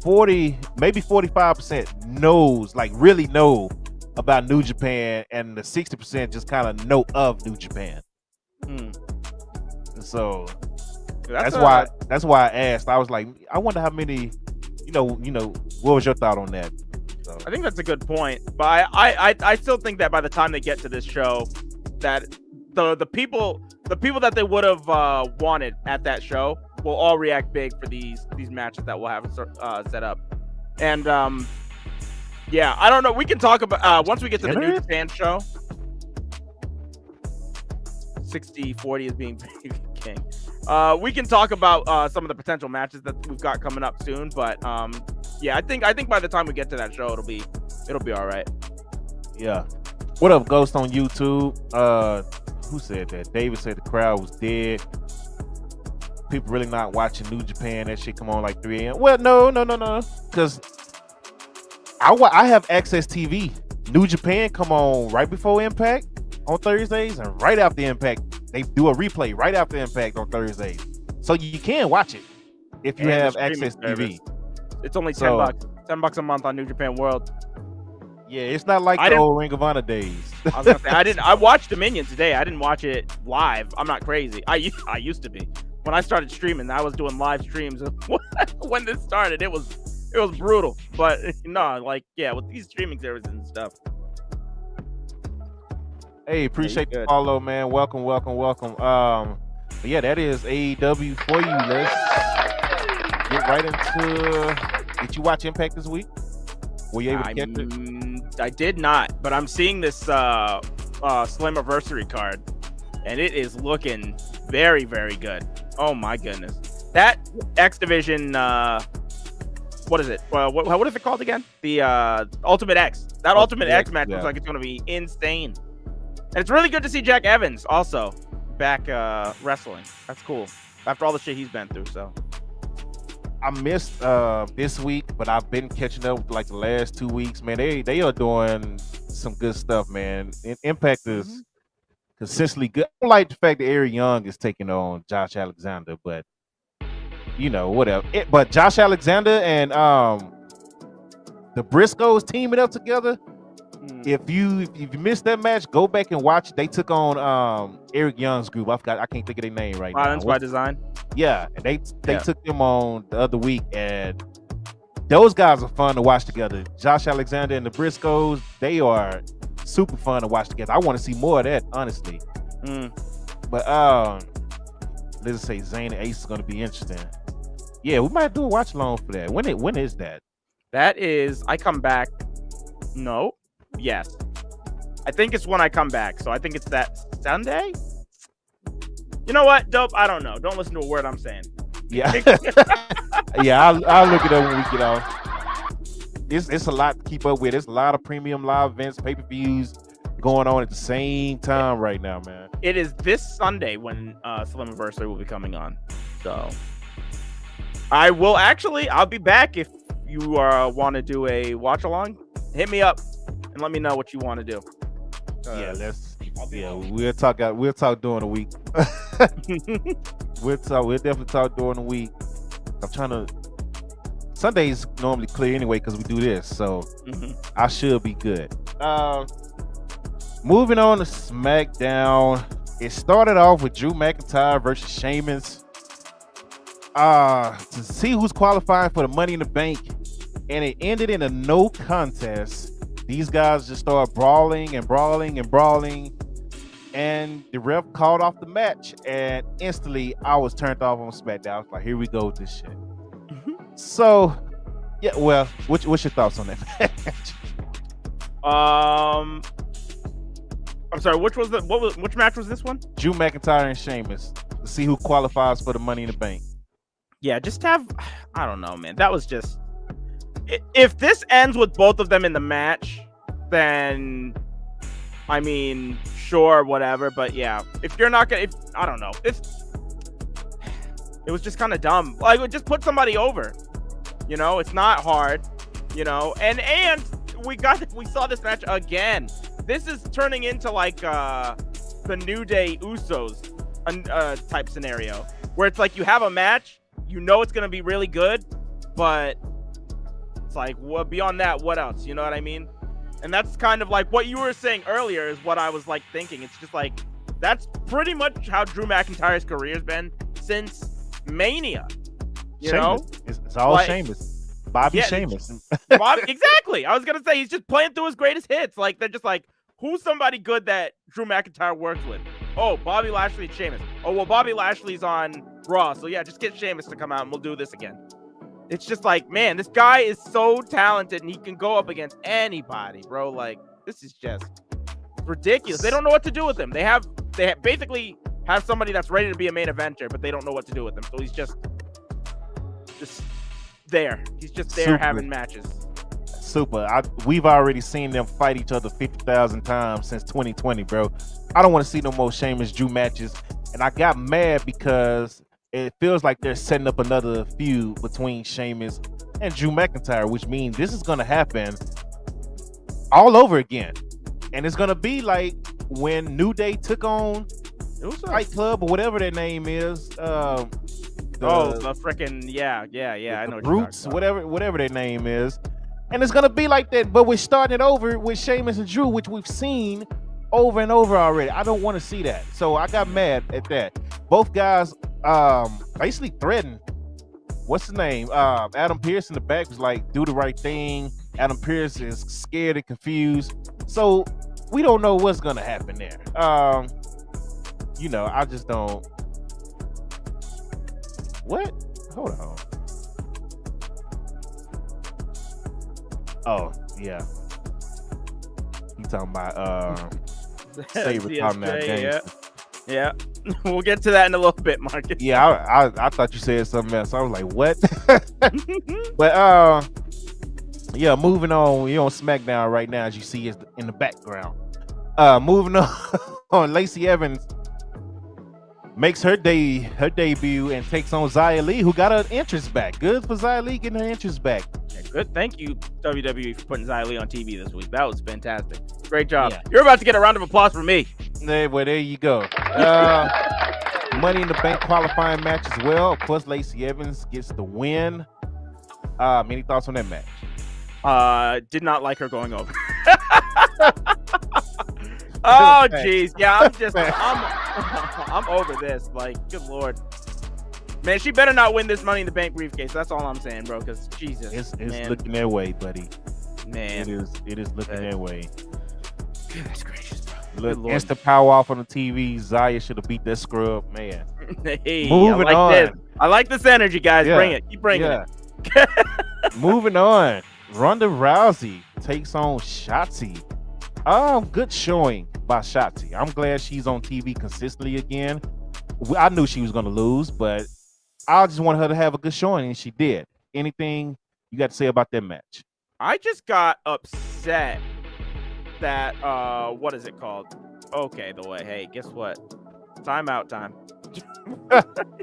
40, maybe 45% knows, like really know about New Japan, and the 60% just kind of know of New Japan. So That's why I asked. I was like, I wonder how many. What was your thought on that? So. I think that's a good point, but I still think that by the time they get to this show, that the people that they would have wanted at that show will all react big for these matches that we'll have set up, and yeah, I don't know. We can talk about once we get to the New Japan show. 60-40 is being king. We can talk about some of the potential matches that we've got coming up soon, but yeah, I think by the time we get to that show, it'll be all right. Yeah. What up, Ghost on YouTube? Who said that? David said the crowd was dead. People really not watching New Japan. That shit come on like 3 a.m. Well, no. Because I have Access TV. New Japan come on right before Impact on Thursdays, and right after Impact, they do a replay right after Impact on Thursdays. So you can watch it if you have Access TV. It's only $10. $10 a month on New Japan World. Yeah, it's not like the old Ring of Honor days. I was gonna say, I watched Dominion today. I didn't watch it live. I'm not crazy. I used to be. When I started streaming, I was doing live streams. When this started, it was brutal. But no, like, yeah, with these streaming services and stuff. Hey, appreciate the follow, man. Welcome. But yeah, that is AEW for you. Let's get right into. Did you watch Impact this week? Were you able to get it? I did not, but I'm seeing this Slammiversary card, and it is looking very, very good. Oh my goodness, that X Division. What is it? What is it called again? The Ultimate X. That Ultimate X match looks like it's going to be insane. And it's really good to see Jack Evans also back wrestling. That's cool. After all the shit he's been through. So I missed this week, but I've been catching up with like the last 2 weeks. Man, they are doing some good stuff, man. Impact is consistently good. I don't like the fact that Eric Young is taking on Josh Alexander, but whatever. But Josh Alexander and the Briscoes teaming up together. If you missed that match, go back and watch it. They took on Eric Young's group. I can't think of their name right now. Violence by Design. Yeah, and they took them on the other week, and those guys are fun to watch together. Josh Alexander and the Briscoes, they are super fun to watch together. I want to see more of that, honestly. But let's say Zayn and Ace is going to be interesting. Yeah, we might do a watch along for that. When is that? That is, I come back. No. Yes. I think it's when I come back. So I think it's that Sunday. You know what, Dope? I don't know. Don't listen to a word I'm saying. Yeah. Yeah, I'll look it up when we get off. It's a lot to keep up with. There's a lot of premium live events, pay-per-views going on at the same time right now, man. It is this Sunday when Slammiversary will be coming on. So I'll be back if you want to do a watch along. Hit me up and let me know what you want to do. We'll talk during the week. We'll definitely talk during the week. I'm trying to. Sunday's normally clear anyway because we do this, so I should be good. Moving on to SmackDown. It started off with Drew McIntyre versus Sheamus. To see who's qualifying for the Money in the Bank, and it ended in a no contest. These guys just started brawling, and the ref called off the match, and instantly I was turned off on SmackDown. I was like, here we go with this shit. So, yeah, well, what's your thoughts on that match? I'm sorry, which match was this one? Drew McIntyre and Sheamus to see who qualifies for the Money in the Bank. Yeah, I don't know, man. That was just, if this ends with both of them in the match, then I mean, sure, whatever. But yeah, if you're not gonna, I don't know, it was just kind of dumb. Like, just put somebody over. It's not hard. And we saw this match again. This is turning into like the New Day Usos type scenario, where it's like you have a match, it's gonna be really good, but it's like, well, beyond that, what else? You know what I mean? And that's kind of like what you were saying earlier is what I was like thinking. It's just like, that's pretty much how Drew McIntyre's career has been since mania. You know, it's all like, Sheamus. Bobby yeah, Sheamus. Exactly. I was gonna say he's just playing through his greatest hits. Like they're just like, who's somebody good that Drew McIntyre works with? Oh, Bobby Lashley and Sheamus. Oh well, Bobby Lashley's on Raw, so yeah, just get Sheamus to come out and we'll do this again. It's just like, man, this guy is so talented and he can go up against anybody, bro. Like this is just ridiculous. They don't know what to do with him. They basically have somebody that's ready to be a main eventer, but they don't know what to do with him. So he's just there. He's just there having matches. Super. We've already seen them fight each other 50,000 times since 2020, bro. I don't want to see no more Sheamus Drew matches. And I got mad because it feels like they're setting up another feud between Sheamus and Drew McIntyre, which means this is going to happen all over again. And it's going to be like when New Day took on Fight Club or whatever their name is. The freaking I know Roots, whatever their name is. And it's gonna be like that, but we're starting it over with Sheamus and Drew, which we've seen over and over already. I don't want to see that. So I got mad at that. Both guys basically threatened. What's his name? Adam Pearce in the back was like, do the right thing. Adam Pearce is scared and confused. So we don't know what's gonna happen there. I just don't. What? Hold on. Oh, yeah. He talking about Sabre talking about games. Yeah. We'll get to that in a little bit, Marcus. Yeah, I thought you said something else. I was like, what? But yeah, moving on. You're on SmackDown right now, as you see in the background. Moving on, Lacey Evans makes her debut and takes on Xia Li, who got her interest back. Good for Xia Li getting her interest back. Yeah, good. Thank you, WWE, for putting Xia Li on TV this week. That was fantastic. Great job. Yeah. You're about to get a round of applause from me. Well, there you go. Money in the Bank qualifying match as well. Of course, Lacey Evans gets the win. Any thoughts on that match? Did not like her going over. Oh jeez, yeah, I'm over this. Like, good lord, man, she better not win this Money in the Bank briefcase. That's all I'm saying, bro. Because Jesus, it's looking their way, buddy. Man, it is looking their way. Goodness gracious, bro. Look, instant power off on the TV. Xia should have beat that scrub, man. Hey, moving on. I like this energy, guys. Yeah. Bring it. Keep bringing it. Moving on. Ronda Rousey takes on Shotzi. Good showing by Shotzi. I'm glad she's on TV consistently again. I knew she was going to lose, but I just wanted her to have a good showing, and she did. Anything you got to say about that match? I just got upset that, what is it called? Okay, the way. Hey, guess what? Timeout time.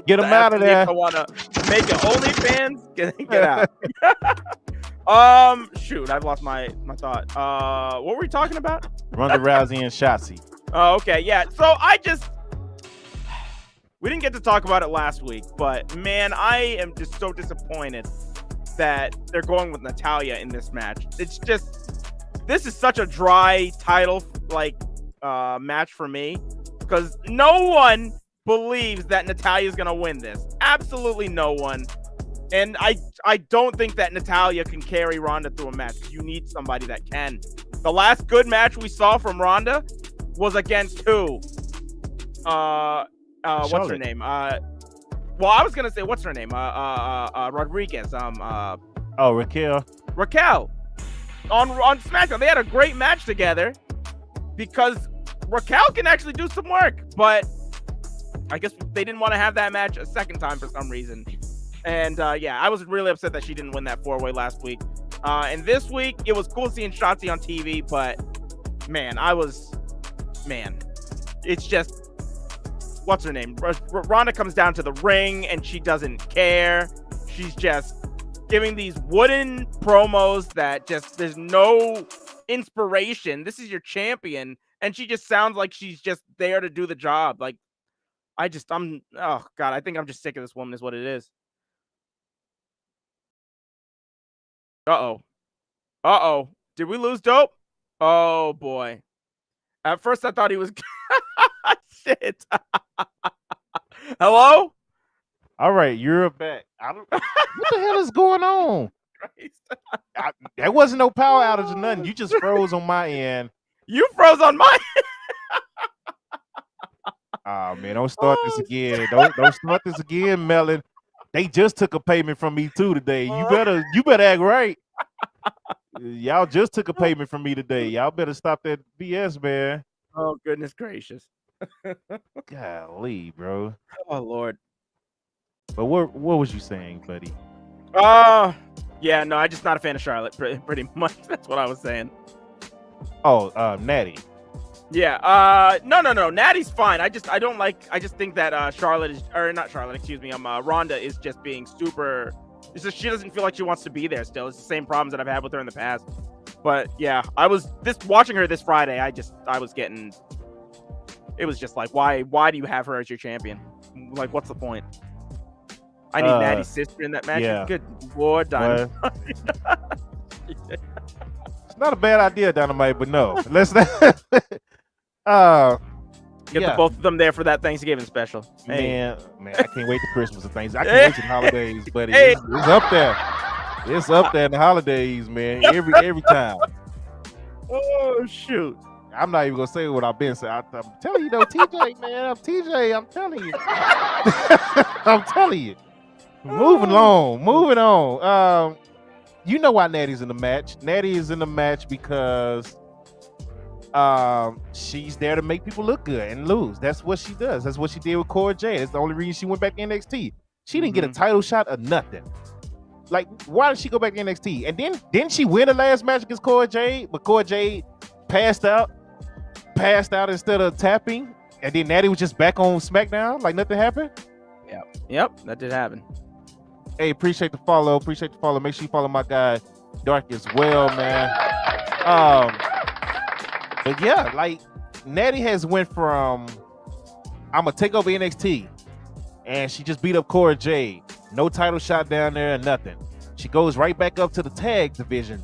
Get them out of there. I want to make it OnlyFans. Get out. Shoot, I've lost my thought. What were we talking about? Ronda Rousey and Shotzi. Oh, okay, yeah. So we didn't get to talk about it last week, but man, I am just so disappointed that they're going with Natalya in this match. It's just, this is such a dry title match for me, because no one believes that Natalya is gonna win this. Absolutely no one. And I don't think that Natalya can carry Ronda through a match. You need somebody that can. The last good match we saw from Ronda was against who? What's her name? I was gonna say what's her name? Rodriguez. Raquel. Raquel. On SmackDown, they had a great match together because Raquel can actually do some work, but I guess they didn't want to have that match a second time for some reason. And I was really upset that she didn't win that 4-way last week. And this week, it was cool seeing Shotzi on TV, but man, it's just, what's her name? Ronda comes down to the ring and she doesn't care. She's just giving these wooden promos that just, there's no inspiration. This is your champion, and she just sounds like she's just there to do the job. Like, I think I'm just sick of this woman is what it is. Uh-oh. Did we lose Dope? Oh, boy. At first, I thought he was... Shit. Hello? All right, you're back. What the hell is going on? There wasn't no power outage or nothing. You just froze on my end. You froze on mine. Oh man, don't start this again. Don't start this again, Melon. They just took a payment from me too today. You better act right. Y'all just took a payment from me today. Y'all better stop that BS, man. Oh goodness gracious. Golly, bro. Oh Lord. But what was you saying, buddy? Yeah, no, I'm just not a fan of Charlotte. Pretty much, that's what I was saying. Oh, Natty. Yeah. No. Natty's fine. I just think that Charlotte is, or not Charlotte. Excuse me. Ronda is just being super. It's just she doesn't feel like she wants to be there. Still, it's the same problems that I've had with her in the past. But yeah, I was watching her this Friday. I was getting. It was just like, why do you have her as your champion? Like, what's the point? I need Natty's sister in that match. Yeah. Good Lord, Dynamite. It's not a bad idea, Dynamite, but no. Let's not. Get the both of them there for that Thanksgiving special. Man, I can't wait to Christmas and things. I can't wait to the holidays, buddy. Hey. It's up there. It's up there in the holidays, man. Every time. Oh shoot. I'm not even gonna say what I've been saying. I'm telling you though, TJ, man. I'm telling you. I'm telling you. Moving on. You know why Natty's in the match. Natty is in the match because she's there to make people look good and lose. That's what she does. That's what she did with Cora Jade. That's the only reason she went back to NXT. She didn't get a title shot or nothing. Like, why did she go back to NXT? And then didn't she win the last match against Cora Jade? But Cora Jade passed out instead of tapping, and then Natty was just back on SmackDown like nothing happened. Yep, that did happen. Hey, appreciate the follow. Make sure you follow my guy Dark as well, man. But yeah, like Natty has went from I'm gonna take over NXT, and she just beat up Cora Jade. No title shot down there and nothing. She goes right back up to the tag division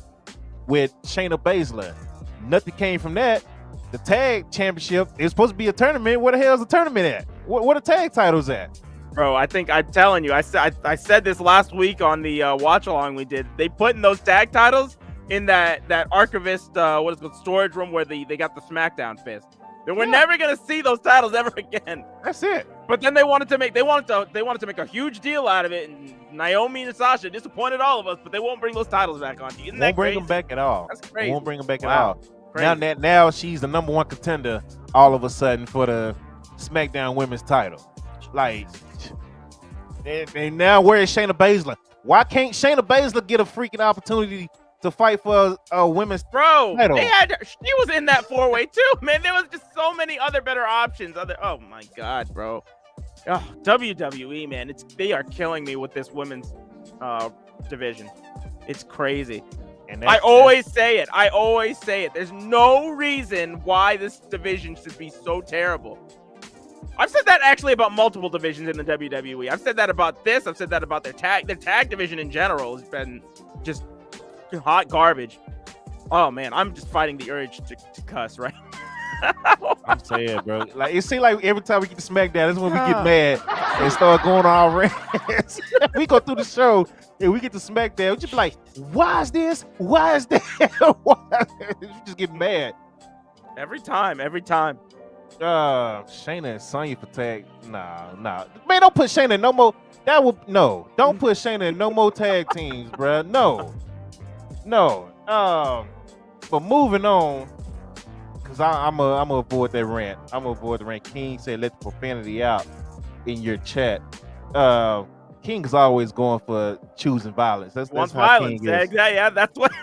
with Shayna Baszler. Nothing came from that. The tag championship is supposed to be a tournament. Where the hell is the tournament at? What the tag titles at? Bro, I think I'm telling you, I said this last week on the watch along we did. They put in those tag titles in that archivist storage room where they got the SmackDown fist. We're never gonna see those titles ever again. That's it. But then they wanted to make a huge deal out of it, and Naomi and Sasha disappointed all of us. But they won't bring those titles back on. Isn't that Won't bring crazy? them back at all. That's crazy. Won't bring them back at Wow. all. Crazy. Now she's the number one contender all of a sudden for the SmackDown Women's title. Like, and now where is Shayna Baszler? Why can't Shayna Baszler get a freaking opportunity to fight for a women's title? She was in that 4-way too, man. There was just so many other better options. Oh my god, bro. Oh, WWE, man, they are killing me with this women's division. It's crazy. And I always say it. There's no reason why this division should be so terrible. I've said that actually about multiple divisions in the WWE. I've said that about this. I've said that about their tag division in general has been just hot garbage. Oh man, I'm just fighting the urge to cuss right. I'm saying, bro. Like, it seems like every time we get to SmackDown, that's when we get mad and start going on our rants. We go through the show and we get to SmackDown, we just be like, why is this? Why is that? We just get mad. Every time. Shayna and Sonya for tag. Nah. Man, don't put Shayna in no more. Don't put Shayna in no more tag teams, bro. No. But moving on, because I'm gonna avoid that rant. I'm gonna avoid the rant. King said, let the profanity out in your chat. King is always going for choosing violence. That's how violence. King is. Yeah, that's what.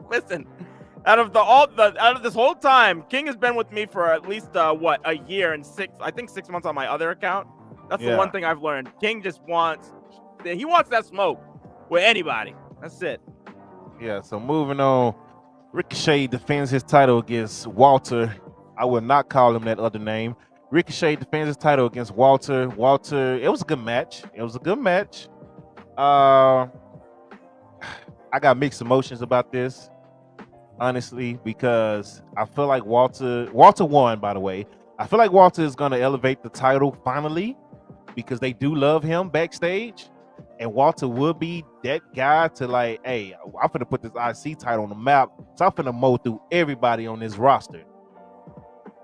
Listen, out of this whole time, King has been with me for at least a year and 6 months on my other account. That's the one thing I've learned. King just wants that smoke with anybody. That's it. Yeah. So moving on, Ricochet defends his title against Walter. I will not call him that other name. Ricochet defends his title against Walter. It was a good match. I got mixed emotions about this, honestly, because I feel like Walter won, by the way. I feel like Walter is going to elevate the title finally. because they do love him backstage, and Walter would be that guy to like, hey, I'm gonna put this IC title on the map, so I'm gonna mow through everybody on this roster.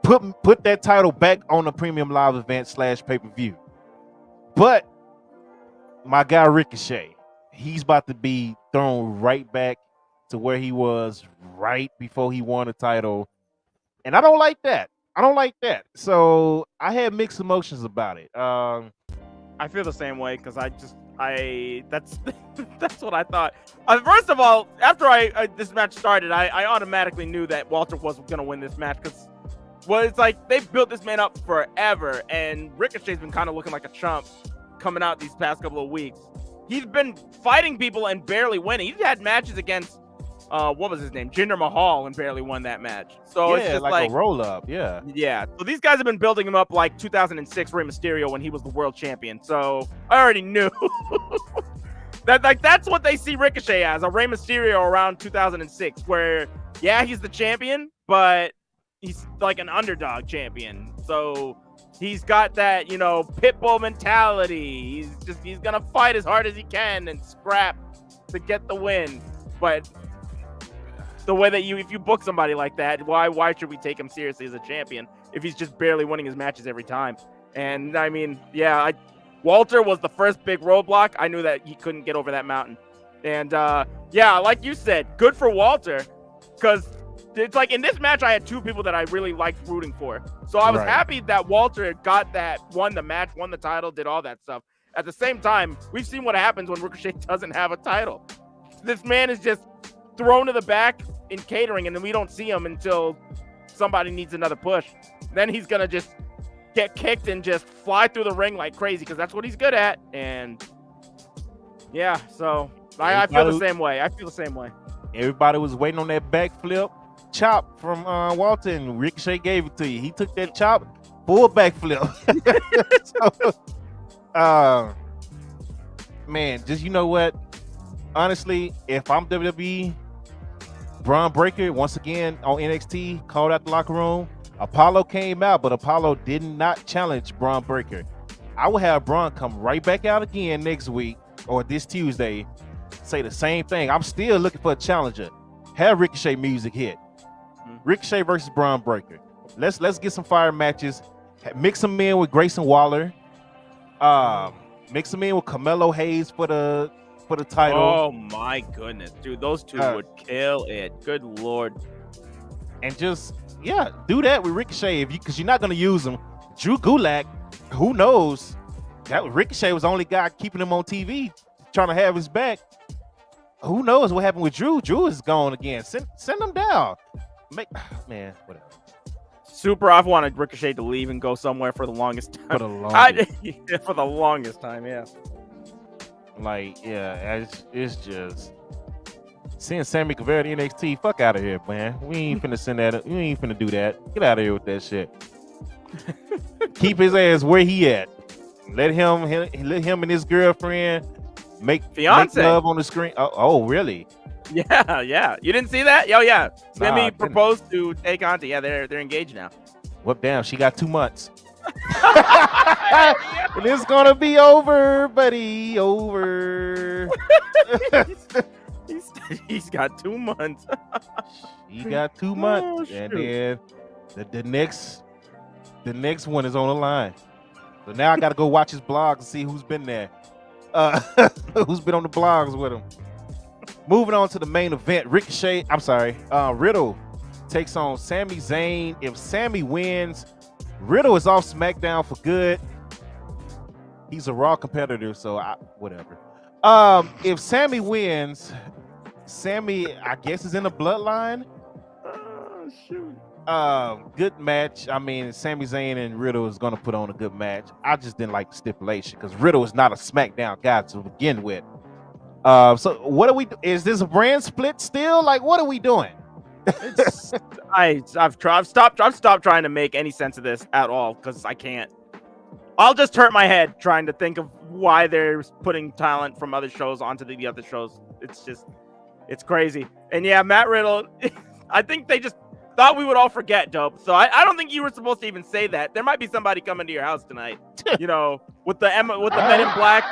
Put that title back on the premium live event / pay-per-view. But my guy Ricochet, he's about to be thrown right back to where he was right before he won the title. And I don't like that. So I had mixed emotions about it. I feel the same way because that's that's what I thought. First of all, after this match started, I automatically knew that Walter was going to win this match because, well, it's like they've built this man up forever, and Ricochet's been kind of looking like a chump coming out these past couple of weeks. He's been fighting people and barely winning. He's had matches against what was his name? Jinder Mahal, and barely won that match. So yeah, it's just like a roll up. Yeah. Yeah. So these guys have been building him up like 2006 Rey Mysterio when he was the world champion. So I already knew that's what they see Ricochet as, a Rey Mysterio around 2006, where yeah, he's the champion, but he's like an underdog champion. So he's got that, pitbull mentality. He's gonna fight as hard as he can and scrap to get the win. But the way that if you book somebody like that, why should we take him seriously as a champion if he's just barely winning his matches every time? And I mean, yeah, Walter was the first big roadblock. I knew that he couldn't get over that mountain. And yeah, like you said, good for Walter, because it's like in this match, I had two people that I really liked rooting for. So I was happy that Walter got that, won the match, won the title, did all that stuff. At the same time, we've seen what happens when Ricochet doesn't have a title. This man is just thrown to the back in catering, and then we don't see him until somebody needs another push. Then he's going to just get kicked and just fly through the ring like crazy because that's what he's good at. And yeah, so I feel the same way. Everybody was waiting on that backflip chop from Walter, and Ricochet gave it to you. He took that chop, full backflip. So, man, just, you know what? Honestly, if I'm WWE, Braun Breaker, once again on NXT, called out the locker room. Apollo came out, but Apollo did not challenge Braun Breaker. I will have Braun come right back out again next week or this Tuesday, say the same thing. I'm still looking for a challenger. Have Ricochet music hit. Ricochet versus Braun Breaker. Let's get some fire matches. Mix them in with Grayson Waller. Mix them in with Carmelo Hayes for the title. Oh my goodness, dude, those two would kill it. Good Lord. And just, yeah, do that with Ricochet because you're not going to use him. Drew Gulak, who knows? That Ricochet was the only guy keeping him on TV, trying to have his back. Who knows what happened with Drew? Drew is gone again. Send him down. Man, whatever. Super, I've wanted Ricochet to leave and go somewhere for the longest time. For the longest time, yeah. Like, yeah, it's just seeing Sammy Guevara to NXT. Fuck out of here, man. We ain't finna send that. We ain't finna do that. Get out of here with that shit. Keep his ass where he at. Let him and his girlfriend make love on the screen. Oh, really? Yeah. You didn't see that? Oh, yeah. Sammy proposed to take Auntie. Yeah, they're engaged now. Well, damn, she got 2 months. And it's gonna be over, buddy. Over. He's got 2 months. He got 2 months, and then the next one is on the line. So now I got to go watch his blogs and see who's been there, who's been on the blogs with him. Moving on to the main event, Riddle takes on Sami Zayn. If Sami wins, Riddle is off SmackDown for good. He's a Raw competitor, so whatever. If Sami wins, Sami, I guess, is in the bloodline. Oh, shoot. Good match. I mean, Sami Zayn and Riddle is going to put on a good match. I just didn't like the stipulation because Riddle is not a SmackDown guy to begin with. So what are we? Is this a brand split still? Like, what are we doing? I've stopped trying to make any sense of this at all because I can't. I'll just hurt my head trying to think of why they're putting talent from other shows onto the other shows. It's crazy. And yeah, Matt Riddle, I think they just thought we would all forget, Dope. So I don't think you were supposed to even say that. There might be somebody coming to your house tonight, with the Men in Black,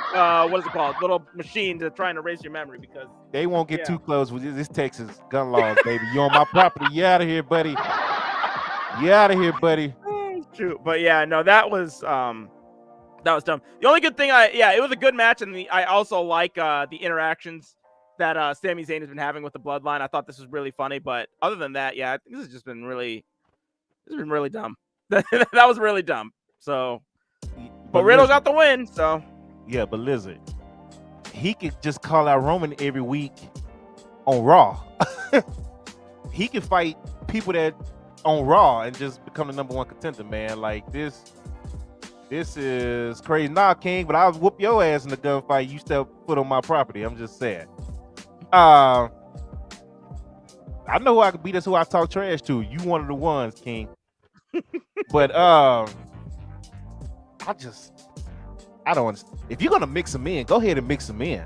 what is it called? Little machine to try and erase your memory because they won't get too close with this Texas gun laws, baby. You on my property? You out of here, buddy. You out of here, buddy. True, but yeah, no, that was dumb. The only good thing, it was a good match, and I also like the interactions that Sami Zayn has been having with the Bloodline. I thought this was really funny, but other than that, I think this has been really dumb. That was really dumb. So, but Riddle got the win. So, yeah, but Lizard, he could just call out Roman every week on Raw. He can fight people that on Raw and just become the #1 contender, man. Like this is crazy. Nah, King, but I'll whoop your ass in the gunfight. You step foot on my property. I'm just saying. I know who I could beat. That's who I talk trash to. You one of the ones, King. But I don't understand. If you're gonna mix them in, go ahead and mix them in.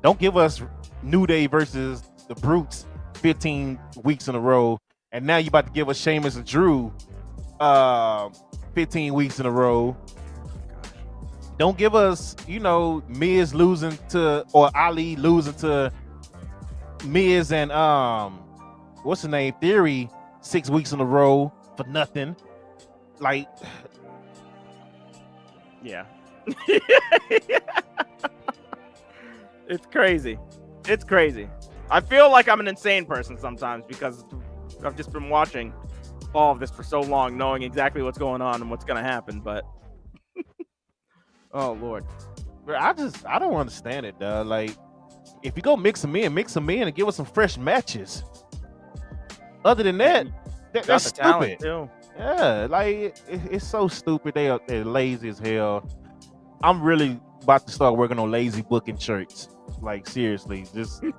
Don't give us New Day versus the Brutes 15 weeks in a row, and now you about to give us Sheamus and Drew 15 weeks in a row. Don't give us, Miz losing to, or Ali losing to Miz and what's the name, Theory 6 weeks in a row for nothing. Like, yeah. It's crazy. I feel like I'm an insane person sometimes because I've just been watching all of this for so long, knowing exactly what's going on and what's going to happen. But oh Lord, I don't understand it, dog. Like, if you go mix them in and give us some fresh matches. Other than that, that's stupid. Too. Yeah, like it's so stupid. They're lazy as hell. I'm really about to start working on lazy booking shirts. Like, seriously, just we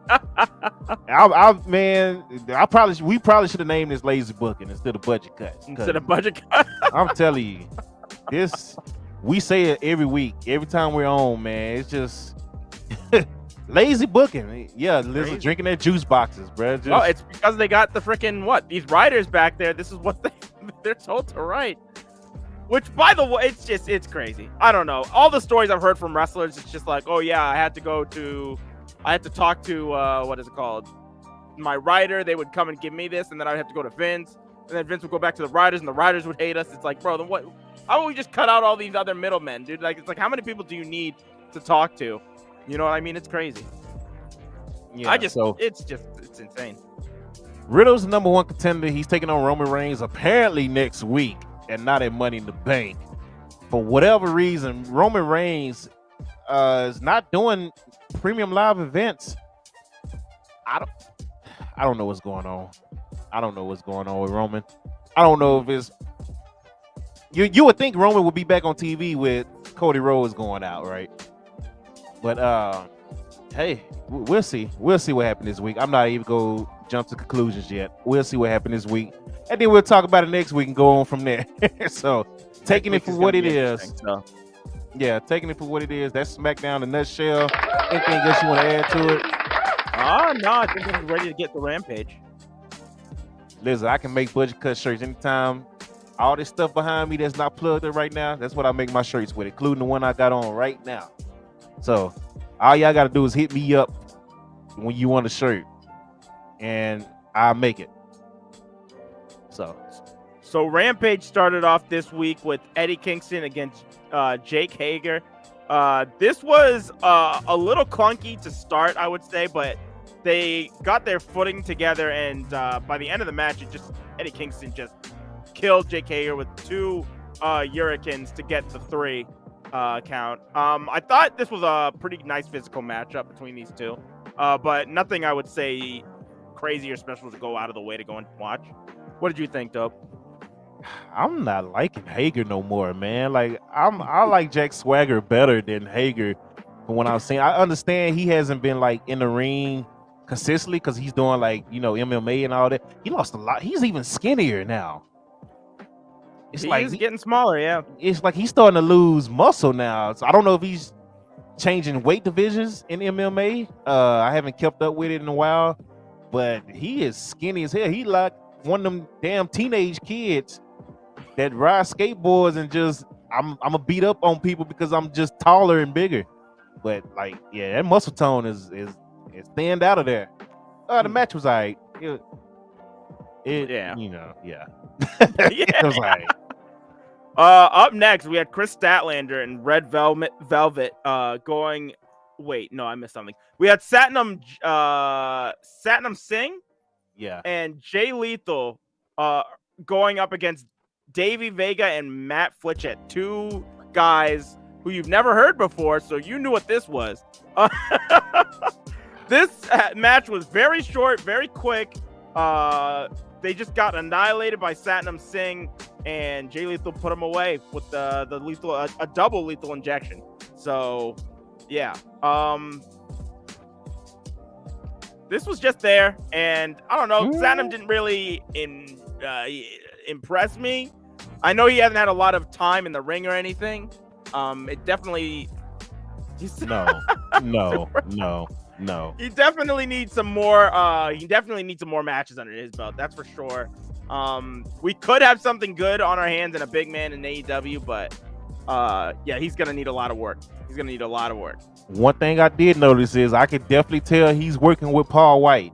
probably should have named this lazy booking instead of budget cut. I'm telling you, we say it every week, every time we're on, man. It's just lazy booking. Yeah, Lizard drinking their juice boxes, bro. It's because they got the freaking these writers back there. This is what they're told to write. Which, by the way, it's crazy. I don't know. All the stories I've heard from wrestlers, it's just like, oh yeah, I had to talk to what is it called? My writer. They would come and give me this, and then I'd have to go to Vince, and then Vince would go back to the writers, and the writers would hate us. It's like, bro, then what? How about we just cut out all these other middlemen, dude? Like, it's like, how many people do you need to talk to? You know what I mean? It's crazy. Yeah, it's insane. Riddle's the #1 contender. He's taking on Roman Reigns apparently next week, and not at Money in the Bank. For whatever reason, Roman Reigns is not doing premium live events. I don't know what's going on. I don't know what's going on with Roman. I don't know if it's you would think Roman would be back on TV with Cody Rhodes going out, right? But hey, we'll see. We'll see what happens this week. I'm not even going to jump to conclusions yet. We'll see what happens this week. And then we'll talk about it next week and go on from there. So, taking it for what it is. Yeah, taking it for what it is. That's SmackDown in a nutshell. Anything else you want to add to it? No, I think I'm ready to get the Rampage. Listen, I can make budget cut shirts anytime. All this stuff behind me that's not plugged in right now, that's what I make my shirts with, including the one I got on right now. So, all y'all got to do is hit me up when you want a shirt, and I'll make it. So Rampage started off this week with Eddie Kingston against Jake Hager. This was a little clunky to start, I would say, but they got their footing together, and by the end of the match, Eddie Kingston just killed Jake Hager with 2 Hurricanes to get the 3 count. I thought this was a pretty nice physical matchup between these two, but nothing I would say crazy or special to go out of the way to go and watch. What did you think, Dope? I'm not liking Hager no more, man. Like, I like Jack Swagger better than Hager from what I'm saying. I understand he hasn't been like in the ring consistently because he's doing like, MMA and all that. He lost a lot. He's even skinnier now. He's getting smaller, yeah. It's like he's starting to lose muscle now. So I don't know if he's changing weight divisions in MMA. I haven't kept up with it in a while, but he is skinny as hell. He like one of them damn teenage kids that ride skateboards and just I'm gonna beat up on people because I'm just taller and bigger. But like, yeah, that muscle tone is thinned out of there. The match was alright. It Yeah. you know, yeah. Yeah. It was alright. Up next, we had Chris Statlander and Red Velvet going. Wait, no, I missed something. We had Satnam Singh Yeah. and Jay Lethal going up against Davey Vega and Matt Fletchett, two guys who you've never heard before, so you knew what this was. This match was very short, very quick. They just got annihilated by Satnam Singh, and Jay Lethal put him away with the lethal, a double lethal injection. So, yeah. This was just there, and I don't know. Satnam didn't really impress me. I know he hasn't had a lot of time in the ring or anything. It definitely. No. He definitely needs some more. He definitely needs some more matches under his belt. That's for sure. We could have something good on our hands and a big man in AEW, but yeah, he's gonna need a lot of work. One thing I did notice is I could definitely tell he's working with Paul White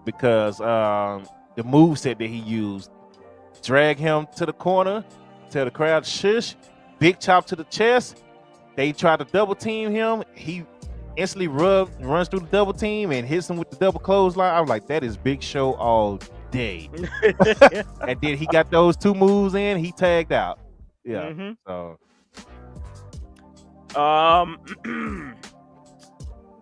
because the moveset that he used, drag him to the corner, tell the crowd shush, big chop to the chest. They tried to double team him. He instantly runs through the double team and hits him with the double clothesline. I was like, that is Big Show all day. And then he got those two moves in, he tagged out. Yeah. So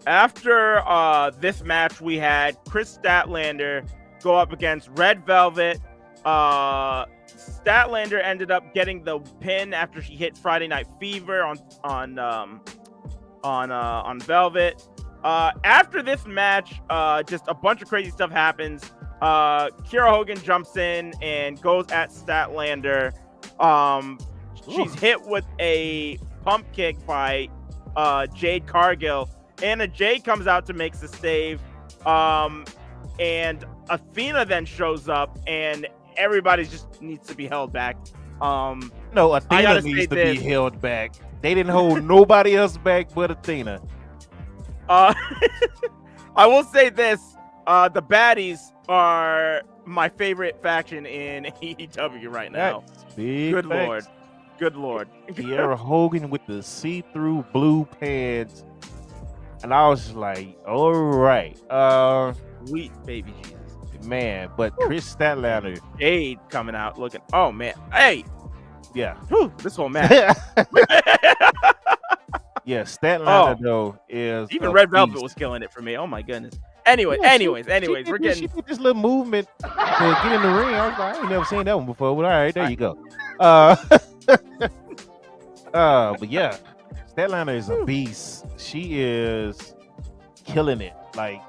after this match, we had Chris Statlander go up against Red Velvet. Statlander ended up getting the pin after she hit Friday Night Fever on Velvet. After this match, just a bunch of crazy stuff happens. Kiera Hogan jumps in and goes at Statlander. She's hit with a pump kick by Jade Cargill. Anna Jay comes out to make the save. And Athena then shows up, and everybody just needs to be held back. No, Athena needs to be held back. They didn't hold nobody else back but Athena. I will say this: the baddies are my favorite faction in AEW right now. Good lord. Kiera Hogan with the see-through blue pants, and I was like, all right, sweet baby Jesus. Man, but Chris Statlander, Jade coming out looking. Oh man, hey, yeah. Whew, this whole match. Yeah, Statlander though is even Red Velvet was killing it for me. Oh my goodness. Anyways, we're getting she did this little movement to get in the ring. I was like, I ain't never seen that one before. But all right, there you go. But yeah, Statlander is a beast. She is killing it. Like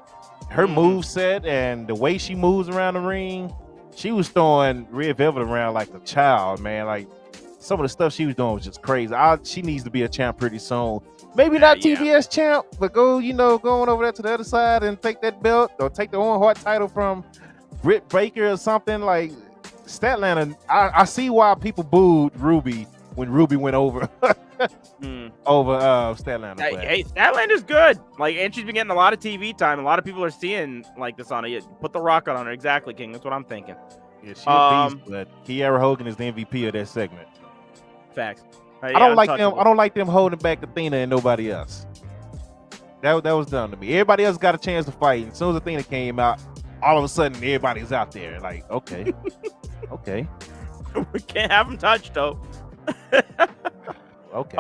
her moveset and the way she moves around the ring, she was throwing Red Velvet around like a child, man. Like some of the stuff she was doing was just crazy. She needs to be a champ pretty soon. Maybe not TBS champ, but go on over there to the other side and take that belt or take the Owen Hart title from Britt Baker or something. Like Statlander, I see why people booed Ruby when Ruby went over over Statlander. Hey, Statlander's good. Like, and she's been getting a lot of TV time. A lot of people are seeing like this on her. Put the rock on her. Exactly, King. That's what I'm thinking. Yeah, she's a beast, but Kiera Hogan is the MVP of that segment. Facts. I don't like them. I don't like them holding back Athena and nobody else. That was dumb to me. Everybody else got a chance to fight. And as soon as Athena came out, all of a sudden everybody's out there. Like, okay, okay. We can't have them touched though. Okay.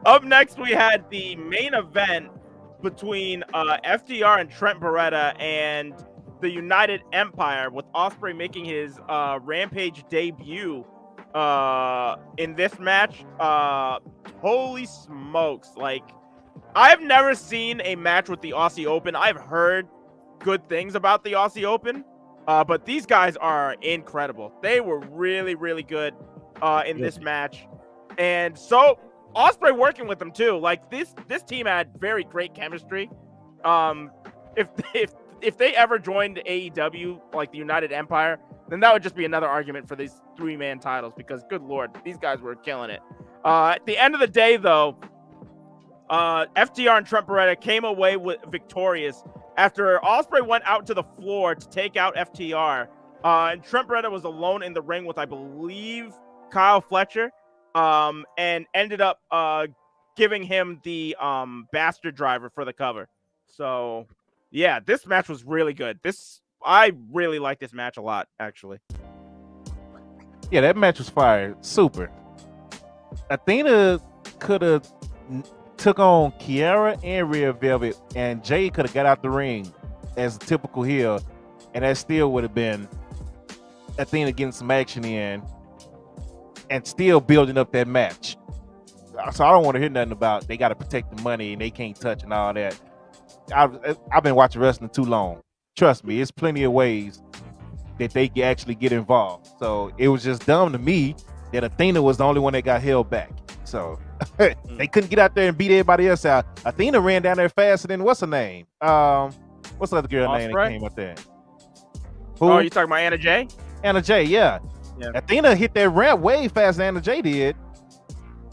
Up next, we had the main event between FDR and Trent Beretta and the United Empire, with Ospreay making his Rampage debut in this match. Holy smokes. Like, I've never seen a match with the Aussie Open. I've heard good things about the Aussie Open, but these guys are incredible. They were really, really good in this match. And so Ospreay working with them too. Like, this team had very great chemistry. If if they ever joined AEW, like the United Empire, then that would just be another argument for these 3-man titles because, good Lord, these guys were killing it. At the end of the day, though, FTR and Trent Beretta came away victorious after Ospreay went out to the floor to take out FTR. And Trent Beretta was alone in the ring with, I believe, Kyle Fletcher, and ended up giving him the bastard driver for the cover. So, yeah, this match was really good. I really like this match a lot, actually. Yeah, that match was fire. Super. Athena could have took on Kiara and Rhea Velvet, and Jay could have got out the ring as a typical heel, and that still would have been Athena getting some action in and still building up that match. So I don't want to hear nothing about they got to protect the money and they can't touch and all that. I've been watching wrestling too long. Trust me, it's plenty of ways that they can actually get involved. So it was just dumb to me that Athena was the only one that got held back. So they couldn't get out there and beat everybody else out. Athena ran down there faster than what's her name? What's the other girl name that came up there? Who? Oh, you talking about Anna Jay? Anna Jay, yeah. Yeah. Athena hit that ramp way faster than Anna Jay did,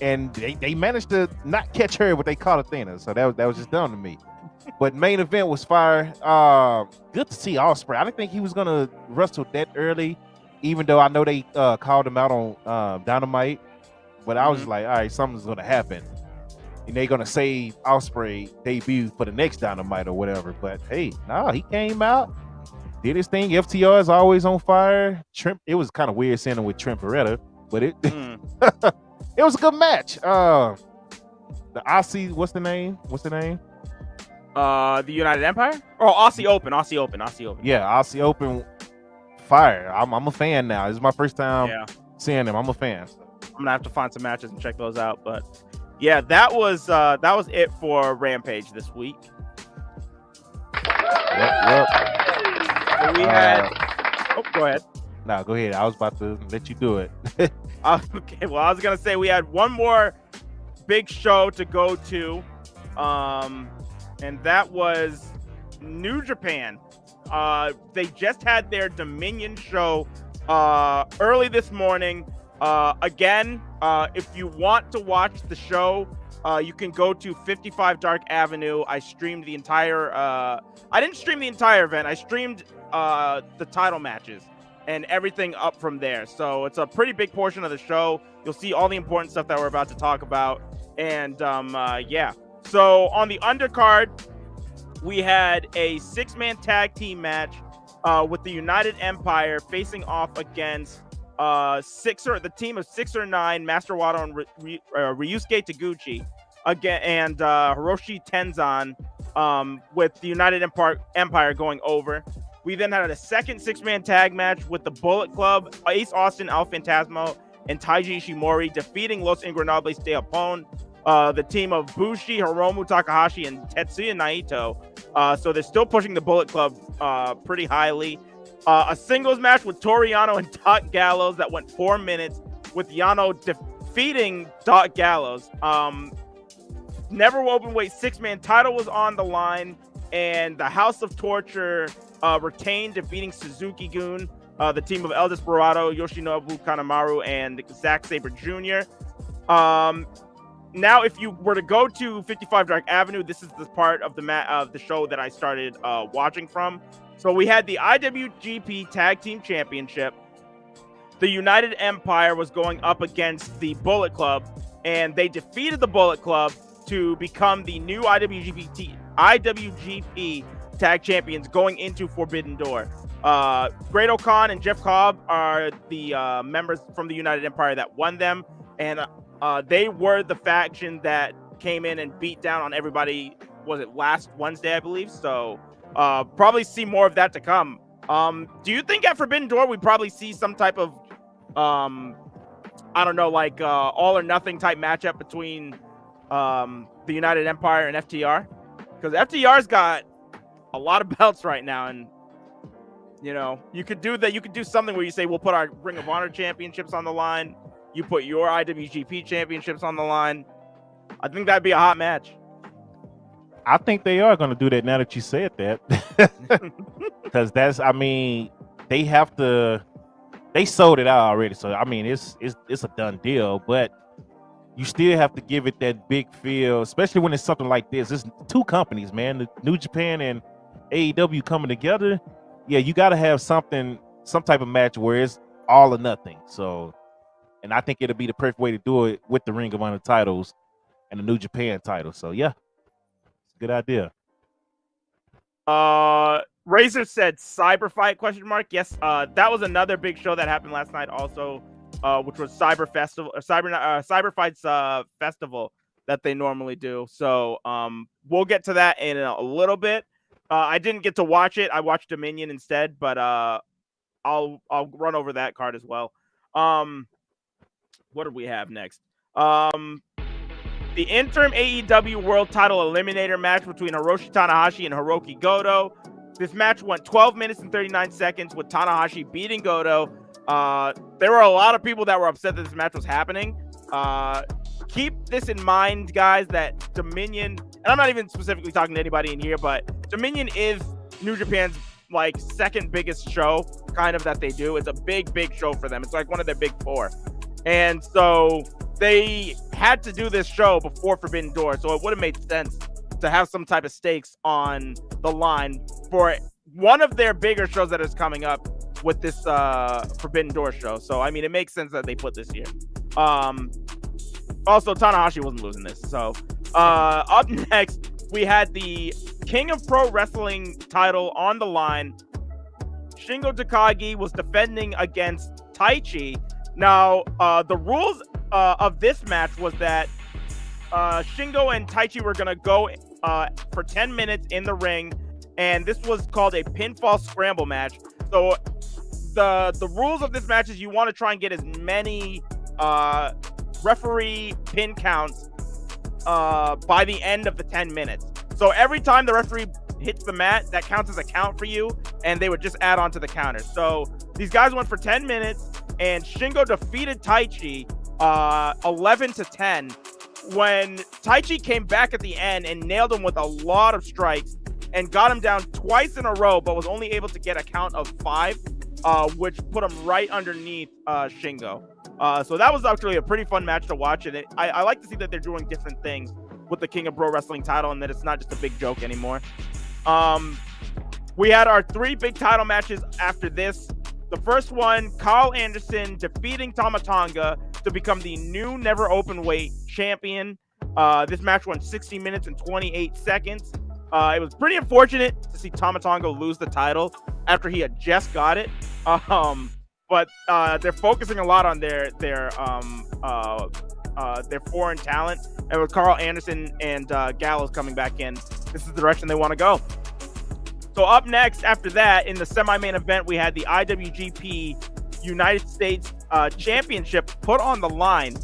and they managed to not catch her what they caught Athena. So that was just dumb to me. But main event was fire. Good to see Ospreay. I didn't think he was gonna wrestle that early, even though I know they called him out on Dynamite. But I was just like, all right, something's gonna happen, and they're gonna save Ospreay debut for the next Dynamite or whatever. But hey, he came out, did his thing. FTR is always on fire. It was kind of weird seeing him with Trent Beretta, but it it was a good match. The Aussie, what's the name? The United Empire? Oh, Aussie Open. Yeah, Aussie Open, fire. I'm a fan now. This is my first time seeing them. I'm a fan. I'm gonna have to find some matches and check those out. But yeah, that was it for Rampage this week. Yep. So we had. Go ahead. No, go ahead. I was about to let you do it. Okay. Well, I was gonna say we had one more big show to go to, and that was New Japan. They just had their Dominion show early this morning. Again, if you want to watch the show, you can go to 55 Dark Avenue. I streamed the entire I didn't stream the entire event. I streamed the title matches and everything up from there. So it's a pretty big portion of the show. You'll see all the important stuff that we're about to talk about. And yeah. So on the undercard, we had a 6-man tag team match with the United Empire facing off against the team of 6 or 9, Master Wato and Ryusuke Taguchi again, and Hiroshi Tenzan, with the United Empire going over. We then had a second 6-man tag match with the Bullet Club, Ace Austin, El Phantasmo, and Taiji Ishimori defeating Los Ingobernables de Japón, the team of Bushi, Hiromu Takahashi, and Tetsuya Naito. So they're still pushing the Bullet Club pretty highly. A singles match with Toru Yano and Doc Gallows that went 4 minutes, with Yano defeating Doc Gallows. Never Openweight 6-man title was on the line, and the House of Torture retained, defeating Suzuki-gun, the team of El Desperado, Yoshinobu Kanemaru, and Zack Sabre Jr. Now, if you were to go to 55 Dark Avenue, this is the part of the show that I started watching from. So we had the IWGP Tag Team Championship. The United Empire was going up against the Bullet Club, and they defeated the Bullet Club to become the new IWGP Tag Champions going into Forbidden Door. Great O'Khan and Jeff Cobb are the members from the United Empire that won them, and they were the faction that came in and beat down on everybody, was it last Wednesday, I believe? So probably see more of that to come. Do you think at Forbidden Door we'd probably see some type of, I don't know, like all or nothing type matchup between the United Empire and FTR? Because FTR's got a lot of belts right now, and you know, you could do that. You could do something where you say, we'll put our Ring of Honor championships on the line. You put your IWGP championships on the line. I think that'd be a hot match. I think they are going to do that now that you said that. Because they have to. They sold it out already, so it's a done deal. But you still have to give it that big feel, especially when it's something like this. It's two companies, man. The New Japan and AEW coming together. Yeah, you got to have some type of match where it's all or nothing. So, and I think it'll be the perfect way to do it with the Ring of Honor titles and the New Japan title. So, yeah, it's a good idea. Razor said Cyber Fight ? Yes, that was another big show that happened last night also, which was Cyber Fight's festival that they normally do. So we'll get to that in a little bit. I didn't get to watch it. I watched Dominion instead, but I'll run over that card as well. What do we have next? The interim AEW World Title Eliminator match between Hiroshi Tanahashi and Hiroki Goto. This match went 12 minutes and 39 seconds with Tanahashi beating Goto. There were a lot of people that were upset that this match was happening. Keep this in mind, guys, that Dominion, and I'm not even specifically talking to anybody in here, but Dominion is New Japan's like second biggest show kind of that they do. It's a big show for them. It's like one of their big four. And so they had to do this show before Forbidden Door, so it would have made sense to have some type of stakes on the line for one of their bigger shows that is coming up with this Forbidden Door show. So, I mean, it makes sense that they put this here. Also, Tanahashi wasn't losing this. So, up next, we had the King of Pro Wrestling title on the line. Shingo Takagi was defending against Taichi. Now, the rules of this match was that Shingo and Taichi were going to go for 10 minutes in the ring, and this was called a pinfall scramble match. So the rules of this match is you want to try and get as many referee pin counts by the end of the 10 minutes. So every time the referee hits the mat, that counts as a count for you, and they would just add on to the counter. So these guys went for 10 minutes, and Shingo defeated Taichi 11-10. When Taichi came back at the end and nailed him with a lot of strikes and got him down twice in a row, but was only able to get a count of 5, which put him right underneath Shingo. So that was actually a pretty fun match to watch, and I like to see that they're doing different things with the King of Pro Wrestling title and that it's not just a big joke anymore. We had our 3 big title matches after this. The first one, Carl Anderson defeating Tama Tonga to become the new Never Openweight champion. This match went 60 minutes and 28 seconds. It was pretty unfortunate to see Tama Tonga lose the title after he had just got it. But they're focusing a lot on their foreign talent. And with Carl Anderson and Gallows coming back in, this is the direction they want to go. So up next, after that, in the semi-main event, we had the IWGP United States Championship put on the line.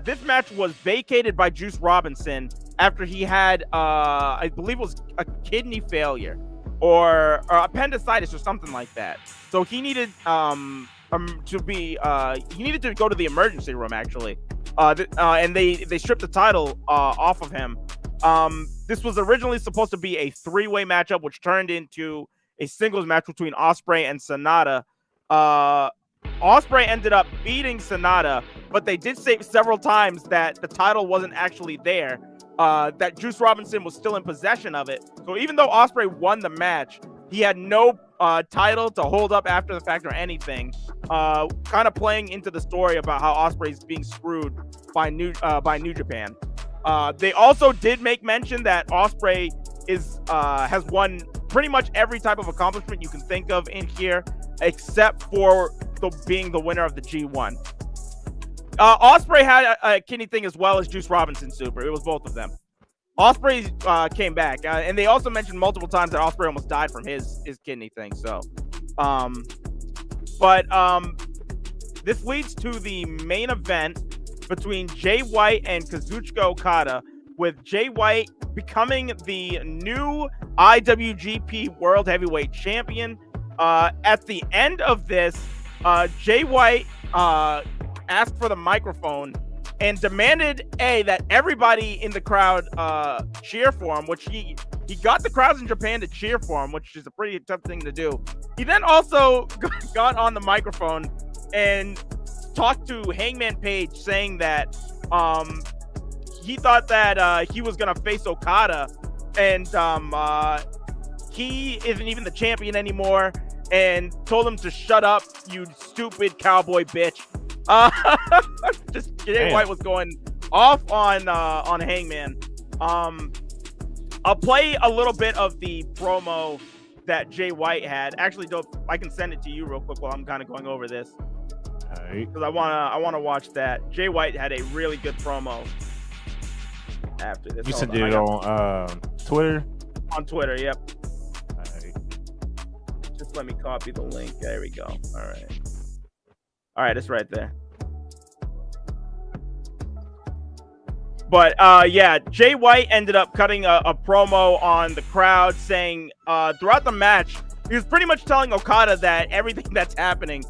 This match was vacated by Juice Robinson after he had, I believe it was a kidney failure or appendicitis or something like that. So he needed to go to the emergency room, actually. And they stripped the title off of him. This was originally supposed to be a 3-way matchup, which turned into a singles match between Ospreay and Sonata. Ospreay ended up beating Sonata, but they did say several times that the title wasn't actually there, that Juice Robinson was still in possession of it. So even though Ospreay won the match, he had no title to hold up after the fact or anything, kind of playing into the story about how Ospreay's being screwed by New Japan. They also did make mention that Ospreay has won pretty much every type of accomplishment you can think of in here, except for being the winner of the G1. Ospreay had a kidney thing as well as Juice Robinson Super. It was both of them. Ospreay came back, and they also mentioned multiple times that Ospreay almost died from his kidney thing. So, this leads to the main event between Jay White and Kazuchika Okada, with Jay White becoming the new IWGP World Heavyweight Champion. At the end of this, Jay White asked for the microphone and demanded that everybody in the crowd cheer for him, which he He got the crowds in Japan to cheer for him, which is a pretty tough thing to do. He then also got on the microphone and talked to Hangman Page, saying that he thought that he was going to face Okada, and he isn't even the champion anymore, and told him to shut up, you stupid cowboy bitch. Just Jay White was going off on Hangman. I'll play a little bit of the promo that Jay White had. Actually, I can send it to you real quick while I'm kind of going over this. All right. Because I wanna watch that. Jay White had a really good promo after this. You sent it on Twitter? On Twitter, yep. All right. Just let me copy the link. There we go. All right, it's right there. But yeah, Jay White ended up cutting a promo on the crowd, saying throughout the match, he was pretty much telling Okada that everything that's happening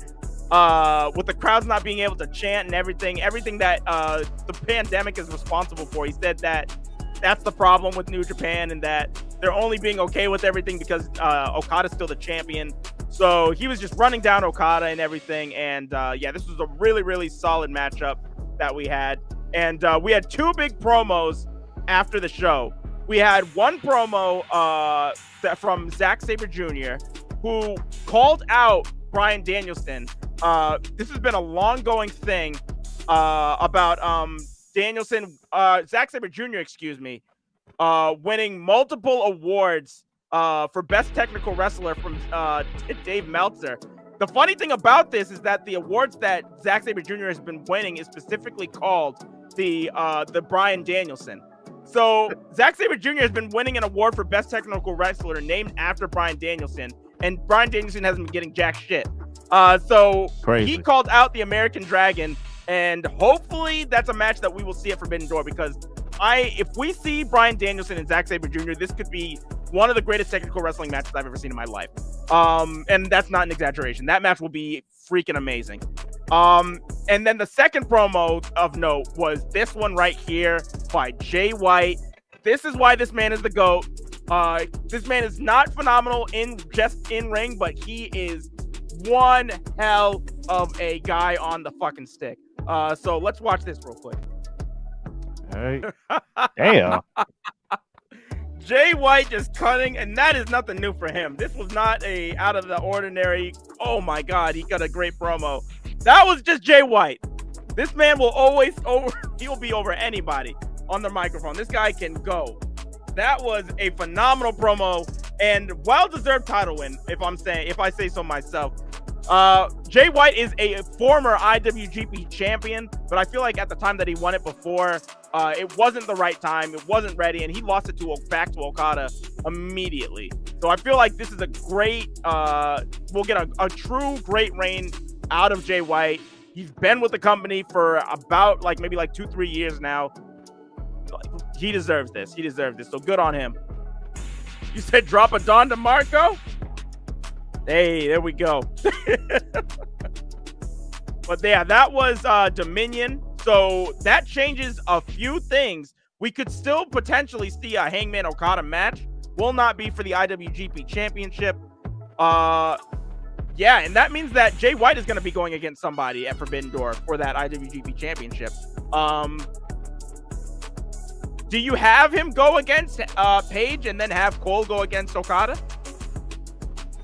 with the crowds not being able to chant and everything that the pandemic is responsible for. He said that that's the problem with New Japan, and that they're only being okay with everything because Okada's still the champion. So he was just running down Okada and everything. And yeah, this was a really, really solid matchup that we had. And we had two big promos after the show. We had one promo from Zack Sabre Jr., who called out Bryan Danielson. This has been a long-going thing about Zack Sabre Jr., winning multiple awards for Best Technical Wrestler from Dave Meltzer. The funny thing about this is that the awards that Zack Sabre Jr. has been winning is specifically called the Bryan Danielson. So Zack Sabre Jr. has been winning an award for Best Technical Wrestler named after Bryan Danielson, and Bryan Danielson hasn't been getting jack shit. So Crazy. He called out the American Dragon, and hopefully that's a match that we will see at Forbidden Door, because if we see Bryan Danielson and Zack Sabre Jr., this could be one of the greatest technical wrestling matches I've ever seen in my life. And that's not an exaggeration. That match will be freaking amazing. And then the second promo of note was this one right here by Jay White. This is why this man is the GOAT. This man is not phenomenal in ring, but he is one hell of a guy on the fucking stick. So let's watch this real quick. All right. Damn. Jay White just cutting, and that is nothing new for him. This was not a out of the ordinary. Oh my God, he got a great promo. That was just Jay White. This man will always he will be over anybody on the microphone. This guy can go. That was a phenomenal promo and well-deserved title win, if I say so myself. Jay White is a former IWGP champion, but I feel like at the time that he won it before, it wasn't the right time. It wasn't ready, and he lost it back to Okada immediately. So I feel like this is a great, we'll get a true great reign out of Jay White. He's been with the company for about maybe 2-3 years now. He deserves this. He deserves this. So good on him. You said drop a Don DeMarco? Hey, there we go. But yeah, that was Dominion. So that changes a few things. We could still potentially see a Hangman Okada match. Will not be for the IWGP Championship. Yeah, and that means that Jay White is going to be going against somebody at Forbidden Door for that IWGP Championship. Do you have him go against Paige and then have Cole go against Okada?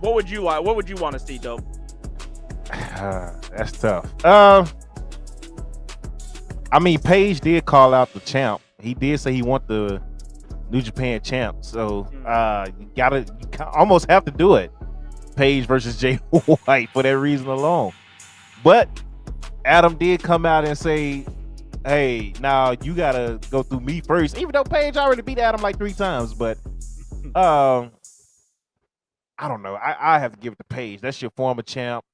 What would you like? What would you want to see, Dope? That's tough. I mean, Paige did call out the champ. He did say he want the New Japan champ. So you almost have to do it. Paige versus Jay White for that reason alone. But Adam did come out and say, hey, now you gotta go through me first. Even though Paige already beat Adam 3 times, but I don't know. I have to give it to Paige. That's your former champ.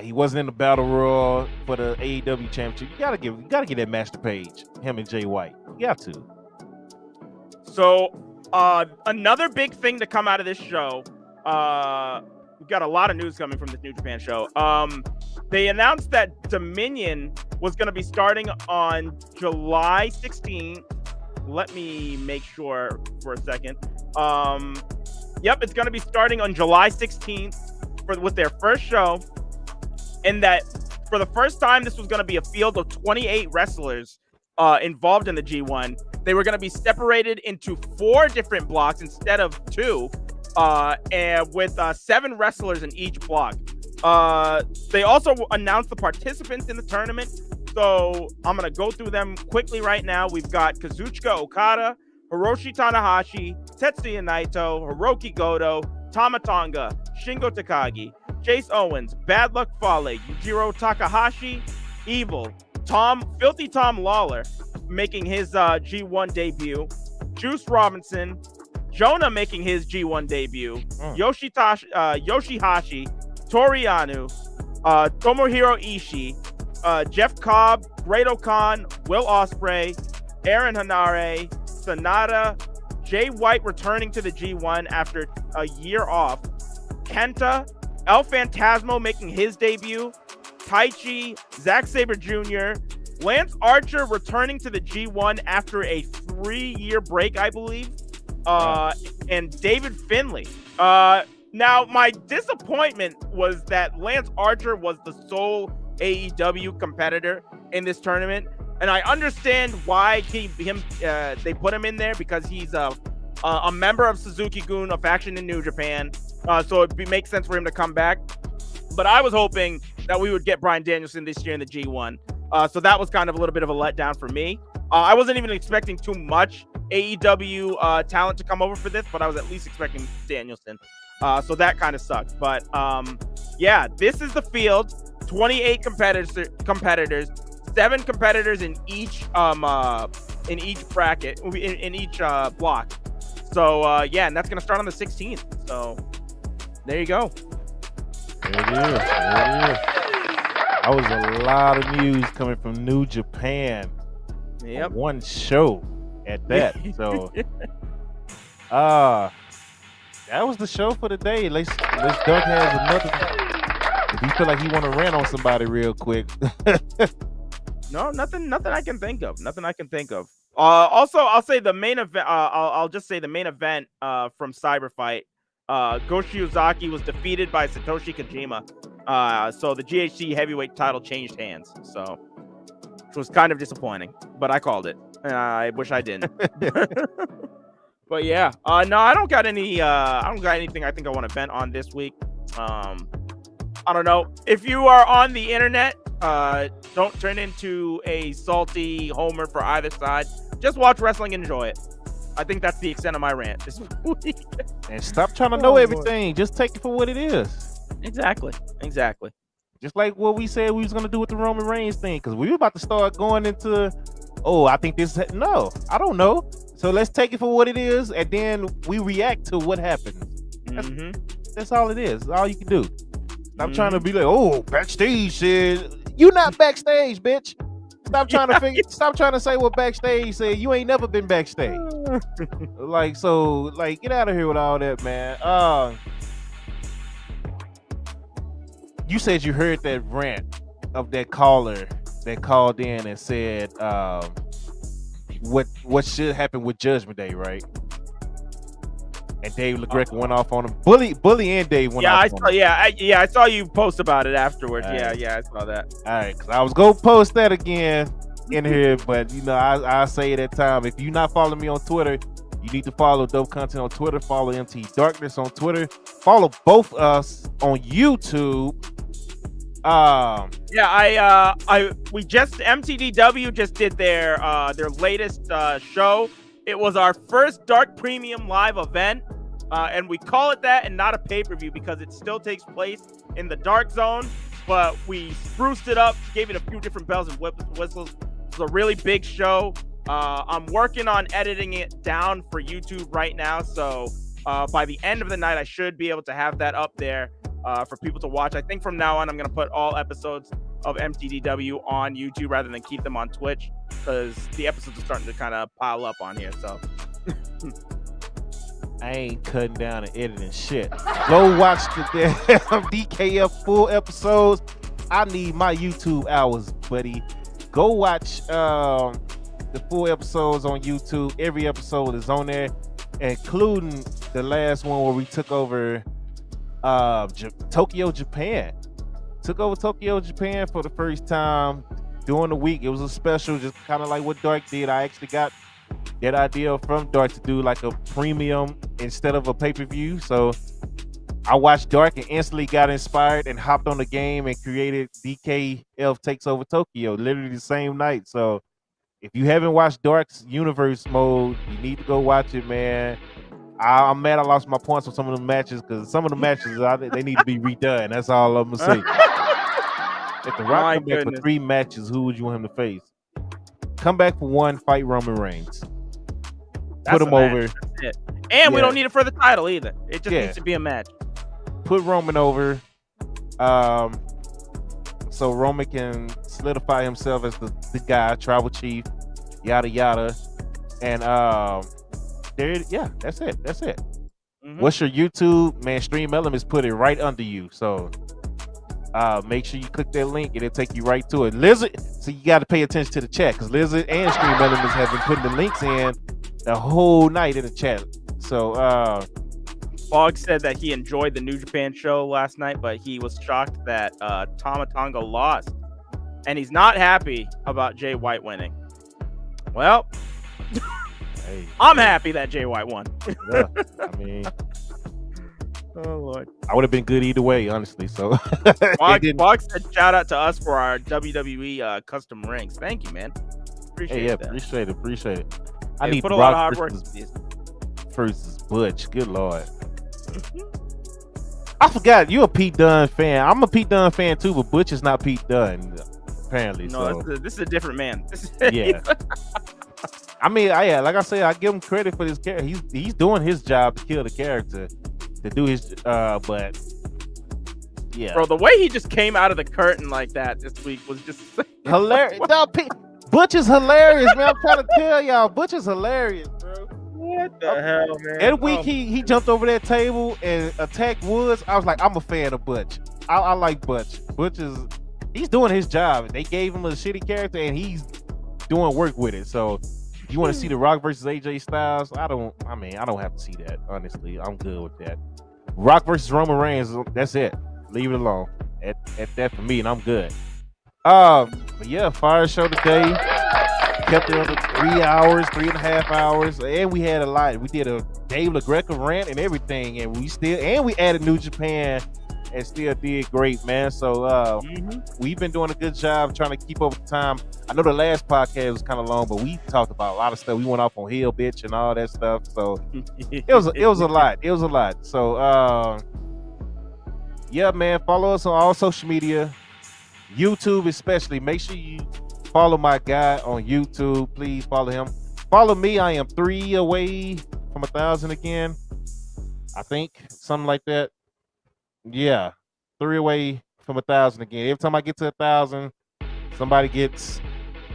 He wasn't in the battle royal for the AEW championship. You gotta give that match to Paige. Him and Jay White. You have to. So another big thing to come out of this show. We've got a lot of news coming from this New Japan show. They announced that Dominion was going to be starting on July 16th Let me make sure for a second. Yep, it's going to be starting on July 16th with their first show. And that for the first time, this was going to be a field of 28 wrestlers involved in the G1. They were going to be separated into 4 different blocks instead of 2, and with 7 wrestlers in each block. They also announced the participants in the tournament. So I'm going to go through them quickly right now. We've got Kazuchika Okada, Hiroshi Tanahashi, Tetsuya Naito, Hiroki Goto, Tama Tonga, Shingo Takagi, Chase Owens, Bad Luck Fale, Yujiro Takahashi, Evil, Filthy Tom Lawler making his G1 debut, Juice Robinson, Jonah making his G1 debut, Yoshihashi, Toriano, Tomohiro Ishii, Jeff Cobb, Great Khan, Will Ospreay, Aaron Hanare, Sonata, Jay White returning to the G1 after a year off, Kenta, El Phantasmo making his debut, Taichi, Zack Sabre Jr., Lance Archer returning to the G1 after a 3-year break, I believe, and David Finlay. Now, my disappointment was that Lance Archer was the sole AEW competitor in this tournament, and I understand why they put him in there because he's a member of Suzuki-gun, a faction in New Japan, so it makes sense for him to come back. But I was hoping that we would get Bryan Danielson this year in the G1, so that was kind of a little bit of a letdown for me. I wasn't even expecting too much AEW talent to come over for this, but I was at least expecting Danielson. So that kind of sucks. But yeah, this is the field. 28 competitors, 7 competitors in each bracket, in each block. So yeah, and that's gonna start on the 16th. So there you go. There it is. That was a lot of news coming from New Japan. Yep. One show at that. So that was the show for the day. Let's Doug has another. If you feel like he want to rant on somebody real quick. No, nothing I can think of. Also, I'll say the main event. I'll just say the main event from Cyber Fight. Go Shiozaki was defeated by Satoshi Kojima. So the GHC heavyweight title changed hands. So which was kind of disappointing, but I called it. I wish I didn't. But yeah, no, I don't got any. I don't got anything I think I want to vent on this week. I don't know. If you are on the internet, don't turn into a salty homer for either side. Just watch wrestling and enjoy it. I think that's the extent of my rant this week. And stop trying to know everything. Just take it for what it is. Exactly. Just like what we said we was gonna do with the Roman Reigns thing, because we were about to start going into, I think this. No, I don't know. So let's take it for what it is, and then we react to what happens. That's all it is. That's all you can do. Stop trying to be like, backstage said. You not backstage, bitch. Stop trying to stop trying to say what backstage said. You ain't never been backstage. Get out of here with all that, man. You said you heard that rant of that caller that called in and said what should happen with Judgment Day, right? And Dave LaGreca went off on him. Bully and Dave went off on him. I saw you post about it afterwards. Right. Yeah, I saw that. All right, because I was going to post that again in here, but, I say it at time. If you're not following me on Twitter, you need to follow Dope Content on Twitter. Follow MT Darkness on Twitter. Follow both us on YouTube. MTDW just did their latest show. It was our first Dark Premium live event, and we call it that and not a pay-per-view because it still takes place in the Dark Zone, but we spruced it up, gave it a few different bells and whistles. It's a really big show. I'm working on editing it down for YouTube right now, so by the end of the night, I should be able to have that up there for people to watch. I think from now on, I'm going to put all episodes of MTDW on YouTube rather than keep them on Twitch, because the episodes are starting to kind of pile up on here. So I ain't cutting down and editing shit. Go watch the DKF full episodes. I need my YouTube hours, buddy. Go watch the the full episodes on YouTube. Every episode is on there, including the last one where we took over Tokyo, Japan. Took over Tokyo, Japan for the first time during the week. It was a special, just kind of like what Dark did. I actually got that idea from Dark to do like a premium instead of a pay-per-view. So I watched Dark and instantly got inspired and hopped on the game and created DKF Takes Over Tokyo literally the same night. So if you haven't watched Dark's Universe mode, you need to go watch it, man. I'm mad I lost my points on some of the matches because some of the matches they need to be redone. That's all I'm gonna say. If The Rock come back for 3 matches, who would you want him to face? Come back for 1, fight Roman Reigns. Put him over. That's it. And we don't need it for the title either. It just needs to be a match. Put Roman over, so Roman can solidify himself as the guy, tribal chief, yada yada, and that's it. Mm-hmm. What's your YouTube, man? Stream Elements put it right under you, so make sure you click that link and it'll take you right to it. Lizard, so you got to pay attention to the chat because Lizard and Stream Elements have been putting the links in the whole night in the chat. So Bog said that he enjoyed the New Japan show last night, but he was shocked that Tama Tonga lost. And he's not happy about Jay White winning. Well, hey, I'm happy that Jay White won. Yeah, I mean, oh Lord, I would have been good either way, honestly. So Bog said shout out to us for our WWE custom rings. Thank you, man. Appreciate that. Appreciate it. I need put a lot of hard work versus Butch. Good Lord. I forgot you a Pete Dunne fan. I'm a Pete Dunne fan too, but Butch is not Pete Dunne, apparently. No, so. This is a different man. Yeah. I mean, like I said, I give him credit for this character. He's doing his job to kill the character, to do his but yeah. Bro, the way he just came out of the curtain like that this week was just hilarious. No, Butch is hilarious, man. I'm trying to tell y'all, Butch is hilarious, bro. What the hell, man? That week he jumped over that table and attacked Woods. I was like, I'm a fan of Butch. I like Butch. He's doing his job. They gave him a shitty character and he's doing work with it. So if you want to see The Rock versus AJ Styles, I don't have to see that. Honestly, I'm good with that. Rock versus Roman Reigns, that's it. Leave it alone. At that for me, and I'm good. But yeah, fire show today. Kept it under 3 hours, 3.5 hours, and we had a lot. We did a Dave LaGreca rant and everything, and we added New Japan and still did great, man. So we've been doing a good job trying to keep up with time. I know the last podcast was kind of long, but we talked about a lot of stuff. We went off on Hill Bitch and all that stuff. So it was a lot. It was a lot. So yeah, man, follow us on all social media, YouTube especially. Make sure you follow my guy on YouTube. Please follow him. Follow me. I am 3 away from 1,000 again. I think something like that. Yeah, 3 away from 1,000 again. Every time I get to 1,000, somebody gets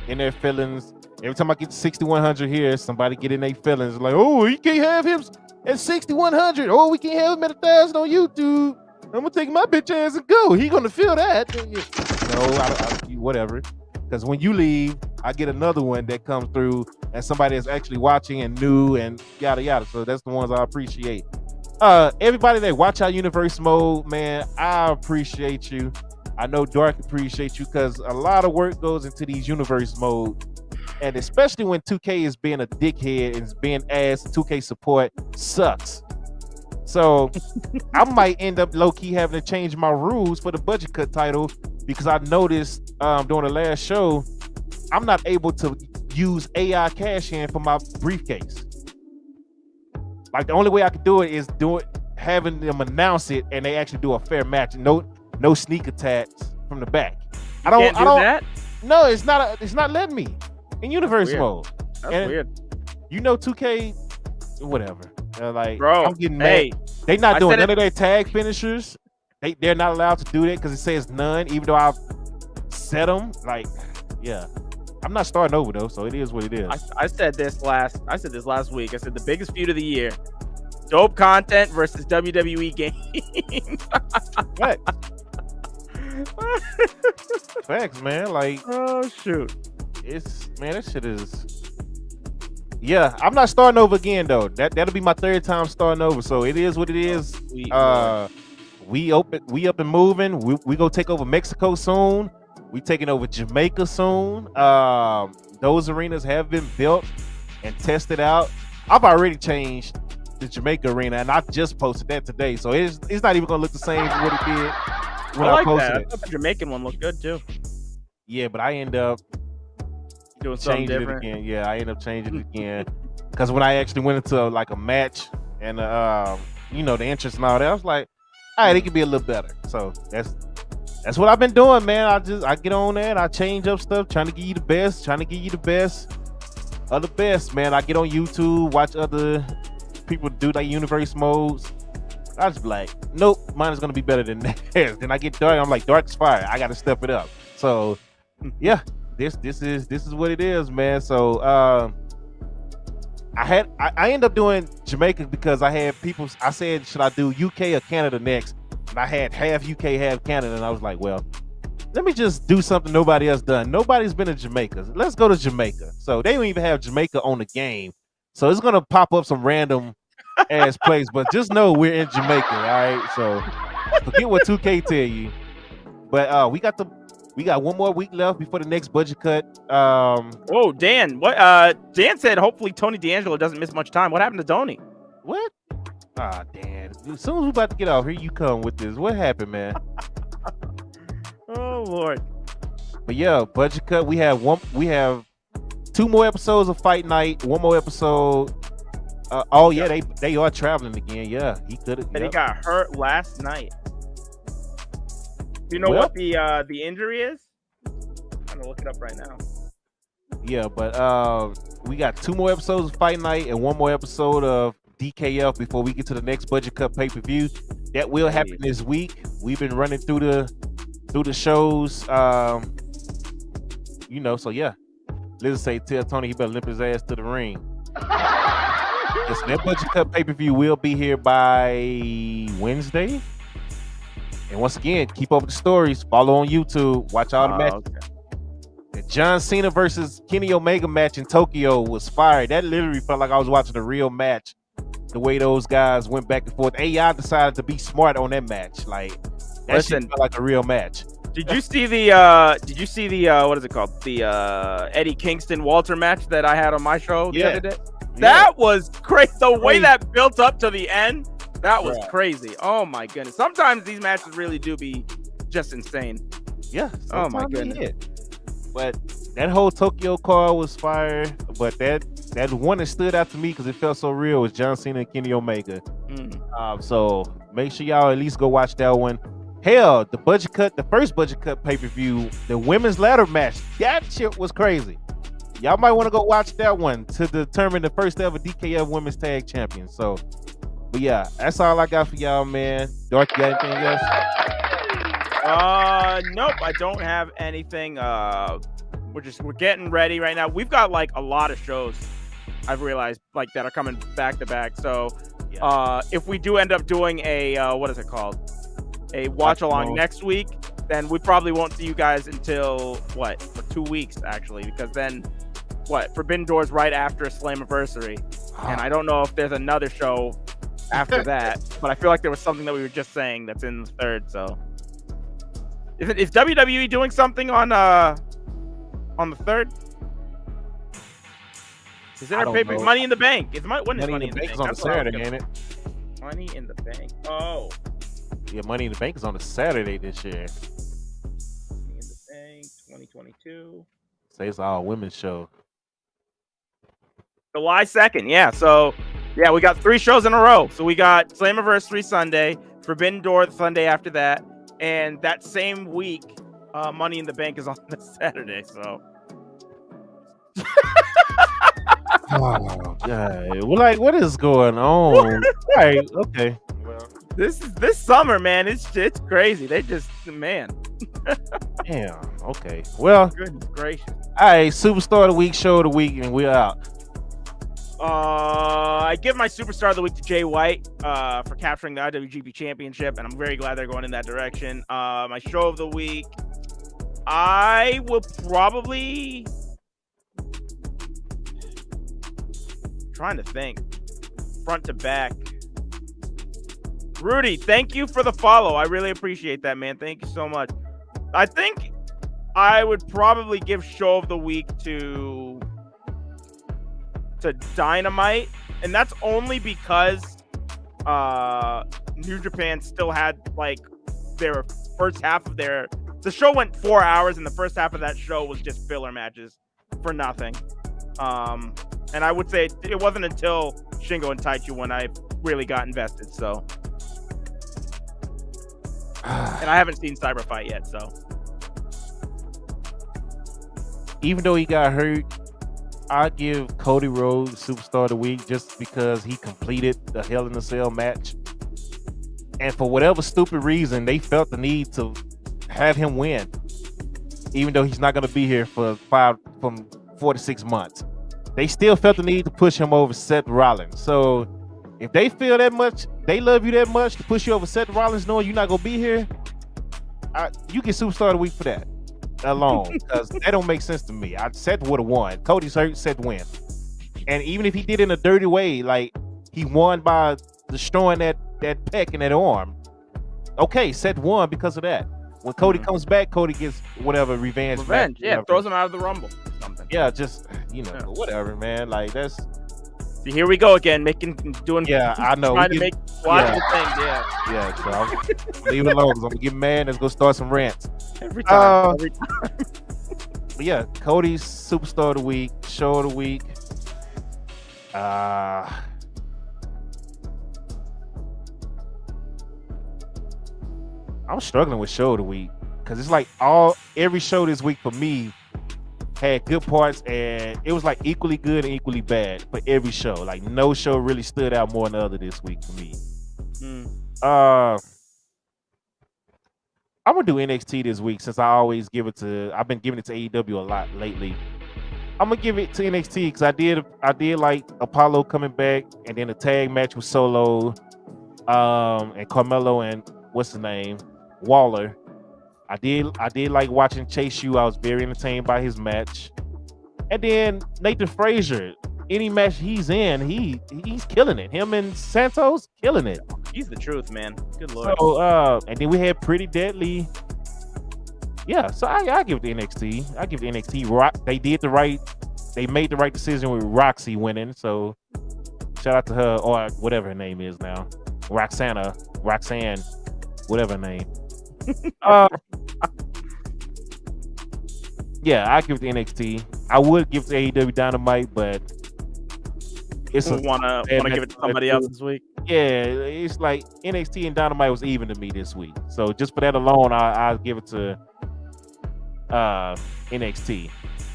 in their feelings. Every time I get to 6,100 here, somebody get in their feelings. Like, oh, you can't have him at 6,100. Oh, we can't have him at 1,000 on YouTube. I'm gonna take my bitch ass and go. He gonna feel that. No, whatever. Because when you leave, I get another one that comes through and somebody that's actually watching and new and yada yada. So that's the ones I appreciate. Everybody that watch our universe mode, man, I appreciate you. I know Dark appreciates you because a lot of work goes into these universe mode. And especially when 2K is being a dickhead and is being ass, 2K support sucks. So I might end up low-key having to change my rules for the budget cut title because I noticed during the last show, I'm not able to use AI cash in for my briefcase. Like the only way I could do it is having them announce it and they actually do a fair match. No sneak attacks from the back. I don't do that? No, it's not letting me in universe mode. That's weird. You know 2K, whatever. Like, bro, I'm getting mad. They not doing none of their tag finishers. They're not allowed to do that because it says none, even though I've set them. Like, yeah. I'm not starting over though, so it is what it is. I said this last week. I said the biggest feud of the year: dope content versus WWE games. Facts, man. Like, oh shoot, that shit is Yeah, I'm not starting over again though. That'll be my third time starting over. So it is what it is. We up and moving. We go take over Mexico soon. We taking over Jamaica soon. Those arenas have been built and tested out. I've already changed the Jamaica arena, and I just posted that today. So it's not even gonna look the same as what it did when I posted that. it. I thought the Jamaican one looked good too. Yeah, but I end up Doing something changing it different. again. Yeah, I end up changing it again because when I actually went into like a match and the entrance and all that, I was like, all right, it could be a little better. So that's what I've been doing, man. I get on there and I change up stuff, trying to give you the best of the best, man. I get on YouTube, watch other people do like universe modes. I just be like, nope, mine is gonna be better than theirs. Then I get dark, I'm like, dark's fire. I gotta step it up. So yeah, this is what it is, man. So I end up doing Jamaica because I had people. I said, should I do UK or Canada next? And I had half UK, half Canada, and I was like, well, let me just do something nobody else done. Nobody's been to Jamaica. Let's go to Jamaica. So they don't even have Jamaica on the game. So it's gonna pop up some random ass place, but just know we're in Jamaica, all right? So forget what 2K tell you. But we got one more week left before the next budget cut. Oh, Dan. What? Dan said hopefully Tony D'Angelo doesn't miss much time. What happened to Tony? What? Ah, Dan. As soon as we're about to get off, here you come with this. What happened, man? Oh Lord. But yeah, budget cut. We have 2 more episodes of Fight Night. 1 more episode. They are traveling again. Yeah, he could have. And he got hurt last night. Do you know what the injury is? I'm gonna look it up right now. Yeah, but we got 2 more episodes of Fight Night and 1 more episode of DKF before we get to the next budget cut pay-per-view. That will happen this week. We've been running through the shows. So yeah. Let's say tell Tony he better limp his ass to the ring. Yes, that budget cut pay-per-view will be here by Wednesday. And once again, keep up with the stories. Follow on YouTube. Watch all the matches. Okay. The John Cena versus Kenny Omega match in Tokyo was fire. That literally felt like I was watching a real match. The way those guys went back and forth. AI decided to be smart on that match. Like that shit felt like a real match. Did you see the what is it called? The Eddie Kingston Walter match that I had on my show the other day? That was crazy. The way that built up to the end, that was crazy. Oh my goodness. Sometimes these matches really do be just insane. Yeah. Oh my goodness. But that whole Tokyo card was fire. But that one that stood out to me because it felt so real was John Cena and Kenny Omega. So make sure y'all at least go watch that one. Hell, the first budget cut pay-per-view, the women's ladder match, that shit was crazy. Y'all might want to go watch that one to determine the first ever DKF women's tag champion. So, but yeah, that's all I got for y'all, man. Dark, you got anything else? Nope, I don't have anything. We're getting ready right now. We've got like a lot of shows, I've realized, like that are coming back to back. So, if we do end up doing a what is it called? A watch along next week, then we probably won't see you guys until for 2 weeks actually, because then Forbidden Doors right after Slammiversary, and I don't know if there's another show after that, but I feel like there was something that we were just saying that's in the third. So is WWE doing something on the third? Is there a paper? Money in the Bank? When is Money in the Bank? Is on Saturday, ain't it? Money in the Bank. Oh. Yeah, Money in the Bank is on a Saturday this year. Money in the Bank 2022. Say it's all women's show. July 2nd, yeah. So, yeah, we got 3 shows in a row. So we got Slammiversary Sunday, Forbidden Door the Sunday after that, and that same week, Money in the Bank is on the Saturday. So. Oh God! Well, what is going on? Right? Okay. Well, this summer, man, it's crazy. They just Damn. Okay. Well. Goodness gracious. All right. Superstar of the week, show of the week, and we're out. I give my Superstar of the week to Jay White for capturing the IWGP Championship, and I'm very glad they're going in that direction. My show of the week, I will probably. trying to think. Front to back. Rudy, thank you for the follow. I really appreciate that, man. Thank you so much. I think I would probably give show of the week to Dynamite, and that's only because New Japan still had like their first half of the show went 4 hours, and the first half of that show was just filler matches for nothing. And I would say it wasn't until Shingo and Taichi when I really got invested. So, and I haven't seen Cyber Fight yet. So, even though he got hurt, I give Cody Rhodes Superstar of the Week just because he completed the Hell in a Cell match, and for whatever stupid reason, they felt the need to have him win, even though he's not going to be here for 4 to 6 months. They still felt the need to push him over Seth Rollins. So if they feel that much, they love you that much to push you over Seth Rollins, knowing you're not going to be here, you get Superstar of the Week for that alone, because that don't make sense to me. Seth would have won. Cody's hurt, Seth win. And even if he did it in a dirty way, like he won by destroying that pec and that arm, okay, Seth won because of that. When Cody comes back, Cody gets whatever revenge. Yeah, whatever. Throws him out of the Rumble. Something. Yeah, just whatever, man. Like that's. See, here we go again, doing. Yeah, I know. Trying to make logical things. Yeah. Yeah. So I'm leave it alone. 'Cause I'm gonna get mad. Let's go start some rants. Every time. But yeah, Cody's Superstar of the Week, Show of the Week. I'm struggling with Show of the Week because it's like every show this week for me had good parts, and it was like equally good and equally bad for every show. Like no show really stood out more than the other this week for me. I'm gonna do NXT this week since I've been giving it to AEW a lot lately. I'm gonna give it to NXT because I did like Apollo coming back, and then the tag match with Solo, and Carmelo and what's his name, Waller. I did like watching Chase U. I was very entertained by his match. And then Nathan Frazier, any match he's in, he's killing it. Him and Santos killing it. He's the truth, man. Good Lord. So and then we had Pretty Deadly. Yeah, so I give it to NXT. I give it to NXT. They made the right decision with Roxy winning. So shout out to her, or whatever her name is now. Roxanne, whatever her name. Yeah, I give it to NXT. I would give it to AEW Dynamite, but it's wanna give it to somebody else this week. Yeah, it's like NXT and Dynamite was even to me this week. So just for that alone, I'll give it to NXT.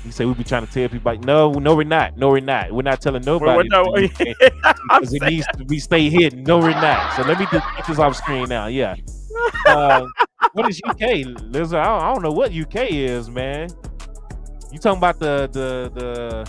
You say we be trying to tell people like, no, we're not. We're not telling nobody. Because it needs to be stay hidden. No, we're not. So let me just get this off screen now. Yeah. What is UK, Lizard? I don't know what UK is, man. You talking about the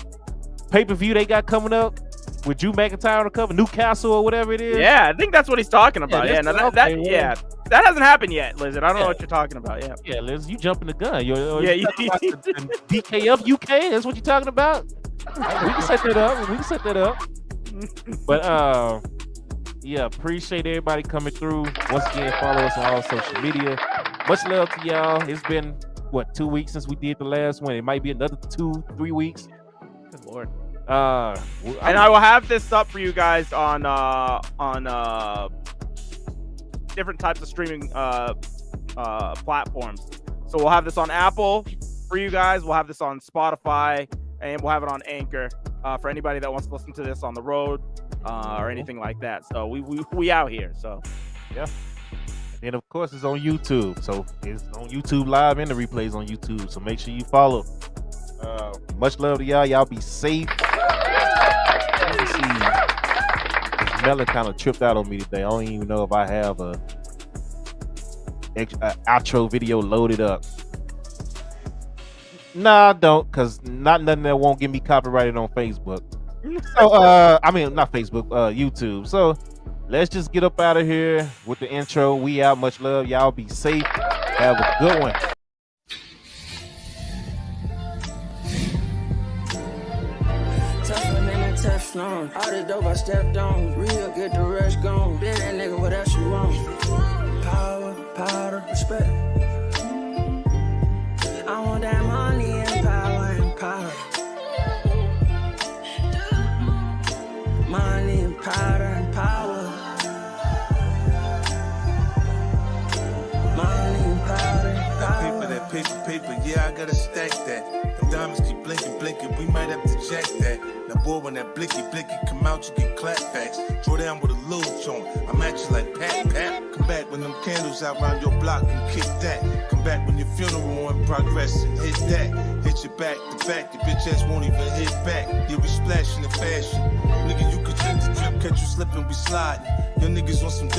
pay-per-view they got coming up with Drew McIntyre on the cover, Newcastle or whatever it is? Yeah, I think that's what he's talking about. Yeah, that hasn't happened yet, Lizard. I don't know what you're talking about. Yeah, Liz, you jumping the gun. You the DKF UK. That's what you're talking about. We can set that up. But yeah, appreciate everybody coming through. Once again, follow us on all social media. Much love to y'all. It's been 2 weeks since we did the last one. It might be another 2-3 weeks. Good Lord. And I will have this up for you guys on different types of streaming platforms. So we'll have this on Apple for you guys. We'll have this on Spotify, and we'll have it on Anchor for anybody that wants to listen to this on the road or anything like that. So we out here. So yeah. And of course, it's on YouTube. So it's on YouTube Live and the replays on YouTube. So make sure you follow. Much love to y'all. Y'all be safe. Let's see. This melon kind of tripped out on me today. I don't even know if I have a outro video loaded up. Nah, I don't, because not nothing that won't get me copyrighted on Facebook. So I mean, not Facebook, YouTube. So let's just get up out of here with the intro. We out. Much love. Y'all be safe. Have a good one. Tougher than a Teflon. Teflon. All the dope I stepped on. Real, get the rush gone. Been that nigga, what else you want? Power, powder, respect. I want that money and power and power. Money and powder and power. Money and powder and power. That paper, yeah, I gotta stack that. Them diamonds keep blinking, we might have to jack that. Now, boy, when that blicky come out, you get clapbacks. Draw down with a little joint, I'm at you like pat. Come back when them candles out round your block and kick that. Come back when your funeral in progress and hit that. Hit your back to back, your bitch ass won't even hit back. Yeah, we splashing in fashion. Nigga, you could drip the drip, catch you slipping, we sliding. Your niggas on some